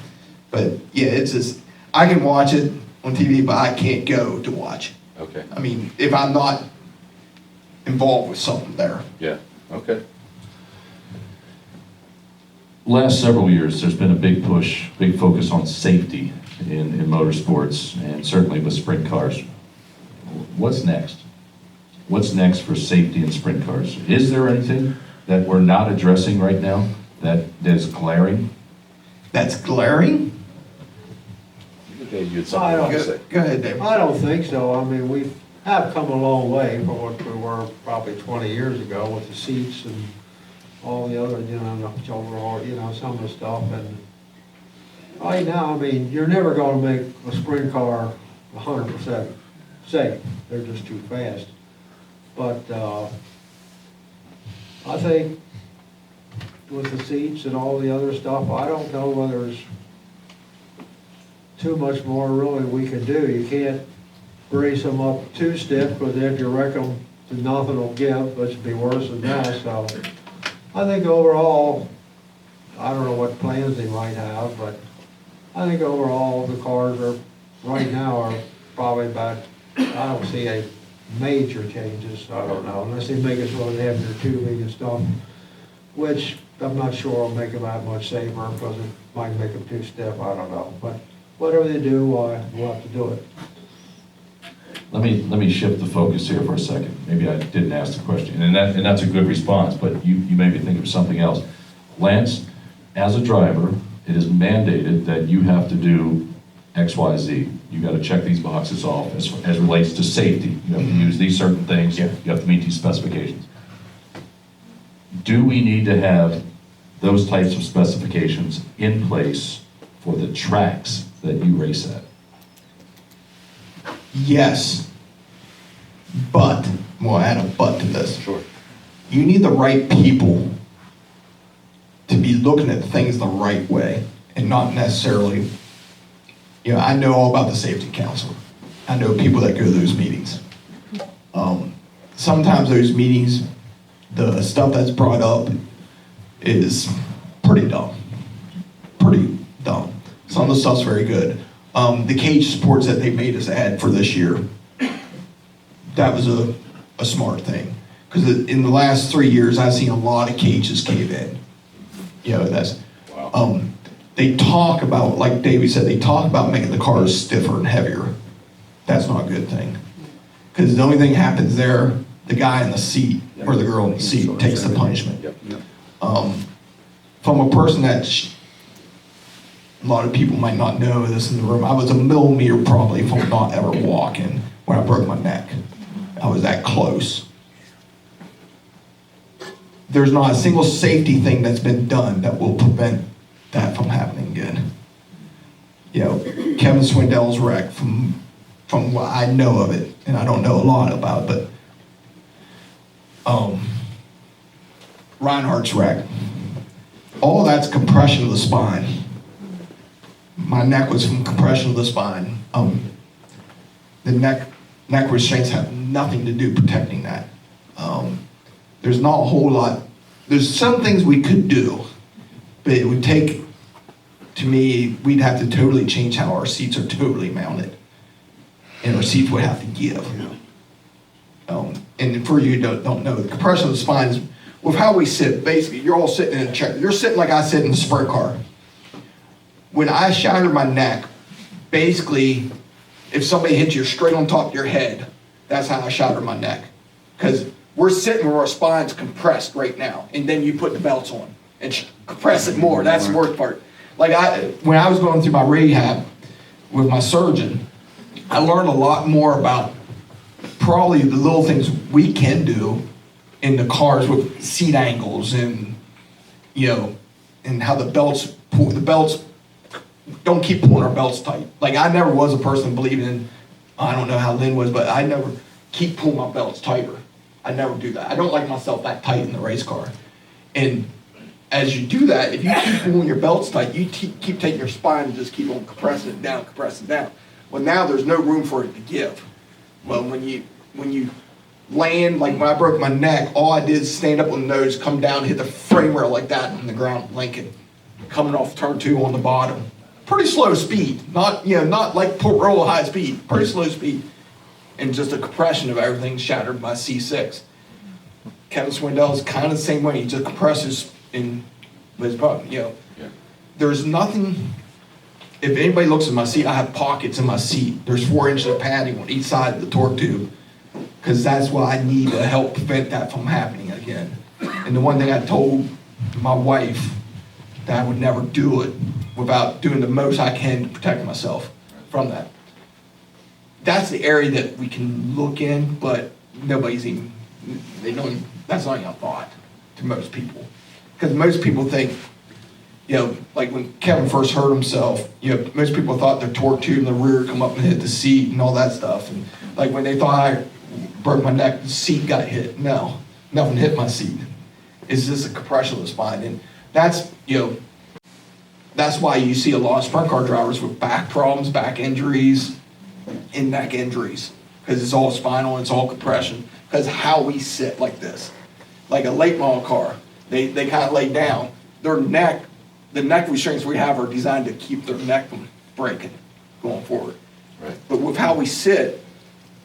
but it's just, I can watch it on TV, but I can't go to watch. Okay. I mean, if I'm not involved with something there. Yeah. Okay. last several years, there's been a big push, big focus on safety in motorsports, and certainly with sprint cars. What's next? What's next for safety in sprint cars? Is there anything that we're not addressing right now that is glaring? That's glaring? Okay, you had I something don't- to say. Go ahead, Dave. I don't think so. I mean, we have come a long way from what we were probably 20 years ago with the seats and all the other, the overall, some of the stuff. And right now, I mean, you're never gonna make a sprint car 100% safe. They're just too fast. But, I think with the seats and all the other stuff, I don't know whether there's too much more really we can do. You can't brace them up too stiff, because if you wreck them, nothing will give, which would be worse than that. So I think overall, I don't know what plans they might have, but I think overall the cars are, right now, are probably about, I don't see any major changes, I don't know, unless they make us run heavier tubing and stuff, which I'm not sure will make them that much safer, because it might make them too stiff, I don't know. But whatever they do, we'll have to do it. Let me shift the focus here for a second. Maybe I didn't ask the question, and that's a good response, but you made me think of something else. Lance, as a driver, it is mandated that you have to do X, Y, Z. You got to check these boxes off as relates to safety. You have to use these certain things. Yeah. You have to meet these specifications. Do we need to have those types of specifications in place for the tracks that you race at? Yes, but, well, add a but to this. Sure. You need the right people to be looking at things the right way, and not necessarily, I know all about the safety council. I know people that go to those meetings. Sometimes those meetings, the stuff that's brought up is pretty dumb. Pretty dumb. Some of the stuff's very good. The cage sports that they made us add for this year, that was a smart thing. Because in the last 3 years, I've seen a lot of cages cave in. They talk about, like Davey said, they talk about making the cars stiffer and heavier. That's not a good thing. Because the only thing happens there, the guy in the seat, or the girl in the seat, takes the punishment. From a person that a lot of people might not know this in the room, I was a millimeter probably from not ever walking when I broke my neck. I was that close. There's not a single safety thing that's been done that will prevent that from happening again. Kevin Swindell's wreck, from what I know of it, and I don't know a lot about it, but Reinhardt's wreck, all that's compression of the spine. My neck was from compression of the spine. The neck restraints have nothing to do protecting that. There's not a whole lot. There's some things we could do, but it would take, to me, we'd have to totally change how our seats are totally mounted. And our seats would have to give. And for you who don't know, the compression of the spine is, with how we sit, basically, you're all sitting in a chair. You're sitting like I sit in a sprint car. When I shattered my neck, basically, if somebody hits you straight on top of your head, that's how I shattered my neck. Because we're sitting where our spine's compressed right now, and then you put the belts on and compress it more. That's the worst part. Like when I was going through my rehab with my surgeon, I learned a lot more about probably the little things we can do in the cars with seat angles and, and how the belts don't keep pulling our belts tight. Like I never was a person believing in, I don't know how Lynn was, but I never keep pulling my belts tighter. I never do that. I don't like myself that tight in the race car. And as you do that, if you keep pulling your belts tight, you keep taking your spine and just keep on compressing it down. Well, now there's no room for it to give. Well, when you land, like when I broke my neck, all I did is stand up on the nose, come down, hit the frame rail like that on the ground, Lincoln, coming off turn 2 on the bottom. Pretty slow speed, not like real high speed, pretty slow speed. And just a compression of everything shattered my C6. Kevin Swindell's kind of the same way. He just compresses and But it's probably, Yeah. there's nothing, if anybody looks at my seat, I have pockets in my seat. There's 4 inches of padding on each side of the torque tube, because that's what I need to help prevent that from happening again. And the one thing I told my wife, that I would never do it without doing the most I can to protect myself from that. That's the area that we can look in, but nobody's even, they don't, that's not even a thought to most people. Because most people think, like when Kevin first hurt himself, most people thought the torque tube in the rear come up and hit the seat and all that stuff. And like when they thought I broke my neck, the seat got hit. No, nothing hit my seat. It's just a compression of the spine. And that's, that's why you see a lot of sprint car drivers with back problems, back injuries, and neck injuries. Because it's all spinal, it's all compression. Because how we sit like this. Like a late model car, they kind of lay down. Their neck, the neck restraints we have are designed to keep their neck from breaking going forward. Right. But with how we sit,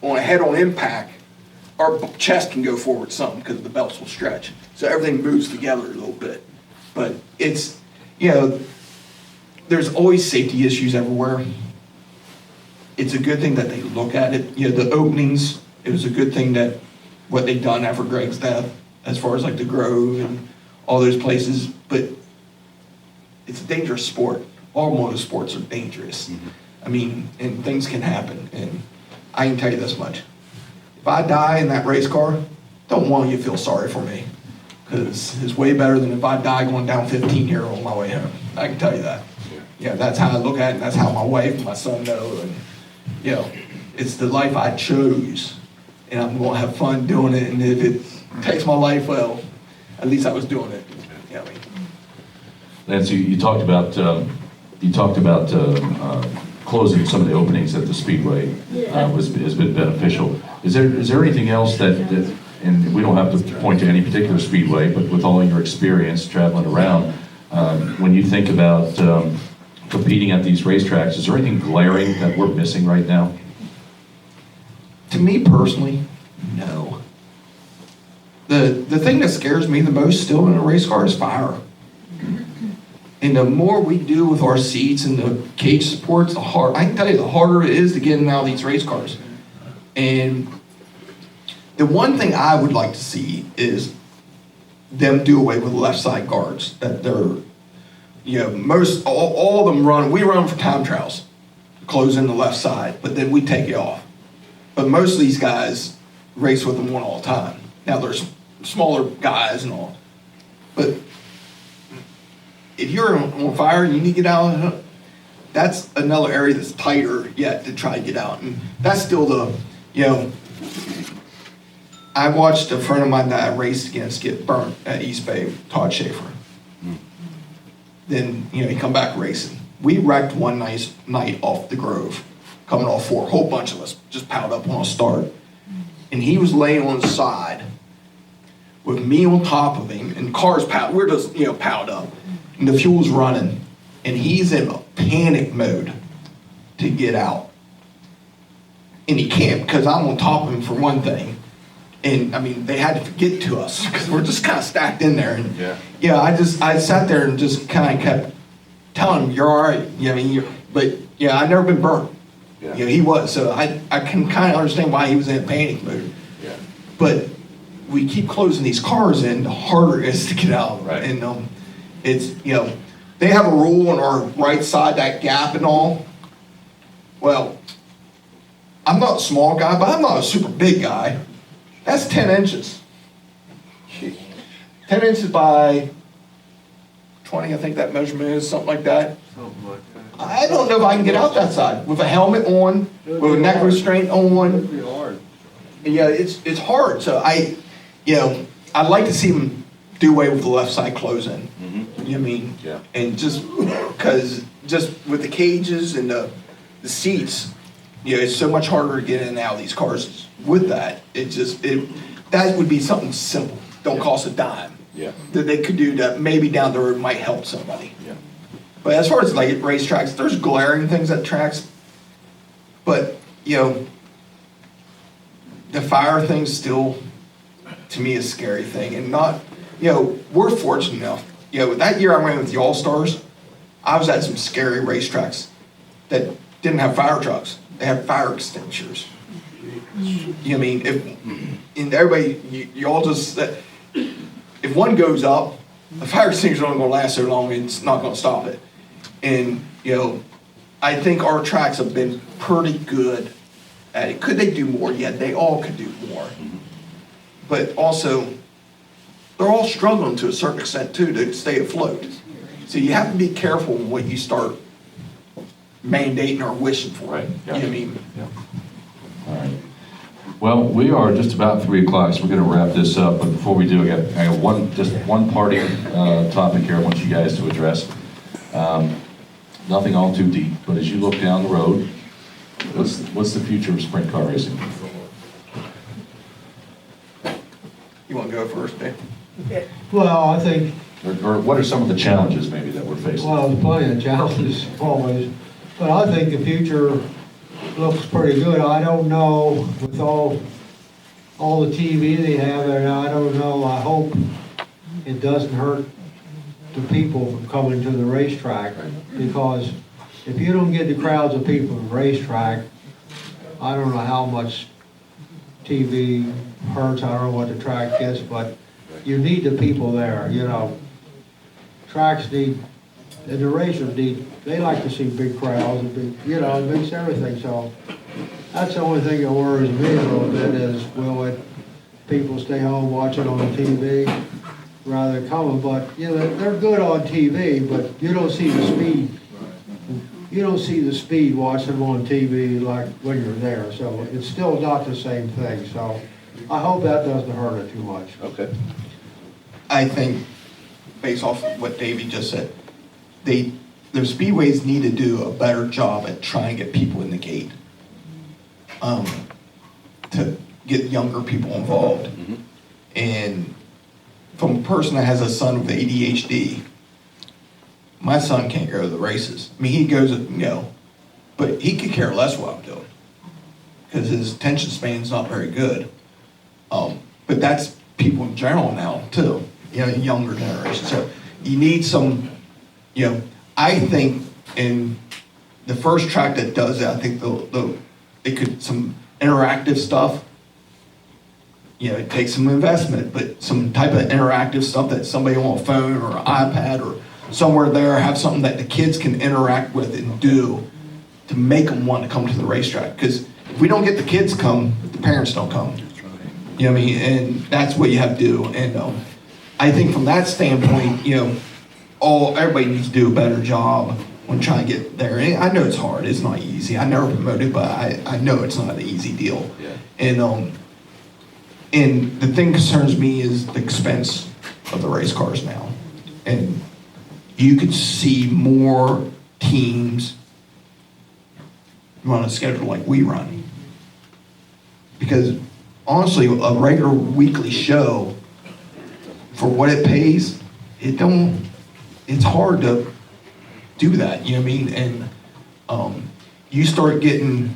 on a head-on impact, our chest can go forward some because the belts will stretch. So everything moves together a little bit. But it's, there's always safety issues everywhere. It's a good thing that they look at it. The openings, it was a good thing that what they done after Greg's death, as far as like the Grove and all those places, but it's a dangerous sport. Automotive sports are dangerous. Mm-hmm. I mean, and things can happen, and I can tell you this much. If I die in that race car, don't want you to feel sorry for me, because it's way better than if I die going down 15 here on my way home. I can tell you that. That's how I look at it, and that's how my wife and my son know, and it's the life I chose, and I'm going to have fun doing it, and if it takes my life, well, at least I was doing it. Lance, you talked about closing some of the openings at the Speedway has been beneficial. Is there anything else that, and we don't have to point to any particular Speedway, but with all your experience traveling around, when you think about competing at these racetracks, is there anything glaring that we're missing right now? To me personally, no. The thing that scares me the most still in a race car is fire. And the more we do with our seats and the cage supports, I can tell you, the harder it is to get in and out of these race cars. And the one thing I would like to see is them do away with left side guards. That they're, all of them we run for time trials, close in the left side, but then we take it off. But most of these guys race with them one all the time. Now there's smaller guys and all, but if you're on fire and you need to get out, that's another area that's tighter yet to try to get out. And that's still I watched a friend of mine that I raced against get burnt at East Bay, Todd Schaefer. Then, he come back racing. We wrecked one nice night off the Grove, coming off 4, a whole bunch of us just piled up on a start. And he was laying on his side with me on top of him, and cars piled, we're just, piled up. And the fuel's running, and he's in a panic mode to get out. And he can't, because I'm on top of him for one thing. And I mean, they had to get to us because we're just kind of stacked in there. And I sat there and just kind of kept telling him, "You're all right." I've never been burnt. He was, so I can kind of understand why he was in a panic mode. But we keep closing these cars in, the harder it is to get out. Right. And it's, they have a rule on our right side, that gap and all. Well, I'm not a small guy, but I'm not a super big guy. That's 10 inches. 10 inches by 20, I think that measurement is, something like that. Something like that. I don't know if I can get out that side with a helmet on, with a neck restraint on. It'd be hard. It's hard. So I'd like to see them do away with the left side close in. Mm-hmm. You know what I mean? Yeah. And just with the cages and the seats, it's so much harder to get in and out of these cars. With that, that would be something simple. Don't cost a dime. Yeah. That they could do that maybe down the road might help somebody. Yeah. But as far as like at racetracks, there's glaring things at tracks. But the fire thing still, to me, is a scary thing. And not, we're fortunate enough. that year I ran with the All-Stars, I was at some scary racetracks that didn't have fire trucks. They had fire extinguishers. You know what I mean? And everybody, you all just, if one goes up, the fire extinguisher only gonna last so long, and it's not gonna stop it. And, I think our tracks have been pretty good at it. Could they do more? Yeah, they all could do more. But also, they're all struggling to a certain extent too to stay afloat. So you have to be careful what you start mandating or wishing for. Right. You know what I mean? Yeah. All right. Well, we are just about 3 o'clock, so we're going to wrap this up. But before we do, I got one parting topic here I want you guys to address. Nothing all too deep, but as you look down the road, what's the future of sprint car racing? You want to go first, Dave? Well, I think, Or what are some of the challenges maybe that we're facing? well, there's plenty of challenges always, but I think the future looks pretty good. I don't know with all the TV they have there now, I don't know, I hope it doesn't hurt the people from coming to the racetrack, because if you don't get the crowds of people to the racetrack, I don't know how much TV hurts, I don't know what the track gets, but you need the people there, Tracks need, and the racers need, they like to see big crowds, and it makes everything, so that's the only thing that worries me a little bit is, will people stay home watching on TV rather than coming, but, they're good on TV, but you don't see the speed. You don't see the speed watching them on TV like when you're there, so it's still not the same thing, so I hope that doesn't hurt it too much. Okay. I think, based off of what Davey just said, the speedways need to do a better job at trying to get people in the gate, to get younger people involved. And from a person that has a son with ADHD, my son can't go to the races. I mean, he goes, but he could care less what I'm doing because his attention span's not very good. But that's people in general now too, younger generation. So you need some, I think in the first track that does that, I think it could, some interactive stuff, it takes some investment, but some type of interactive stuff that somebody on a phone or an iPad or somewhere there, have something that the kids can interact with and do to make them want to come to the racetrack. Because if we don't get the kids come, the parents don't come. You know what I mean? And that's what you have to do. And I think from that standpoint, everybody needs to do a better job when trying to get there. And I know it's hard. It's not easy. I never promoted, but I know it's not an easy deal. Yeah. And the thing concerns me is the expense of the race cars now. And you could see more teams run a schedule like we run. Because honestly, a regular weekly show, for what it pays, it's hard to do that, you know what I mean? And you start getting,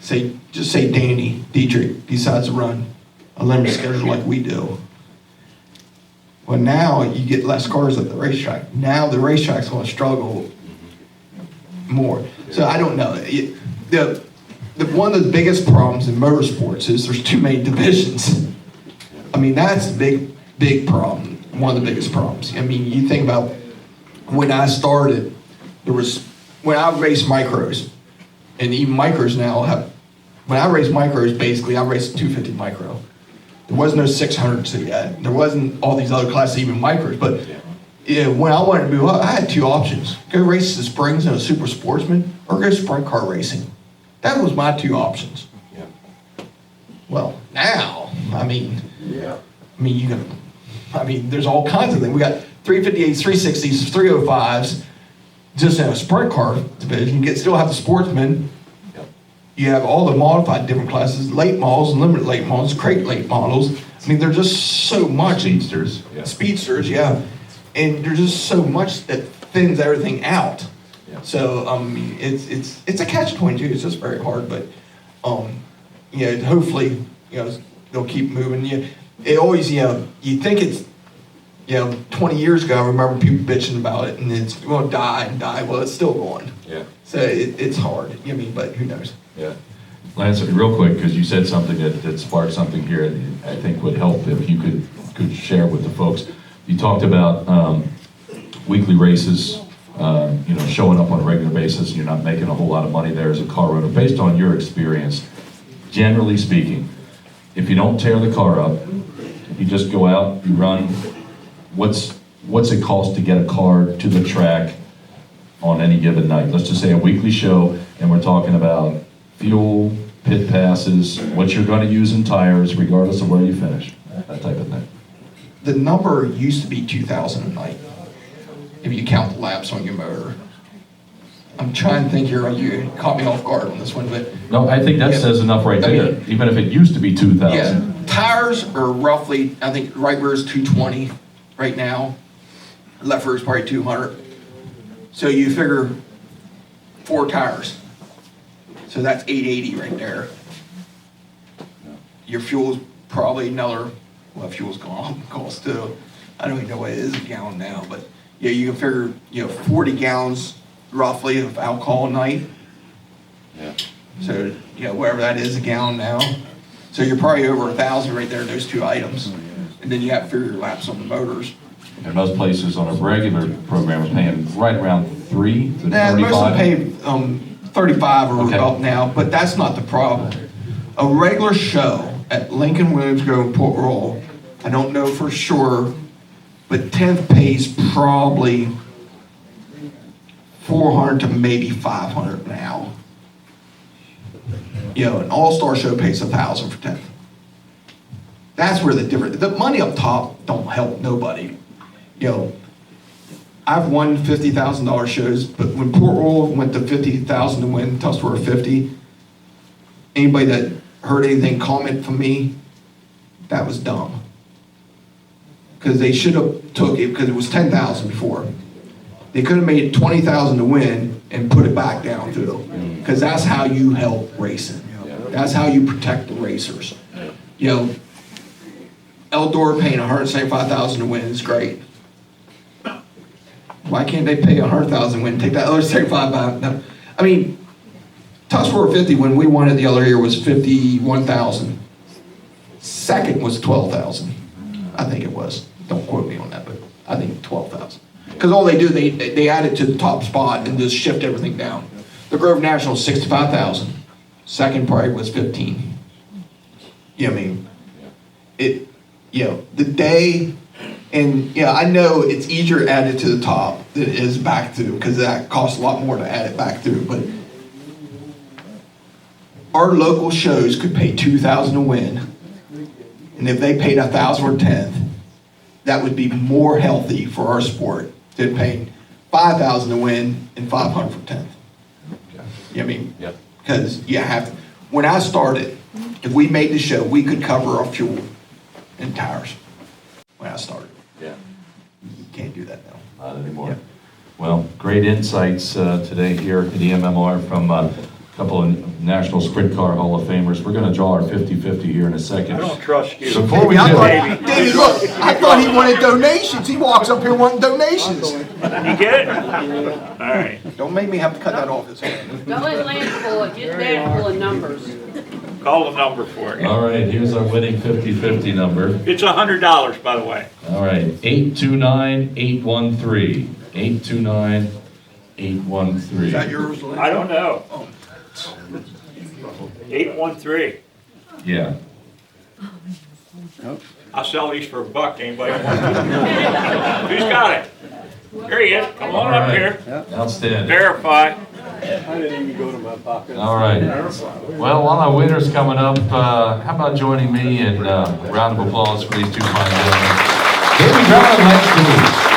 just say Danny Dietrich decides to run a limited schedule like we do. Well, now you get less cars at the racetrack. Now the racetrack's going to struggle more. So I don't know. One of the biggest problems in motorsports is there's too many divisions. I mean, that's a big problem. One of the biggest problems. I mean, you think about when I started, when I raced micros, and even micros now when I raced micros, basically I raced 250 micro. There was no 600s yet. There wasn't all these other classes, even micros. But when I wanted to move up, I had 2 options. Go race the Springs in a Super Sportsman or go sprint car racing. That was my 2 options. Yeah. Well, now, there's all kinds of things. We got 358s, 360s, 305s, just in a sprint car division. You still have the Sportsman. You have all the modified different classes, late models, limited late models, crate late models. I mean, there's just so much. Speedsters. Yeah. Speedsters, yeah. And there's just so much that thins everything out. Yeah. So, it's a catch-22. It's just very hard, but, hopefully, they'll keep moving. It always, you think it's, 20 years ago, I remember people bitching about it, and it's going to die and die. Well, it's still going. Yeah. So it's hard. I mean, but who knows? Yeah. Lance, real quick, because you said something that sparked something here that I think would help if you could share with the folks. You talked about weekly races, showing up on a regular basis, and you're not making a whole lot of money there as a car owner. Based on your experience, generally speaking, if you don't tear the car up, you just go out, you run, what's it cost to get a car to the track on any given night? Let's just say a weekly show, and we're talking about fuel, pit passes, what you're going to use in tires, regardless of where you finish, that type of thing. The number used to be 2,000 a night, if you count the laps on your motor. I'm trying to think here, you caught me off guard on this one, but No, I think that says enough right there, even if it used to be 2,000. yeah, tires are roughly, I think right rear is 220 right now. Left rear is probably 200. So you figure 4 tires. So that's 880 right there. Your fuel's probably another, well, fuel's gone up cost too. I don't even know what it is a gallon now, but yeah, you can figure, 40 gallons roughly of alcohol a night. Yeah. So, whatever that is, a gallon now. So you're probably over 1,000 right there, those 2 items. And then you have to figure your laps on the motors. And most places on a regular program are paying right around 3 to 35. Most of them pay 35 or Okay. up now, but that's not the problem. A regular show at Lincoln Williams Grove, Port Royal, I don't know for sure, but 10th pays probably 400 to maybe 500 now. An all-star show pays 1,000 for 10th. That's where the money up top don't help nobody. I've won $50,000 shows, but when Port Royal went to 50,000 to win Tuscarora 50, anybody that heard anything comment from me, that was dumb. Because they should have took it, because it was 10,000 before. They could have made it 20,000 to win and put it back down too. Because that's how you help racing. That's how you protect the racers. Eldora paying 175,000 to win is great. Why can't they pay 100,000 to win? Take that other 75 back. No. I mean, Tuscarora 50 when we won it the other year was 51,000. Second was 12,000. I think it was. Don't quote me on that, but I think 12,000. Because all they do, they add it to the top spot and just shift everything down. The Grove National is 65,000. Second probably was 15. You know what I mean? The day, and I know it's easier to add it to the top than it is back through, because that costs a lot more to add it back through, but our local shows could pay 2,000 to win, and if they paid 1,000 for 10th, that would be more healthy for our sport than paying 5,000 to win and 500 for 10th. You know what I mean? Yep. Because you have to, when I started, if we made the show, we could cover our fuel and tires when I started. Yeah. You can't do that now. Not anymore. Yeah. Well, great insights today here at EMMR from a couple of National Sprint Car Hall of Famers. We're going to draw our 50-50 here in a second. I don't trust you. Before we do, Davey, look, I thought he wanted donations. He walks up here wanting donations. You get it? All right. Don't make me have to cut that off his hand. Don't let Lance pull it, just Dad pull the numbers. Call the number for it. all right, here's our winning 50-50 number. It's $100, by the way. All right, 829-813. 829-813. Is that yours, Lynn? I don't know. 813. Yeah. I'll sell these for $1. Anybody want them? Who's got it? Here he is. Come on up here. Outstanding. Verify. All right. Well, while our winner's coming up, how about joining me in a round of applause for these two fine gentlemen? Davey Brown and Lance Dewease.